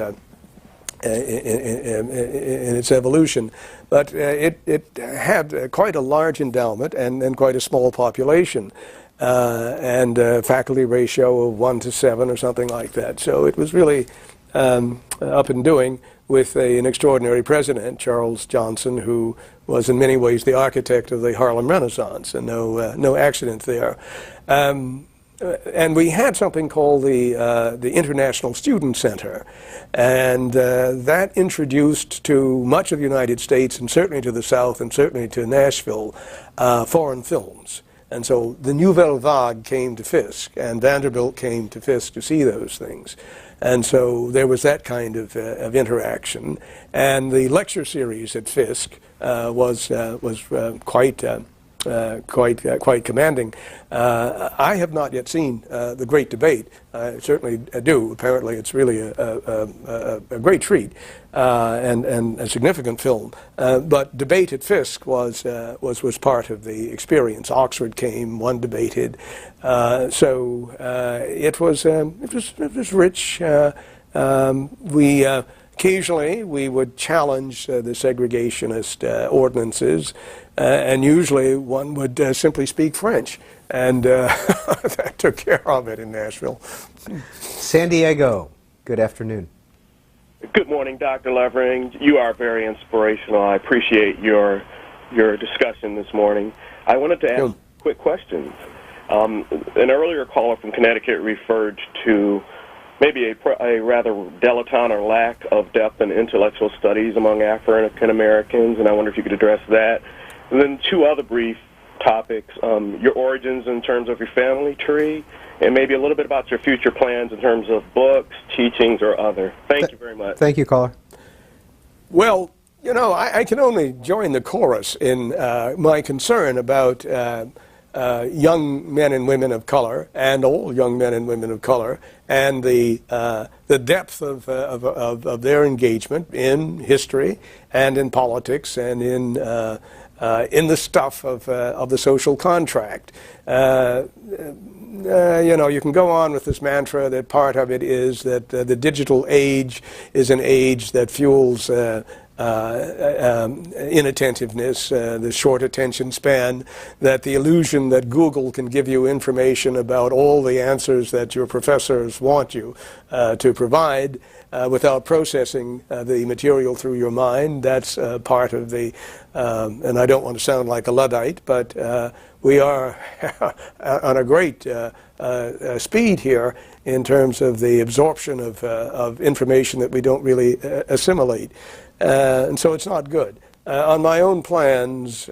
evolution. But it had quite a large endowment and quite a small population. And a faculty ratio of 1 to 7 or something like that. So it was really up and doing, with an extraordinary president, Charles Johnson, who was in many ways the architect of the Harlem Renaissance, and no accident there. And we had something called the International Student Center, and that introduced to much of the United States, and certainly to the South, and certainly to Nashville, foreign films. And so the Nouvelle Vague came to Fisk, and Vanderbilt came to Fisk to see those things. And so there was that kind of interaction. And the lecture series at Fisk was quite commanding. I have not yet seen the Great Debate. I certainly do. Apparently, it's really a great treat and a significant film. But debate at Fisk was part of the experience. Oxford came, one debated, so it was rich. Occasionally, we would challenge the segregationist ordinances, and usually one would simply speak French, and that took care of it in Nashville. San Diego, good afternoon. Good morning, Dr. Levering. You are very inspirational. I appreciate your discussion this morning. I wanted to ask quick questions. An earlier caller from Connecticut referred to maybe a rather dilettante or lack of depth in intellectual studies among African Americans, and I wonder if you could address that. And then two other brief topics, your origins in terms of your family tree, and maybe a little bit about your future plans in terms of books, teachings, or other. Thank you very much. Thank you, caller. Well, you know, I can only join the chorus in my concern about young men and women of color, and all young men and women of color, and the depth of their engagement in history and in politics and in the stuff of the social contract. You know, you can go on with this mantra that part of it is that the digital age is an age that fuels inattentiveness, the short attention span, that the illusion that Google can give you information about all the answers that your professors want you to provide without processing the material through your mind. That's part of the, and I don't want to sound like a Luddite, but we are on a great speed here in terms of the absorption of information that we don't really assimilate. And so it's not good. On my own plans,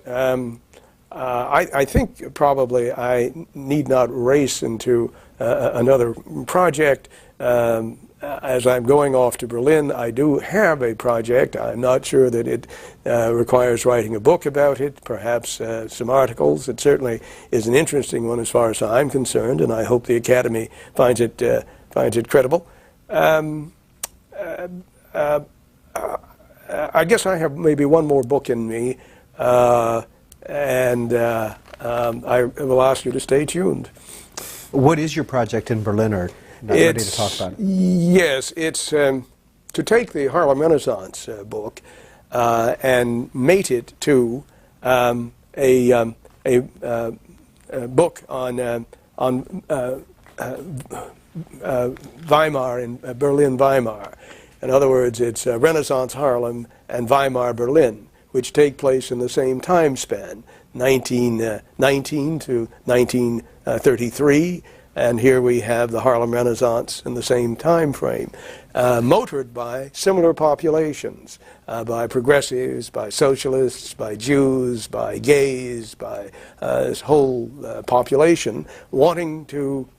I think probably I need not race into another project. As I'm going off to Berlin, I do have a project. I'm not sure that it requires writing a book about it, perhaps some articles. It certainly is an interesting one as far as I'm concerned, and I hope the Academy finds it credible. I guess I have maybe one more book in me, and I will ask you to stay tuned. What is your project in Berlin, or not ready to talk about it? Yes, it's to take the Harlem Renaissance book and mate it to a book on Weimar in Berlin, Weimar. In other words, it's Renaissance Harlem and Weimar Berlin, which take place in the same time span, 1919 to 1933, and here we have the Harlem Renaissance in the same time frame, motored by similar populations, by progressives, by socialists, by Jews, by gays, by this whole population wanting to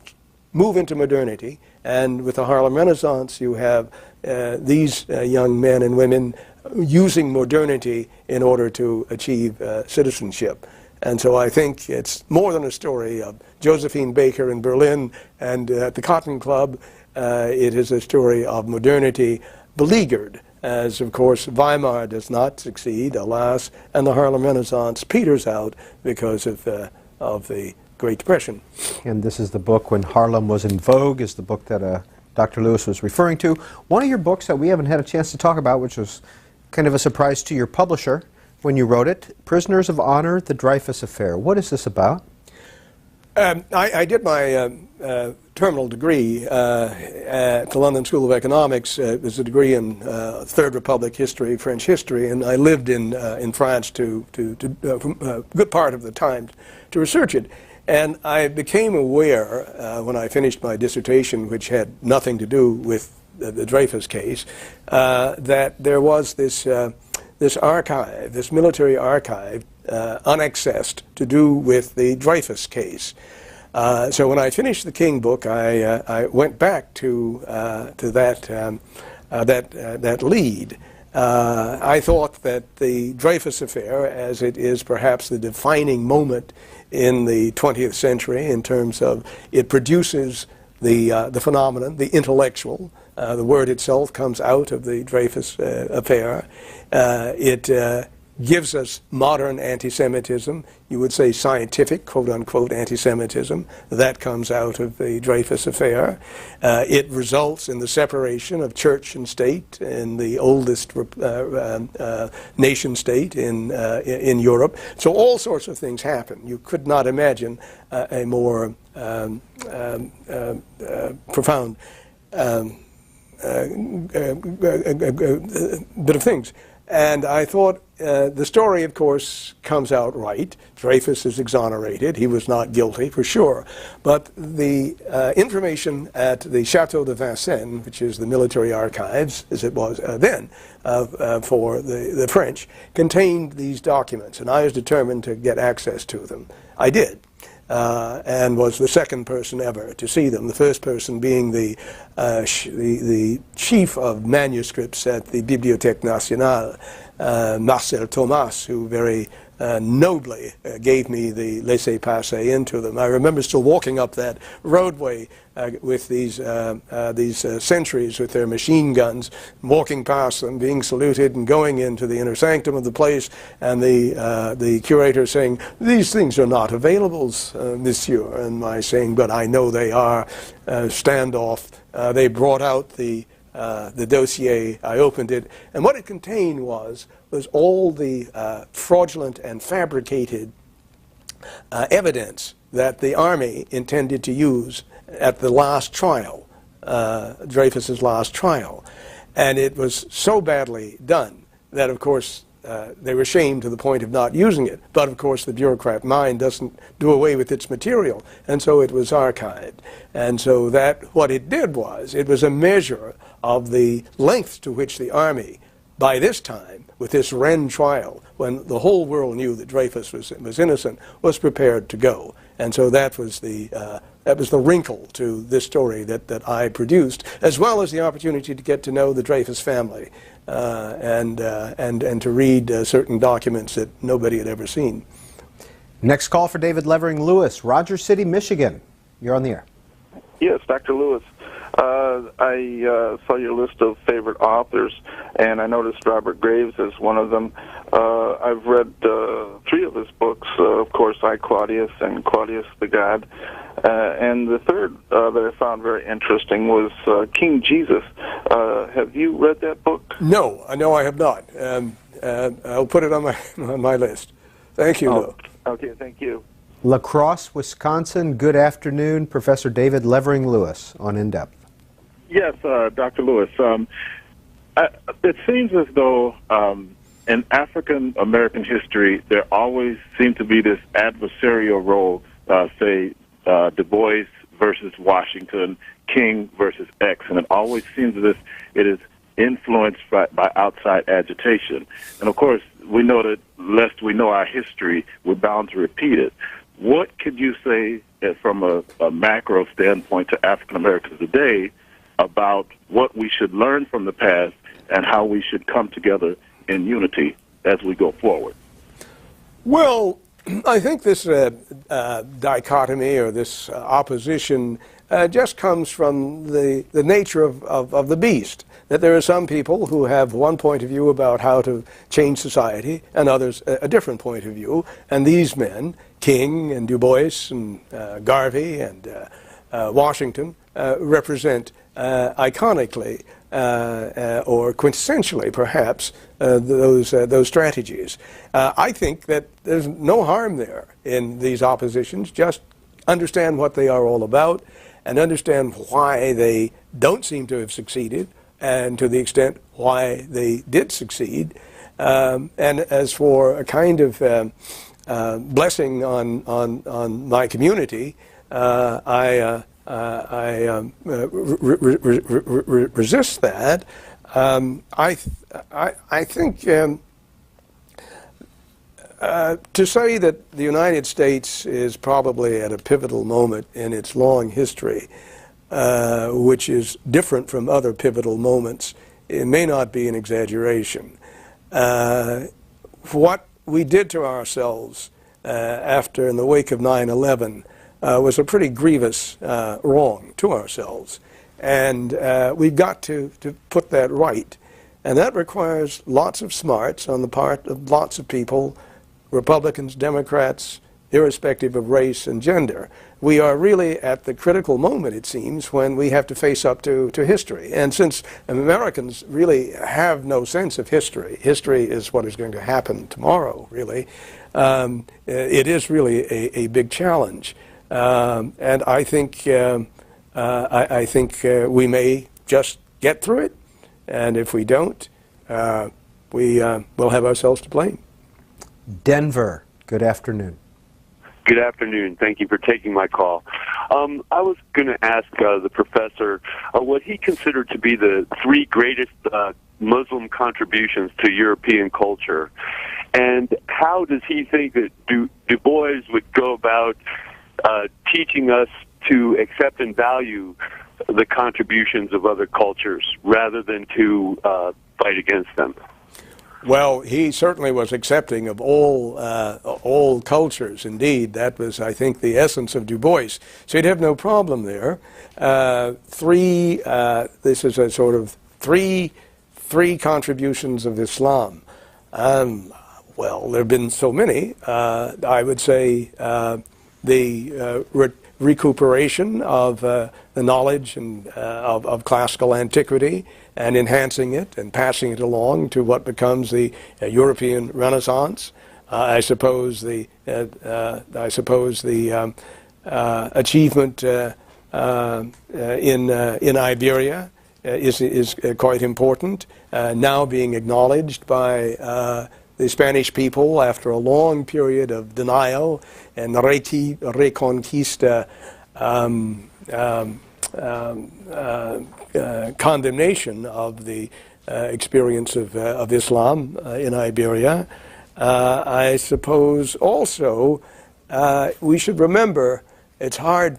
move into modernity. And with the Harlem Renaissance, you have these young men and women using modernity in order to achieve citizenship. And so I think it's more than a story of Josephine Baker in Berlin and at the Cotton Club. It is a story of modernity beleaguered, as of course Weimar does not succeed, alas, and the Harlem Renaissance peters out because of the Great Depression. And this is the book, When Harlem Was in Vogue, is the book that Dr. Lewis was referring to. One of your books that we haven't had a chance to talk about, which was kind of a surprise to your publisher when you wrote it, Prisoners of Honor, The Dreyfus Affair. What is this about? I did my terminal degree at the London School of Economics. It was a degree in Third Republic history, French history, and I lived in France to a good part of the time to research it. And I became aware when I finished my dissertation, which had nothing to do with the Dreyfus case, that there was this archive, this military archive, unaccessed to do with the Dreyfus case. So when I finished the King book, I went back to that lead. I thought that the Dreyfus affair, as it is perhaps the defining moment in the 20th century in terms of it produces the phenomenon, the intellectual. The word itself comes out of the Dreyfus affair. It gives us modern anti-Semitism. You would say scientific, quote-unquote, anti-Semitism. That comes out of the Dreyfus affair. It results in the separation of church and state in the oldest nation state in Europe. So all sorts of things happen. You could not imagine a more profound bit of things. And I thought the story, of course, comes out right. Dreyfus is exonerated. He was not guilty, for sure. But the information at the Château de Vincennes, which is the military archives, as it was then, for the French, contained these documents. And I was determined to get access to them. I did. And was the second person ever to see them. The first person being the chief of manuscripts at the Bibliothèque Nationale, Marcel Thomas, who very nobly gave me the laissez-passer into them. I remember still walking up that roadway with these sentries with their machine guns, walking past them, being saluted, and going into the inner sanctum of the place, and the curator saying, "These things are not available, monsieur," and my saying, "But I know they are." Standoff. They brought out the dossier. I opened it, and what it contained was all the fraudulent and fabricated evidence that the army intended to use at the last trial, Dreyfus's last trial. And it was so badly done that, of course, they were ashamed to the point of not using it. But, of course, the bureaucrat mind doesn't do away with its material, and so it was archived. And so what it did was, it was a measure of the length to which the army, by this time, with this Rennes trial, when the whole world knew that Dreyfus was innocent, was prepared to go. And so that was the wrinkle to this story that I produced, as well as the opportunity to get to know the Dreyfus family and to read certain documents that nobody had ever seen. Next call for David Levering Lewis, Rogers City, Michigan. You're on the air. Yes, Dr. Lewis. I saw your list of favorite authors, and I noticed Robert Graves as one of them. I've read 3 of his books, of course, I, Claudius, and Claudius the God. And the third that I found very interesting was King Jesus. Have you read that book? No, I have not. I'll put it on my list. Thank you, Lou. Okay, thank you. La Crosse, Wisconsin. Good afternoon, Professor David Levering Lewis on In Depth. Yes, Dr. Lewis. It seems as though in African American history, there always seemed to be this adversarial role, say Du Bois versus Washington, King versus X, and it always seems as if it is influenced by outside agitation. And of course, we know that lest we know our history, we're bound to repeat it. What could you say from a macro standpoint to African Americans today about what we should learn from the past and how we should come together in unity as we go forward? Well, I think this dichotomy or this opposition just comes from the nature of the beast, that there are some people who have one point of view about how to change society and others a different point of view, and these men, King and Du Bois and Garvey and Washington, represent iconically or quintessentially, perhaps, those strategies. I think that there's no harm there in these oppositions. Just understand what they are all about and understand why they don't seem to have succeeded, and to the extent why they did succeed. And as for a kind of blessing on my community, I resist that. I think To say that the United States is probably at a pivotal moment in its long history, which is different from other pivotal moments, it may not be an exaggeration. What we did to ourselves after, in the wake of 9/11, was a pretty grievous wrong to ourselves. And we've got to put that right. And that requires lots of smarts on the part of lots of people, Republicans, Democrats, irrespective of race and gender. We are really at the critical moment, it seems, when we have to face up to history. And since Americans really have no sense of history, history is what is going to happen tomorrow, really, it is really a big challenge. And I think we may just get through it, and if we don't, we'll have ourselves to blame. Denver, good afternoon. Good afternoon. Thank you for taking my call. I was going to ask the professor what he considered to be the three greatest Muslim contributions to European culture, and how does he think that Du Bois would go about teaching us to accept and value the contributions of other cultures rather than to fight against them? Well, he certainly was accepting of all cultures. Indeed, that was, I think, the essence of Du Bois. So he'd have no problem there. This is a sort of three contributions of Islam. Well, there have been so many. I would say the recuperation of the knowledge and of classical antiquity, and enhancing it and passing it along to what becomes the European Renaissance. I suppose the achievement in Iberia is quite important, now being acknowledged by the Spanish people after a long period of denial and Reconquista condemnation of the experience of Islam in Iberia. I suppose also we should remember, it's hard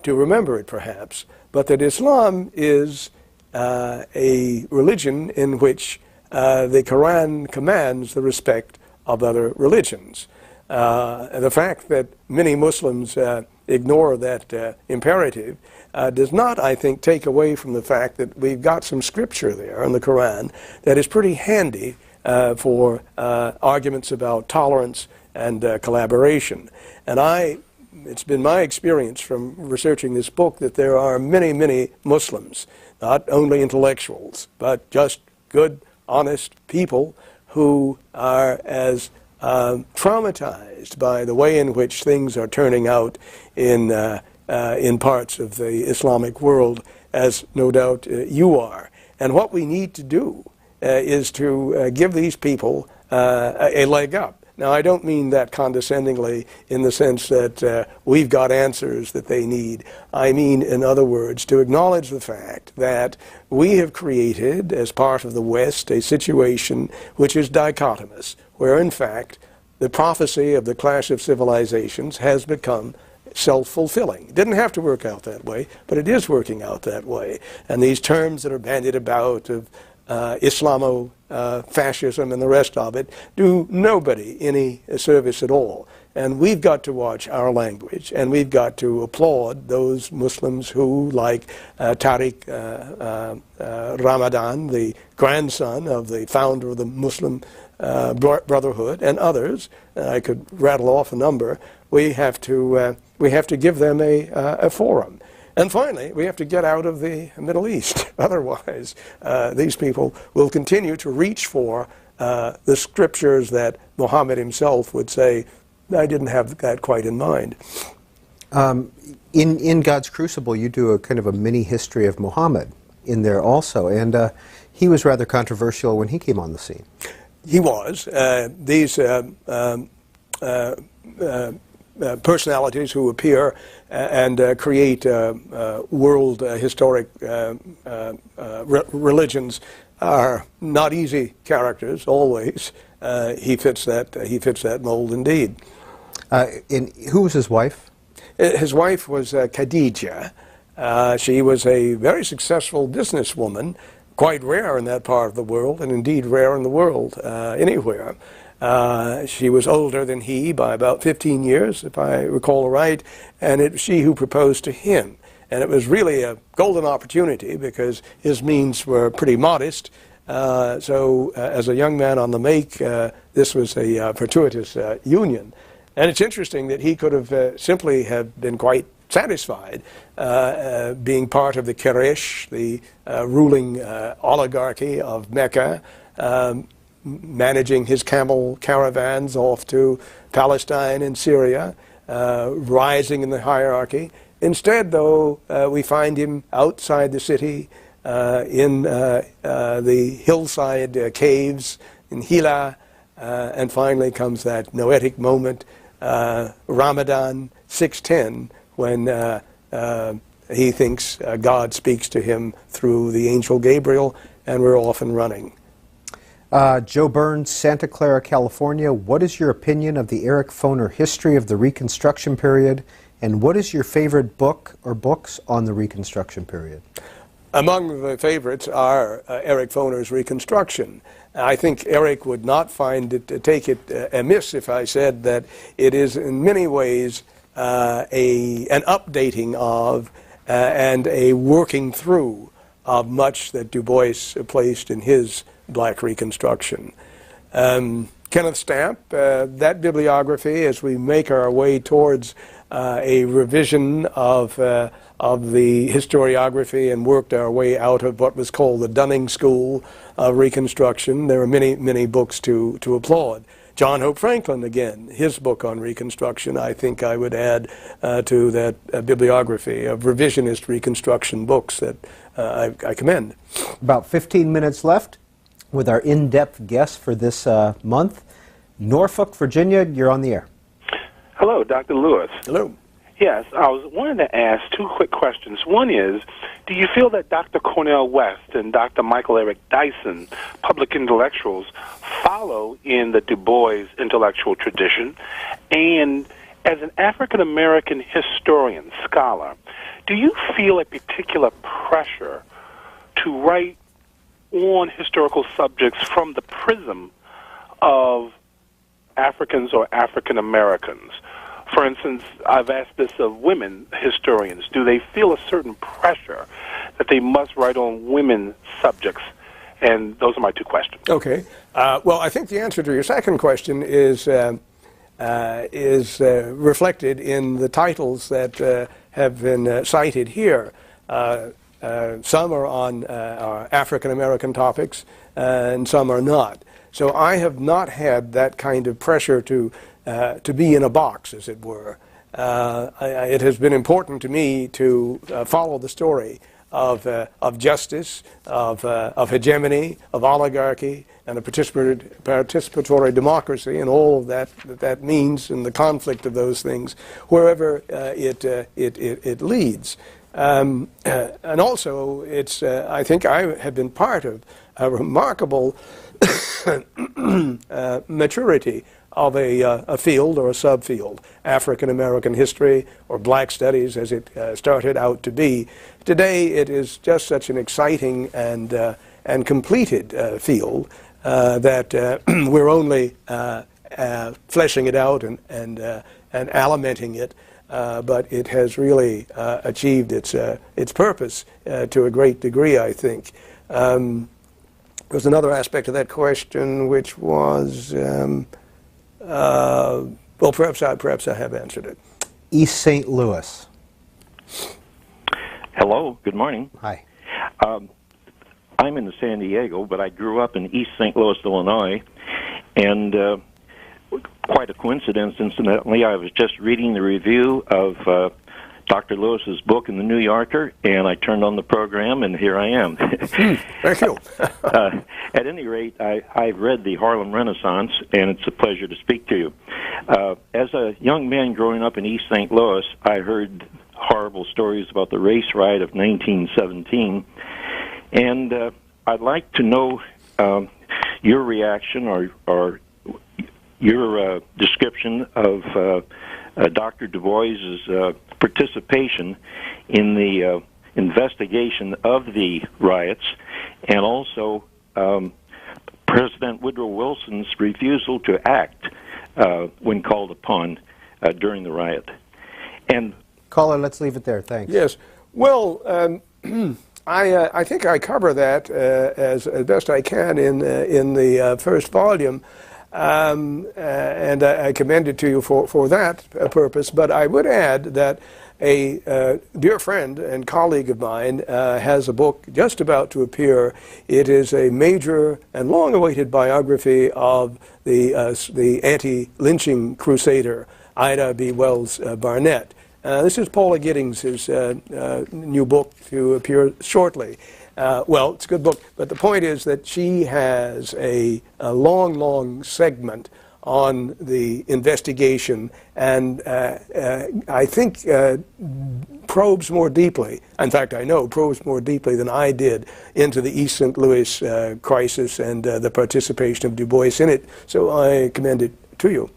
to remember it perhaps, but that Islam is a religion in which the Quran commands the respect of other religions. The fact that many Muslims ignore that imperative does not, I think, take away from the fact that we've got some scripture there in the Quran that is pretty handy for arguments about tolerance and collaboration. And it's been my experience from researching this book that there are many, many Muslims, not only intellectuals, but just good, honest people who are as traumatized by the way in which things are turning out in parts of the Islamic world as no doubt you are. And what we need to do is to give these people a leg up. Now, I don't mean that condescendingly in the sense that we've got answers that they need. I mean, in other words, to acknowledge the fact that we have created, as part of the West, a situation which is dichotomous, where, in fact, the prophecy of the clash of civilizations has become self-fulfilling. It didn't have to work out that way, but it is working out that way. And these terms that are bandied about of Islamo-fascism and the rest of it do nobody any service at all. And we've got to watch our language, and we've got to applaud those Muslims who, like Tariq Ramadan, the grandson of the founder of the Muslim Brotherhood, and others, I could rattle off a number, we have to give them a forum. And finally, we have to get out of the Middle East. Otherwise, these people will continue to reach for the scriptures that Muhammad himself would say, I didn't have that quite in mind. In God's Crucible, you do a kind of a mini history of Muhammad in there also, and he was rather controversial when he came on the scene. He was. These personalities who appear and create world historic religions are not easy characters always. He fits that mold indeed. Who was his wife? His wife was Khadija. She was a very successful businesswoman, quite rare in that part of the world, and indeed rare in the world anywhere. She was older than he by about 15 years, if I recall right, and it was she who proposed to him. And it was really a golden opportunity because his means were pretty modest. So as a young man on the make, this was a fortuitous union. And it's interesting that he could have simply have been quite satisfied being part of the Quraysh, the ruling oligarchy of Mecca, managing his camel caravans off to Palestine and Syria, rising in the hierarchy. Instead, though, we find him outside the city in the hillside caves in Hira, and finally comes that noetic moment, Ramadan 610, when he thinks God speaks to him through the angel Gabriel, and we're off and running. Joe Burns, Santa Clara, California. What is your opinion of the Eric Foner history of the Reconstruction period, and what is your favorite book or books on the Reconstruction period? Among the favorites are Eric Foner's Reconstruction. I think Eric would not take it amiss if I said that it is in many ways an updating of and a working through of much that Du Bois placed in his Black Reconstruction. Kenneth Stamp, that bibliography, as we make our way towards a revision of the historiography and worked our way out of what was called the Dunning School of Reconstruction, there are many, many books to applaud. John Hope Franklin, again, his book on Reconstruction, I think I would add to that bibliography of revisionist Reconstruction books that I commend. About 15 minutes left with our in-depth guest for this month. Norfolk, Virginia, you're on the air. Hello, Dr. Lewis. Hello. Yes, I was wanting to ask two quick questions. One is, do you feel that Dr. Cornel West and Dr. Michael Eric Dyson, public intellectuals, follow in the Du Bois intellectual tradition? And as an African-American historian, scholar, do you feel a particular pressure to write on historical subjects from the prism of Africans or African Americans? For instance, I've asked this of women historians. Do they feel a certain pressure that they must write on women subjects? And those are my two questions. Okay. Well, I think the answer to your second question is reflected in the titles that have been cited here. Some are on African American topics, and some are not. So I have not had that kind of pressure to be in a box, as it were. It has been important to me to follow the story of justice, of hegemony, of oligarchy, and a participatory democracy, and all of that means, and the conflict of those things, wherever it leads. And also, it's I think I have been part of a remarkable maturity of a field or a subfield, African American history or Black studies as it started out to be. Today it is just such an exciting and completed field that we're only fleshing it out and alimenting it, but it has really achieved its purpose to a great degree, I think. There was another aspect of that question, which was, well, perhaps I have answered it. East St. Louis. Hello, good morning. Hi. I'm in San Diego, but I grew up in East St. Louis, Illinois, and quite a coincidence, incidentally, I was just reading the review of Dr. Lewis's book in the New Yorker, and I turned on the program, and here I am. Thank you. At any rate, I've read the Harlem Renaissance, and it's a pleasure to speak to you. As a young man growing up in East St. Louis, I heard horrible stories about the race riot of 1917, and I'd like to know your reaction or your description of Dr. Du Bois's participation in the investigation of the riots, and also President Woodrow Wilson's refusal to act when called upon during the riot. And caller, let's leave it there. Thanks. Yes. Well, I think I cover that as best I can in the first volume, and I commend it to you for that purpose. But I would add that a dear friend and colleague of mine has a book just about to appear. It is a major and long-awaited biography of the anti-lynching crusader, Ida B. Wells Barnett. This is Paula Giddings' new book to appear shortly. Well, it's a good book, but the point is that she has a long segment on the investigation, and I think probes more deeply, in fact I know probes more deeply than I did into the East St. Louis crisis and the participation of Du Bois in it, so I commend it to you.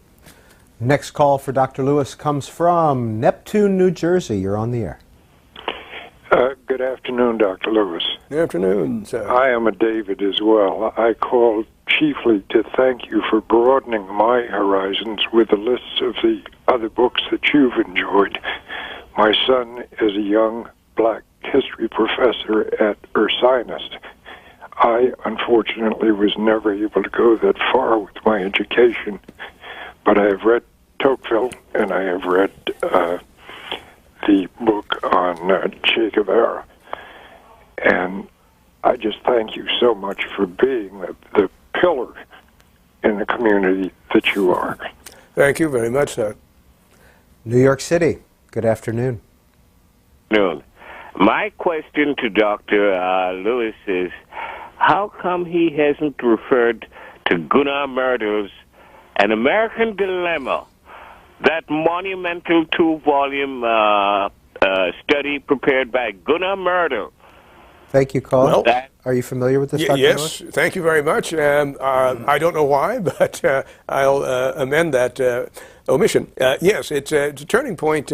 Next call for Dr. Lewis comes from Neptune, New Jersey. You're on the air. Good afternoon, Dr. Lewis. Good afternoon, sir. I am a David as well. I called chiefly to thank you for broadening my horizons with the lists of the other books that you've enjoyed. My son is a young black history professor at Ursinus. I, unfortunately, was never able to go that far with my education, but I have read Tocqueville, and I have read the book on Che Guevara. And I just thank you so much for being the pillar in the community that you are. Thank you very much, sir. New York City, good afternoon. Noon. My question to Dr. Lewis is, how come he hasn't referred to Gunnar Myrdal's An American Dilemma, that monumental 2-volume study prepared by Gunnar Myrdal? Thank you, caller. Well, are you familiar with this, Dr. Yes, Lewis? thank you very much. I don't know why, but I'll amend that omission. Yes, it's a turning point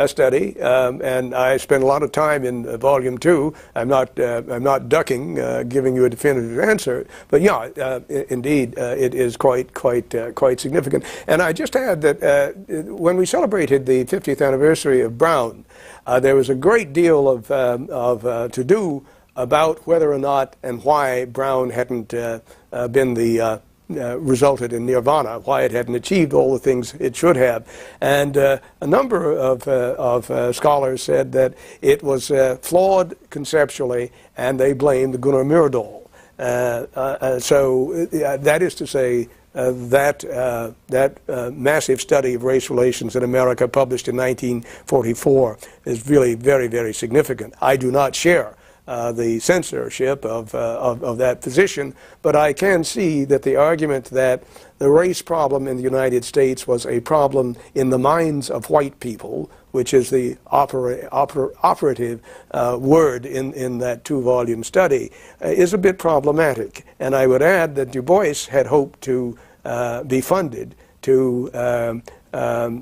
study, and I spent a lot of time in Volume 2. I'm not ducking, giving you a definitive answer, but yeah, indeed, it is quite significant. And I just add that when we celebrated the 50th anniversary of Brown, there was a great deal of to do about whether or not and why Brown hadn't been the resulted in nirvana, why it hadn't achieved all the things it should have. And a number of scholars said that it was flawed conceptually, and they blamed Gunnar Myrdal. So that is to say, that massive study of race relations in America, published in 1944, is really very significant. I do not share the censorship of that position, but I can see that the argument that the race problem in the United States was a problem in the minds of white people, which is the operative word in that 2-volume study, is a bit problematic. And I would add that Du Bois had hoped to be funded to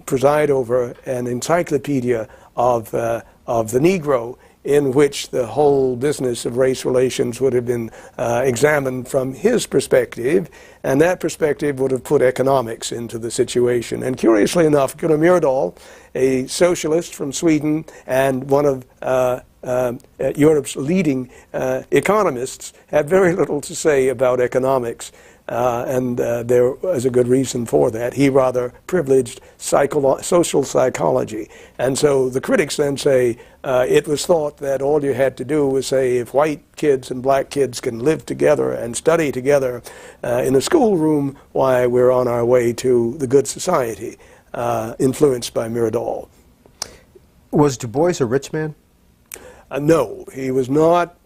preside over an encyclopedia of the Negro, in which the whole business of race relations would have been examined from his perspective, and that perspective would have put economics into the situation. And curiously enough, Gunnar Myrdal, a socialist from Sweden and one of Europe's leading economists, had very little to say about economics. And there was a good reason for that. He rather privileged social psychology. And so the critics then say it was thought that all you had to do was say, if white kids and black kids can live together and study together in a schoolroom, why, we're on our way to the good society, influenced by Myrdal. Was Du Bois a rich man? No, he was not.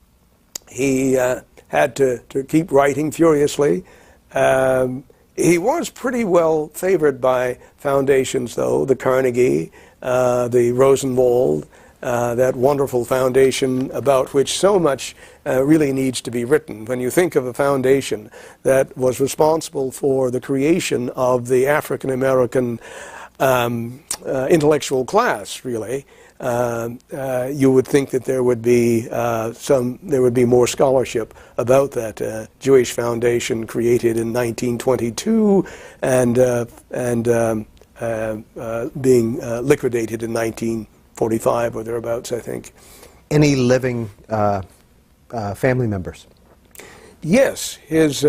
He had to keep writing furiously. He was pretty well favored by foundations, though, the Carnegie, the Rosenwald, that wonderful foundation about which so much really needs to be written. When you think of a foundation that was responsible for the creation of the African American intellectual class, really, you would think that there would be more scholarship about that Jewish foundation created in 1922 and being liquidated in 1945 or thereabouts, I think. Any living family members? Yes, his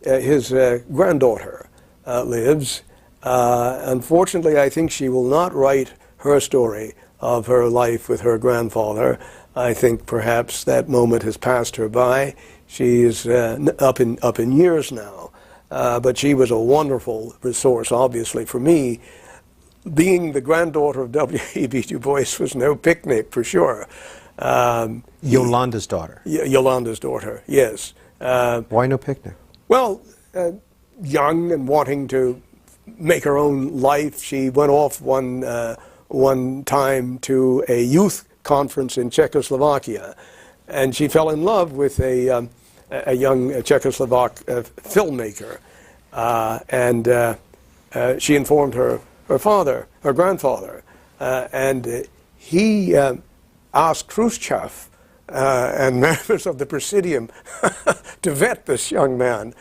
granddaughter lives. Unfortunately, I think she will not write her story of her life with her grandfather. I think perhaps that moment has passed her by. She is up in years now, but she was a wonderful resource, obviously, for me. Being the granddaughter of W.E.B. Du Bois was no picnic, for sure. Yolanda's daughter. Yolanda's daughter, yes. Why no picnic? Well, young and wanting to make her own life, she went off one time to a youth conference in Czechoslovakia, and she fell in love with a young Czechoslovak filmmaker, and she informed her grandfather, and he asked Khrushchev and members of the Presidium to vet this young man.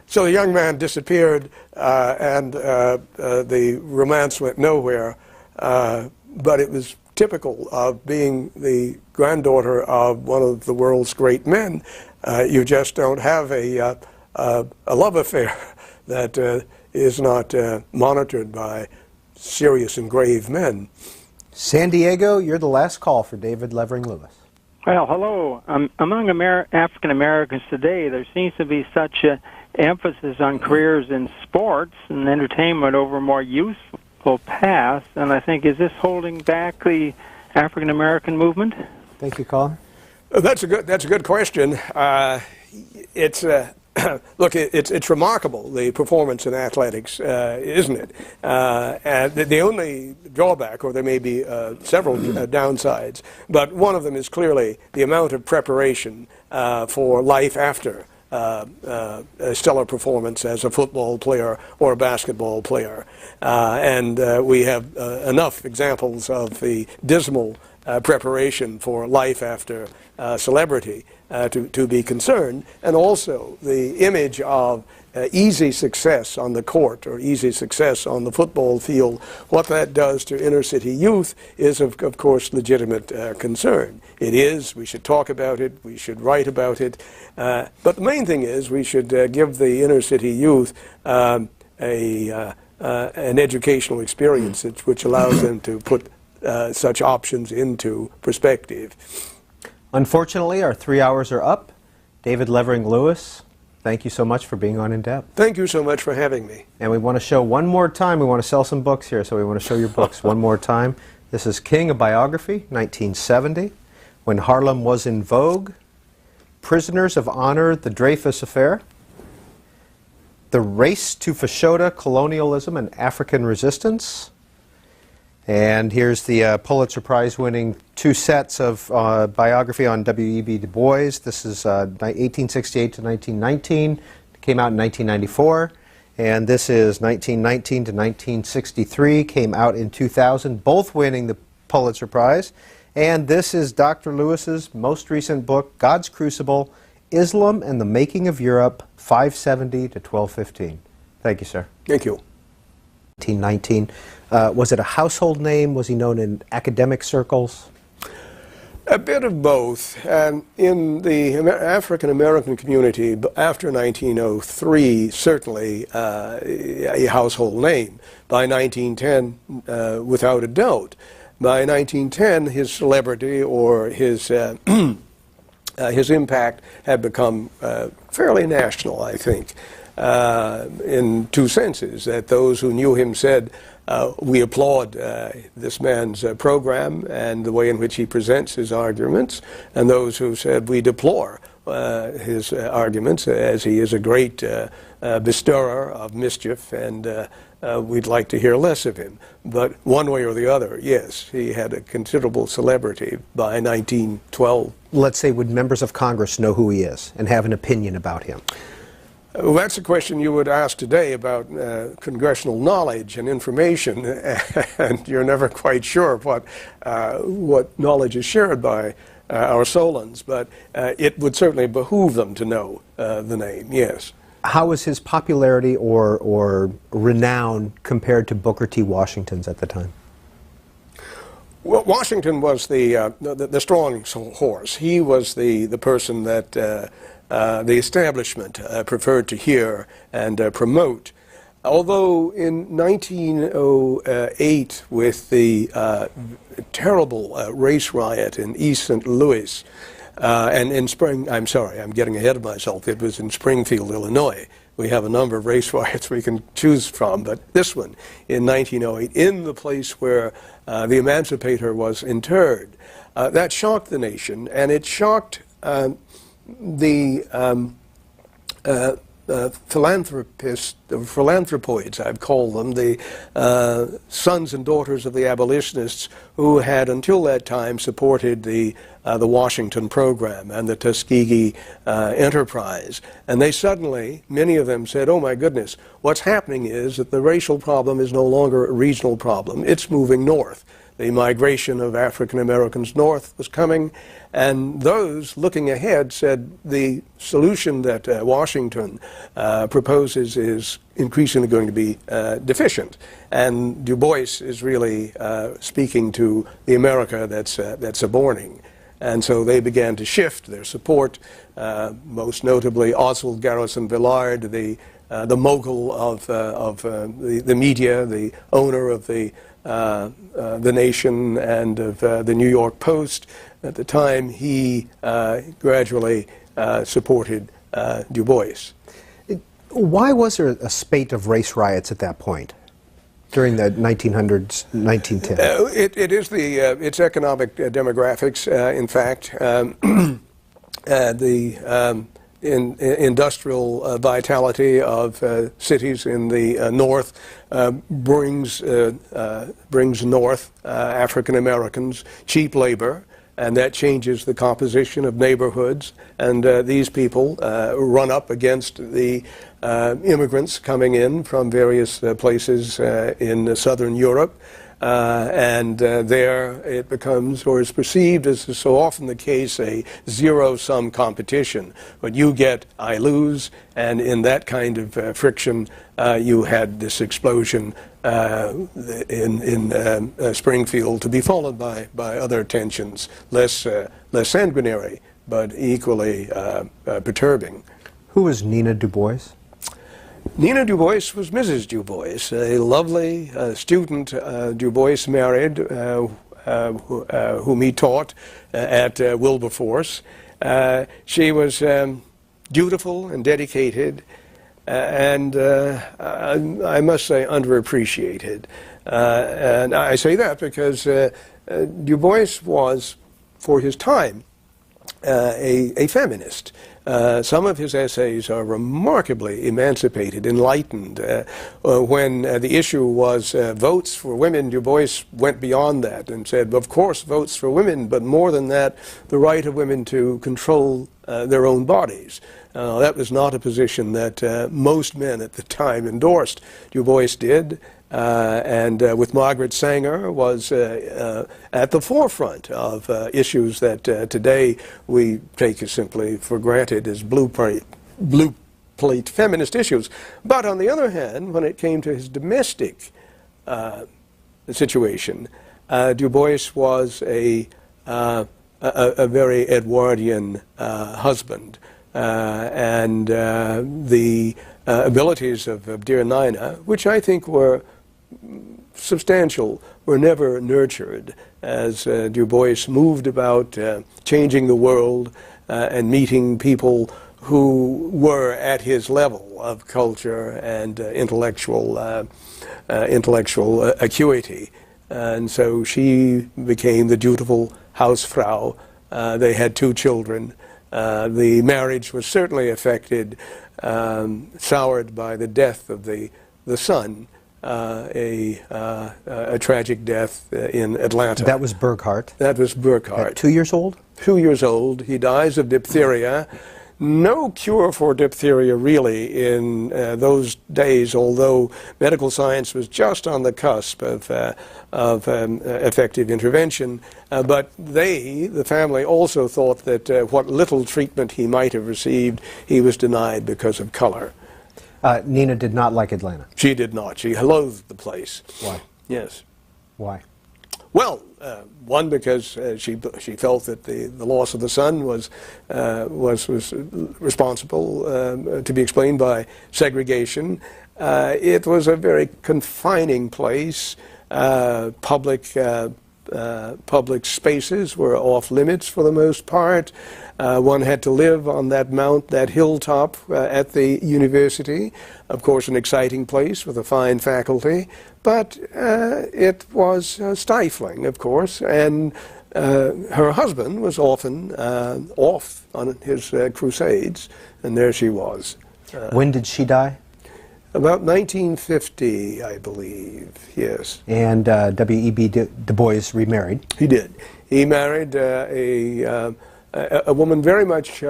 So the young man disappeared, and the romance went nowhere. But it was typical of being the granddaughter of one of the world's great men. You just don't have a love affair that is not monitored by serious and grave men. San Diego, you're the last call for David Levering Lewis. Well, hello. Among African Americans today, there seems to be such a emphasis on careers in sports and entertainment over more useful paths, and I think, is this holding back the African American movement? Thank you, Colin. That's a good question. Look, it's remarkable, the performance in athletics, isn't it? And the only drawback, or there may be several downsides, but one of them is clearly the amount of preparation for life after a stellar performance as a football player or a basketball player. And we have enough examples of the dismal preparation for life after celebrity to be concerned, and also the image of easy success on the court or easy success on the football field. What that does to inner city youth is, of course, legitimate concern. It is. We should talk about it. We should write about it. But the main thing is we should give the inner city youth an educational experience which allows them to put such options into perspective. Unfortunately, our 3 hours are up. David Levering Lewis, thank you so much for being on In Depth. Thank you so much for having me. And we want to show one more time. We want to sell some books here, so we want to show your books one more time. This is King, a biography, 1970, When Harlem Was in Vogue, Prisoners of Honor, The Dreyfus Affair, The Race to Fashoda, Colonialism and African Resistance. And here's the Pulitzer Prize-winning 2 sets of biography on W.E.B. Du Bois. This is 1868 to 1919. It came out in 1994. And this is 1919 to 1963. Came out in 2000, both winning the Pulitzer Prize. And this is Dr. Lewis's most recent book, God's Crucible, Islam and the Making of Europe, 570 to 1215. Thank you, sir. Thank you. 1919. Was it a household name? Was he known in academic circles? A bit of both. In the African American community, after 1903, certainly a household name. By 1910, without a doubt. By 1910, his celebrity or his impact had become fairly national, I think, in 2 senses. That those who knew him said, we applaud this man's program and the way in which he presents his arguments, and those who said we deplore his arguments, as he is a great bestower of mischief and we'd like to hear less of him. But one way or the other, yes, he had a considerable celebrity by 1912. Let's say, would members of Congress know who he is and have an opinion about him? Well, that's a question you would ask today about congressional knowledge and information, and you're never quite sure what knowledge is shared by our Solons, but it would certainly behoove them to know the name, yes. How was his popularity or renown compared to Booker T. Washington's at the time? Well, Washington was the strong horse. He was the person that the establishment preferred to hear and promote. Although in 1908, with the terrible race riot in East St. Louis, and in I'm sorry, I'm getting ahead of myself. It was in Springfield, Illinois. We have a number of race riots we can choose from, but this one in 1908, in the place where the Emancipator was interred, that shocked the nation, and it shocked the philanthropists, the philanthropoids, I've called them, the sons and daughters of the abolitionists who had until that time supported the Washington program and the Tuskegee enterprise. And they suddenly, many of them said, oh my goodness, what's happening is that the racial problem is no longer a regional problem, it's moving north. The migration of African Americans north was coming, and those looking ahead said the solution that Washington proposes is increasingly going to be deficient. And Du Bois is really speaking to the America that's suborning. And so they began to shift their support, most notably Oswald Garrison Villard, the mogul of the media, the owner of the Nation and of the New York Post. At the time, he gradually supported Du Bois. Why was there a spate of race riots at that point, during the 1900s, 1910s? It is its economic demographics, in fact. The industrial vitality of cities in the north brings north African Americans, cheap labor, and that changes the composition of neighborhoods. And these people run up against the immigrants coming in from various places in southern Europe. There it becomes, or is perceived as is so often the case, a zero-sum competition. What you get, I lose, and in that kind of friction, you had this explosion in Springfield, to be followed by other tensions, less sanguinary, but equally perturbing. Who was Nina Du Bois? Nina Du Bois was Mrs. Du Bois, a lovely student Du Bois married, whom he taught at Wilberforce. She was dutiful and dedicated, and I must say underappreciated. And I say that because Du Bois was, for his time, a feminist. Some of his essays are remarkably emancipated, enlightened. When the issue was votes for women, Du Bois went beyond that and said, of course, votes for women, but more than that, the right of women to control their own bodies. That was not a position that most men at the time endorsed. Du Bois did. And with Margaret Sanger was at the forefront of issues that today we take as simply for granted as blue plate feminist issues. But on the other hand, when it came to his domestic situation, Du Bois was a very Edwardian husband. And the abilities of dear Nina, which I think were substantial, were never nurtured as Du Bois moved about changing the world and meeting people who were at his level of culture and intellectual acuity. And so she became the dutiful Hausfrau. They had 2 children. The marriage was certainly affected, soured by the death of the son. a tragic death in Atlanta. That was Burghardt. That was Burghardt. At 2 years old? 2 years old. He dies of diphtheria. No cure for diphtheria really in those days, although medical science was just on the cusp of effective intervention. But the family, also thought that what little treatment he might have received, he was denied because of color. Nina did not like Atlanta. She did not. She loathed the place. Why? Yes. Why? Well, one, because she felt that the loss of the son was responsible to be explained by segregation. It was a very confining place. Public spaces were off limits for the most part. One had to live on that hilltop at the university. Of course, an exciting place with a fine faculty, but it was stifling, of course, and her husband was often off on his crusades, and there she was. When did she die? About 1950, I believe, yes. And W.E.B. Du Bois remarried? He did. He married a woman very much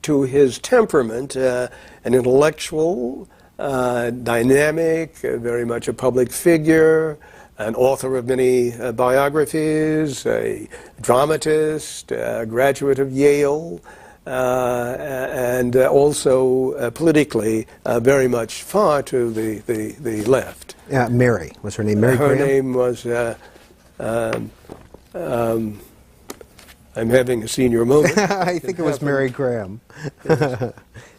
to his temperament, an intellectual, dynamic, very much a public figure, an author of many biographies, a dramatist, a graduate of Yale, and also politically very much far to the left. Mary. Was her name Mary Her Graham? name was, I'm having a senior moment. I think it was Mary Graham. Yes.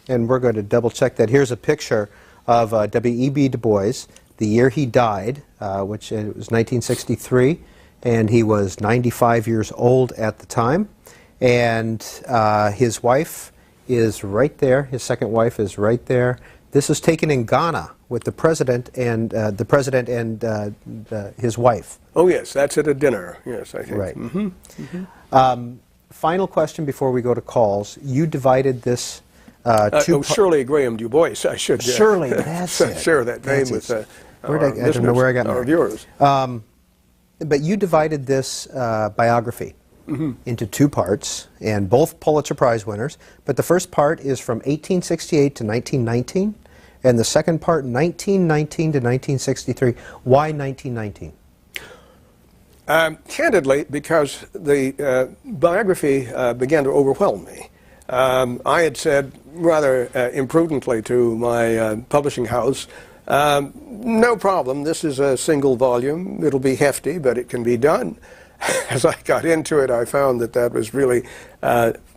And we're going to double check that. Here's a picture of W.E.B. Du Bois, the year he died, which it was 1963, and he was 95 years old at the time. And his wife is right there. His second wife is right there. This is taken in Ghana with the president and his wife. Oh yes, that's at a dinner. Yes, I think. Right. Mm-hmm. Mm-hmm. Final question before we go to calls. You divided this Shirley Graham Du Bois. I should Shirley. That's it. share that name with I don't know where I got our married. viewers. But you divided this biography into two parts, and both Pulitzer Prize winners. But the first part is from 1868 to 1919, and the second part 1919 to 1963. Why 1919? Candidly, because the biography began to overwhelm me. I had said rather imprudently to my publishing house, no problem, this is a single volume, it'll be hefty, but it can be done. As I got into it, I found that that was really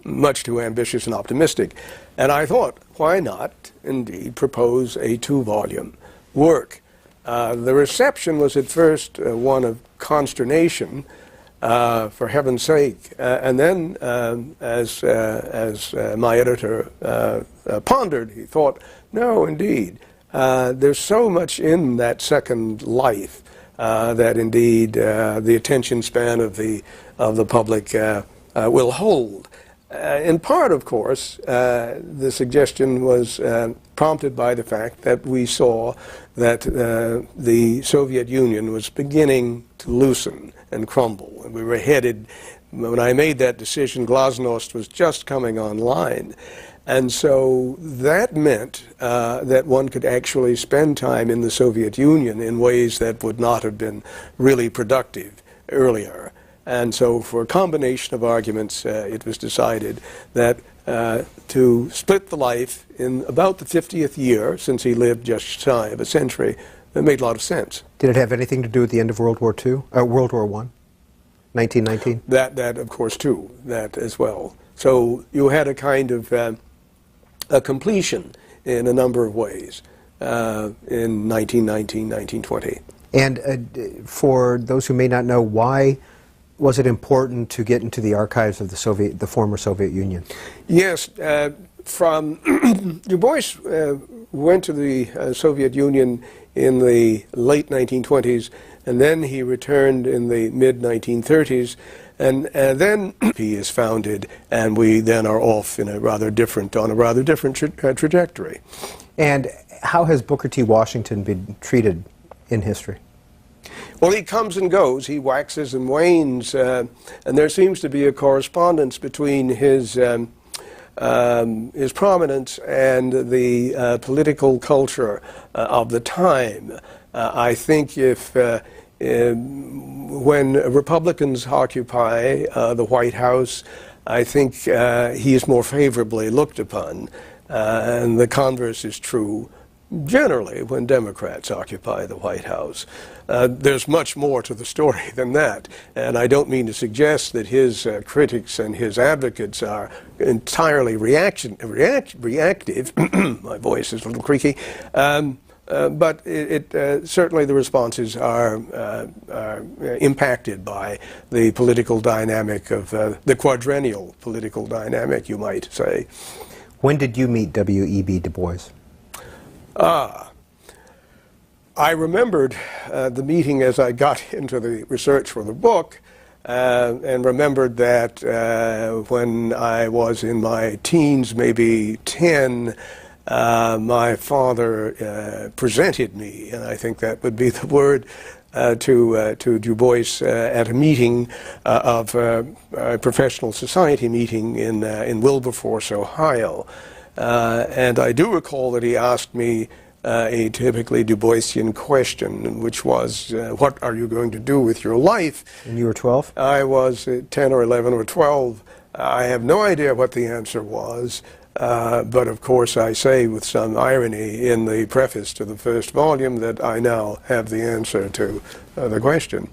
much too ambitious and optimistic. And I thought, why not, indeed, propose a 2-volume work? The reception was at first one of consternation, for heaven's sake. And then, as my editor pondered, he thought, no, indeed, there's so much in that second life that indeed the attention span of the public will hold. In part, of course, the suggestion was prompted by the fact that we saw that the Soviet Union was beginning to loosen and crumble. And we were headed, when I made that decision, Glasnost was just coming online. And so that meant that one could actually spend time in the Soviet Union in ways that would not have been really productive earlier. And so for a combination of arguments, it was decided that to split the life in about the 50th year, since he lived just shy of a century, it made a lot of sense. Did it have anything to do with the end of World War II? World War I? 1919? That, of course, too, that as well. So you had a kind of a completion in a number of ways in 1919, 1920. And for those who may not know, why was it important to get into the archives of the former Soviet Union? Yes, Du Bois went to the Soviet Union in the late 1920s, and then he returned in the mid-1930s, and then he is founded, and we then are off in on a rather different trajectory. And How has Booker T. Washington been treated in history? Well, he comes and goes. He waxes and wanes, and there seems to be a correspondence between his prominence and the political culture of the time. I think when Republicans occupy the White House, I think he is more favorably looked upon, and the converse is true generally when Democrats occupy the White House. There's much more to the story than that, and I don't mean to suggest that his critics and his advocates are entirely reactive. My voice is a little creaky. But certainly the responses are impacted by the political dynamic of the quadrennial political dynamic, you might say. When did you meet W.E.B. Du Bois? I remembered the meeting as I got into the research for the book, and remembered that when I was in my teens, maybe 10, my father presented me, and I think that would be the word, to Du Bois at a meeting of a professional society meeting in Wilberforce, Ohio. And I do recall that he asked me a typically Du Boisian question, which was, what are you going to do with your life? And you were 12? I was 10 or 11 or 12. I have no idea what the answer was. But of course I say with some irony in the preface to the first volume that I now have the answer to the question.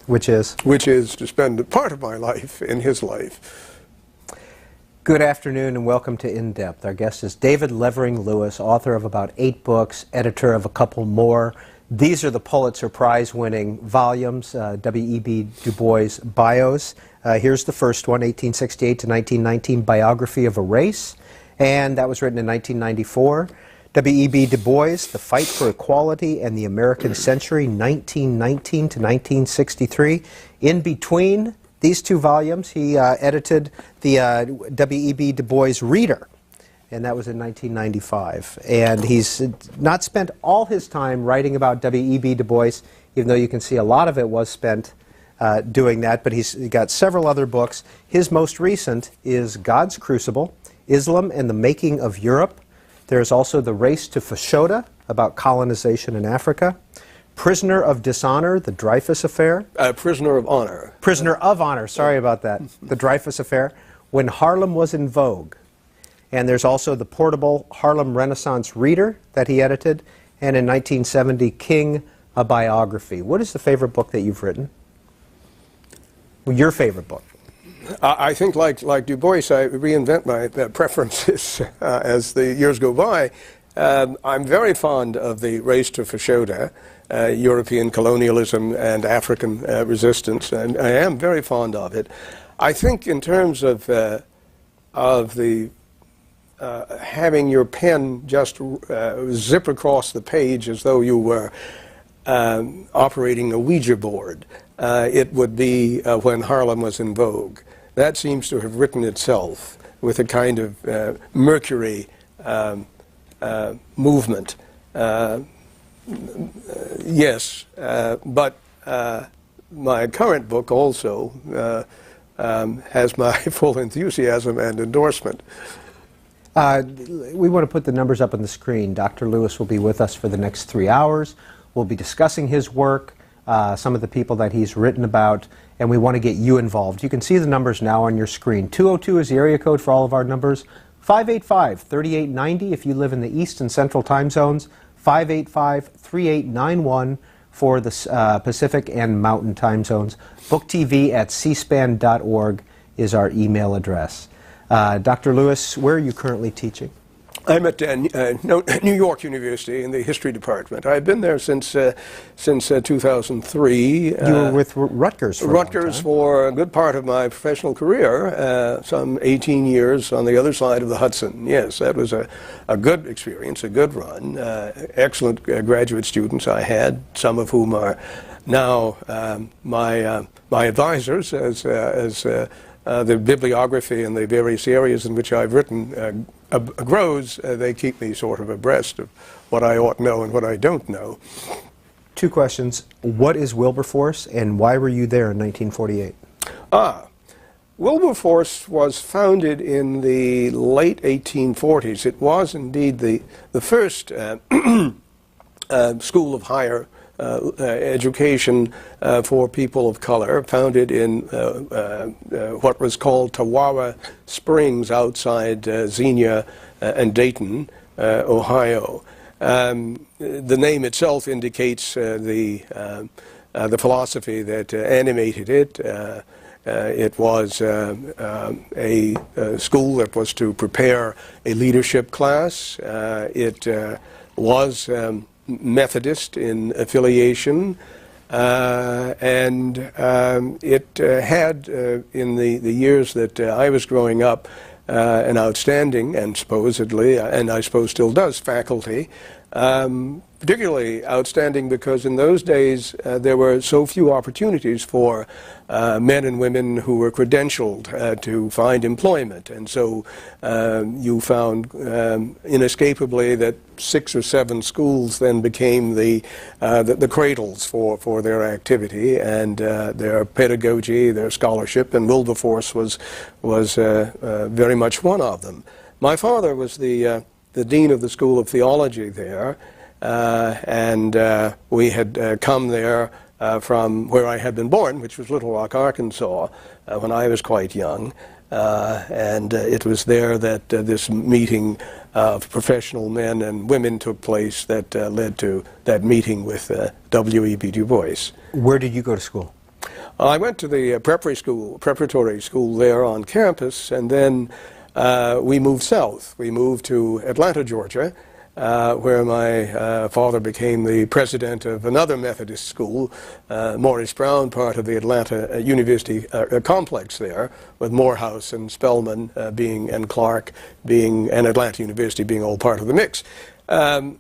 Which is? Which is to spend a part of my life in his life. Good afternoon and welcome to In Depth. Our guest is David Levering Lewis, author of about 8 books, editor of a couple more. These are the Pulitzer Prize winning volumes, W.E.B. Du Bois bios. Here's the first one, 1868 to 1919, Biography of a Race. And that was written in 1994. W.E.B. Du Bois, The Fight for Equality and the American Century, 1919 to 1963. In between these 2 volumes, he edited the W.E.B. Du Bois Reader, and that was in 1995. And he's not spent all his time writing about W.E.B. Du Bois, even though you can see a lot of it was spent doing that, but he's got several other books. His most recent is God's Crucible, Islam and the Making of Europe. There's also The Race to Fashoda, about colonization in Africa. Prisoner of Dishonor, The Dreyfus Affair. Prisoner of Honor. Prisoner of Honor, sorry about that. The Dreyfus Affair, When Harlem Was in Vogue. And there's also the portable Harlem Renaissance Reader that he edited, and in 1970, King, a Biography. What is the favorite book that you've written? Well, your favorite book? I think, like Du Bois, I reinvent my preferences as the years go by. I'm very fond of The Race to Fashoda, European colonialism and African resistance, and I am very fond of it. I think in terms of the having your pen just zip across the page as though you were operating a Ouija board, it would be When Harlem Was in Vogue. That seems to have written itself with a kind of Mercury movement. Yes, but my current book also has my full enthusiasm and endorsement. We want to put the numbers up on the screen. Dr. Lewis will be with us for the next 3 hours. We'll be discussing his work, some of the people that he's written about, and we want to get you involved. You can see the numbers now on your screen. 202 is the area code for all of our numbers. 585-3890 if you live in the East and Central time zones. 585-3891 for the Pacific and Mountain time zones. BookTV@cspan.org is our email address. Dr. Lewis, where are you currently teaching? I'm at New York University in the history department. I've been there since 2003. You were with Rutgers for Rutgers for a good part of my professional career, some 18 years on the other side of the Hudson. Yes, that was a good experience, a good run. Excellent graduate students I had, some of whom are now my advisors as the bibliography and the various areas in which I've written grows, they keep me sort of abreast of what I ought to know and what I don't know. Two questions. What is Wilberforce, and why were you there in 1948? Wilberforce was founded in the late 1840s. It was indeed the first school of higher education for people of color, founded in what was called Tawawa Springs outside Xenia and Dayton, Ohio. The name itself indicates the philosophy that animated it. It was a school that was to prepare a leadership class. It was Methodist in affiliation, and it had, in the years that I was growing up, an outstanding and supposedly, and I suppose still does, faculty. Particularly outstanding because in those days there were so few opportunities for men and women who were credentialed to find employment, and so you found inescapably that 6 or 7 schools then became the cradles for their activity and their pedagogy, their scholarship, and Wilberforce was very much one of them. My father was the dean of the School of Theology there, and we had come there from where I had been born, which was Little Rock, Arkansas, when I was quite young. And it was there that this meeting of professional men and women took place that led to that meeting with W.E.B. Du Bois. Where did you go to school? I went to the preparatory school there on campus, and then we moved south. We moved to Atlanta, Georgia, where my father became the president of another Methodist school, Morris Brown, part of the Atlanta University complex there, with Morehouse and Spelman and Clark and Atlanta University being all part of the mix. It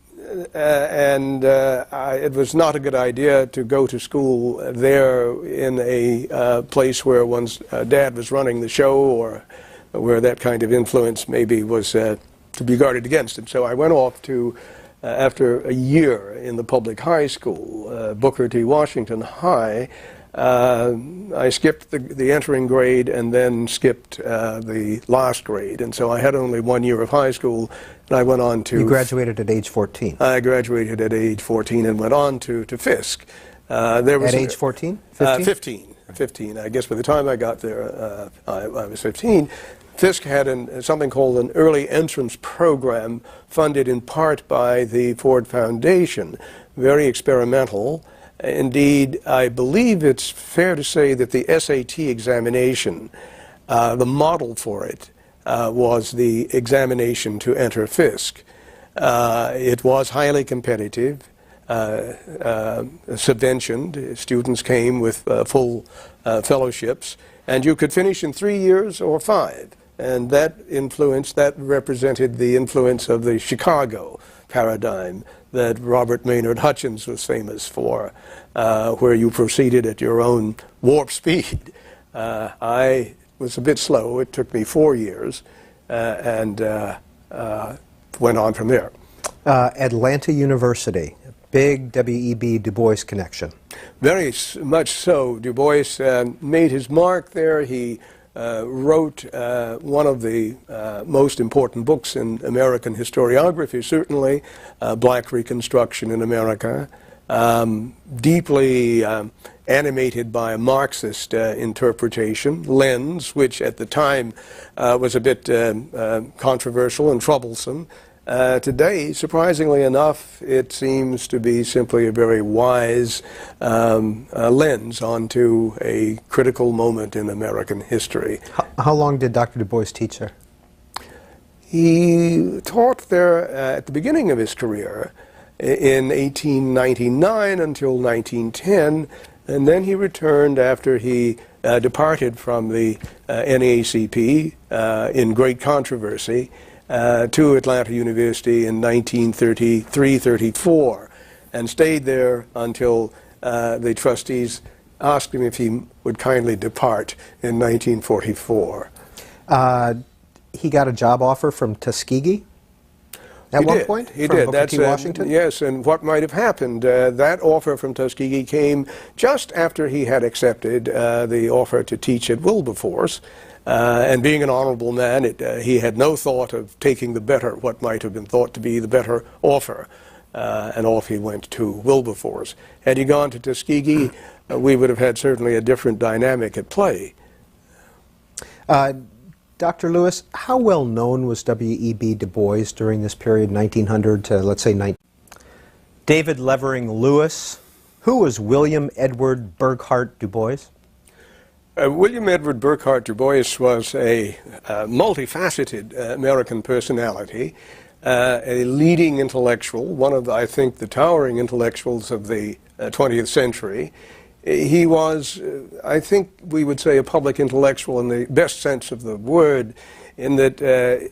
was not a good idea to go to school there in a place where one's dad was running the show, or where that kind of influence maybe was to be guarded against. And so I went off to, after a year in the public high school, Booker T. Washington High, I skipped the entering grade and then skipped the last grade. And so I had only 1 year of high school, and I went on to... You graduated at age 14. I graduated at age 14 and went on to Fisk. There was at age 14? 15? 15. I guess by the time I got there, I was 15. Fisk had something called an early entrance program funded in part by the Ford Foundation, very experimental. Indeed, I believe it's fair to say that the SAT examination, the model for it, was the examination to enter Fisk. It was highly competitive, subventioned. Students came with full fellowships, and you could finish in 3 years or 5. And that represented the influence of the Chicago paradigm that Robert Maynard Hutchins was famous for, where you proceeded at your own warp speed. I was a bit slow. It took me 4 years, and went on from there. Atlanta University, big W.E.B. Du Bois connection. Very much so. Du Bois made his mark there. He wrote one of the most important books in American historiography, certainly, Black Reconstruction in America, deeply animated by a Marxist interpretation, lens, which at the time was a bit controversial and troublesome. Today, surprisingly enough, it seems to be simply a very wise lens onto a critical moment in American history. How long did Dr. Du Bois teach there? He taught there at the beginning of his career in 1899 until 1910, and then he returned after he departed from the NAACP in great controversy to Atlanta University in 1933-34, and stayed there until the trustees asked him if he would kindly depart in 1944. He got a job offer from Tuskegee at one point? He from did. Booker T. Washington? Yes, and what might have happened, that offer from Tuskegee came just after he had accepted the offer to teach at Wilberforce. And being an honorable man, he had no thought of taking what might have been thought to be the better offer. And off he went to Wilberforce. Had he gone to Tuskegee, we would have had certainly a different dynamic at play. Dr. Lewis, how well known was W.E.B. Du Bois during this period, 1900 to, let's say, 19... David Levering Lewis. Who was William Edward Burghardt Du Bois? William Edward Burghardt Du Bois was a multifaceted American personality, a leading intellectual, one of, I think, the towering intellectuals of the 20th century. He was, I think we would say, a public intellectual in the best sense of the word, in that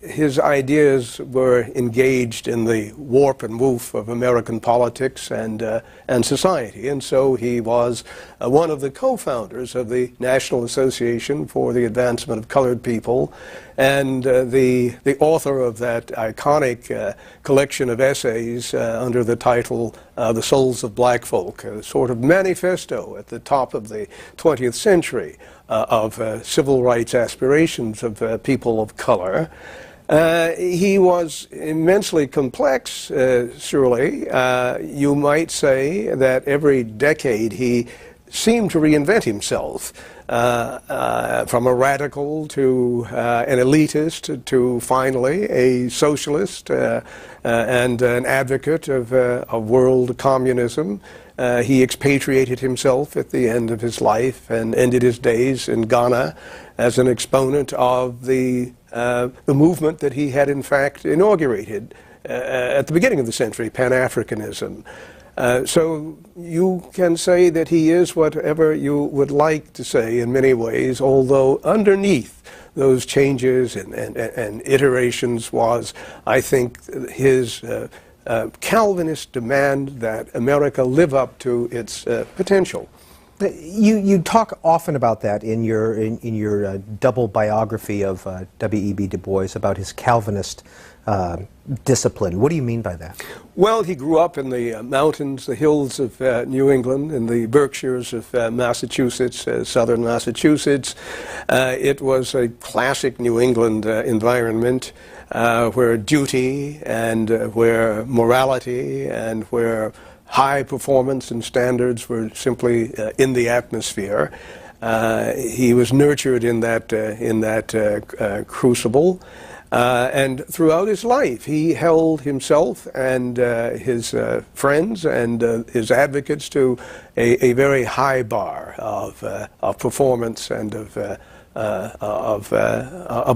his ideas were engaged in the warp and woof of American politics and society. And so he was one of the co-founders of the National Association for the Advancement of Colored People, and the author of that iconic collection of essays under the title The Souls of Black Folk, a sort of manifesto at the top of the 20th century of civil rights aspirations of people of color. He was immensely complex, surely. You might say that every decade he seemed to reinvent himself, from a radical to an elitist to finally a socialist and an advocate of world communism. He expatriated himself at the end of his life and ended his days in Ghana as an exponent of the movement that he had in fact inaugurated at the beginning of the century, Pan-Africanism. So you can say that he is whatever you would like to say in many ways, although underneath those changes and iterations was, I think, his Calvinist demand that America live up to its potential. You talk often about that in your double biography of W.E.B. Du Bois, about his Calvinist discipline. What do you mean by that? Well, he grew up in the mountains, the hills of New England, in the Berkshires of Massachusetts, southern Massachusetts. It was a classic New England environment where duty and where morality and where high performance and standards were simply in the atmosphere. He was nurtured in that crucible. And throughout his life, he held himself and his friends and his advocates to a very high bar of performance and of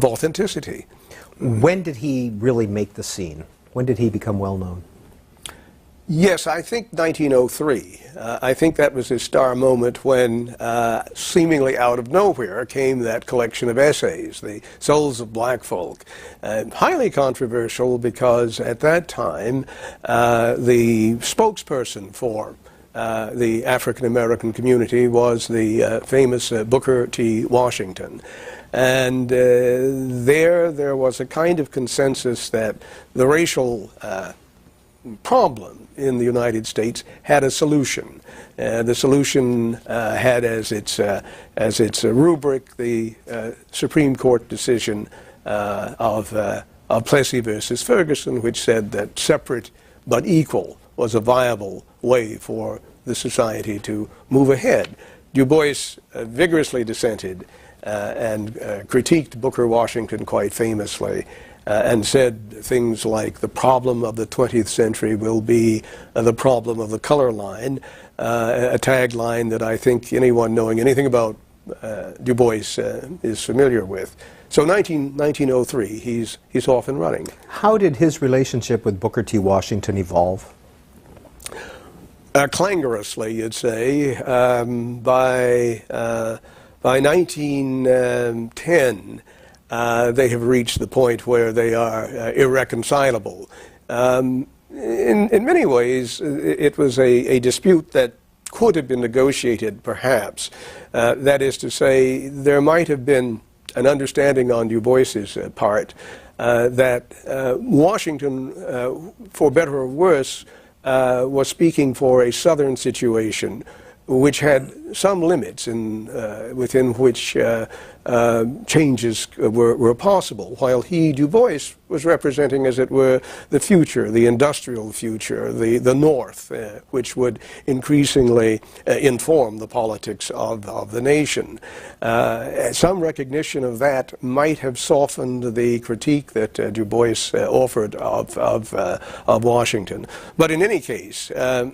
authenticity. When did he really make the scene? When did he become well known? Yes, I think 1903. I think that was his star moment when, seemingly out of nowhere, came that collection of essays, The Souls of Black Folk. Highly controversial because at that time, the spokesperson for the African American community was the famous Booker T. Washington. And there was a kind of consensus that the racial problem in the United States had a solution. The solution had as its rubric the Supreme Court decision of Plessy versus Ferguson, which said that separate but equal was a viable way for the society to move ahead. Du Bois vigorously dissented and critiqued Booker Washington quite famously, and said things like the problem of the 20th century will be the problem of the color line, a tagline that I think anyone knowing anything about Du Bois is familiar with. So 1903, he's off and running. How did his relationship with Booker T. Washington evolve? Clangorously, you'd say. By 1910, they have reached the point where they are irreconcilable. In many ways, it was a dispute that could have been negotiated, perhaps. That is to say, there might have been an understanding on Du Bois's part that Washington, for better or worse, was speaking for a Southern situation which had some limits within which changes were possible, while he, Du Bois, was representing, as it were, the future, the industrial future, the North, which would increasingly inform the politics of the nation. Some recognition of that might have softened the critique that Du Bois offered of Washington. But in any case, a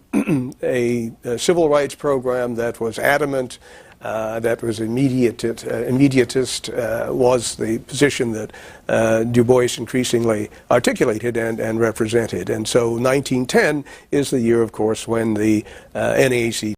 civil rights program that was adamant, that was immediatist, was the position that Du Bois increasingly articulated and represented. And so 1910 is the year, of course, when the NAACP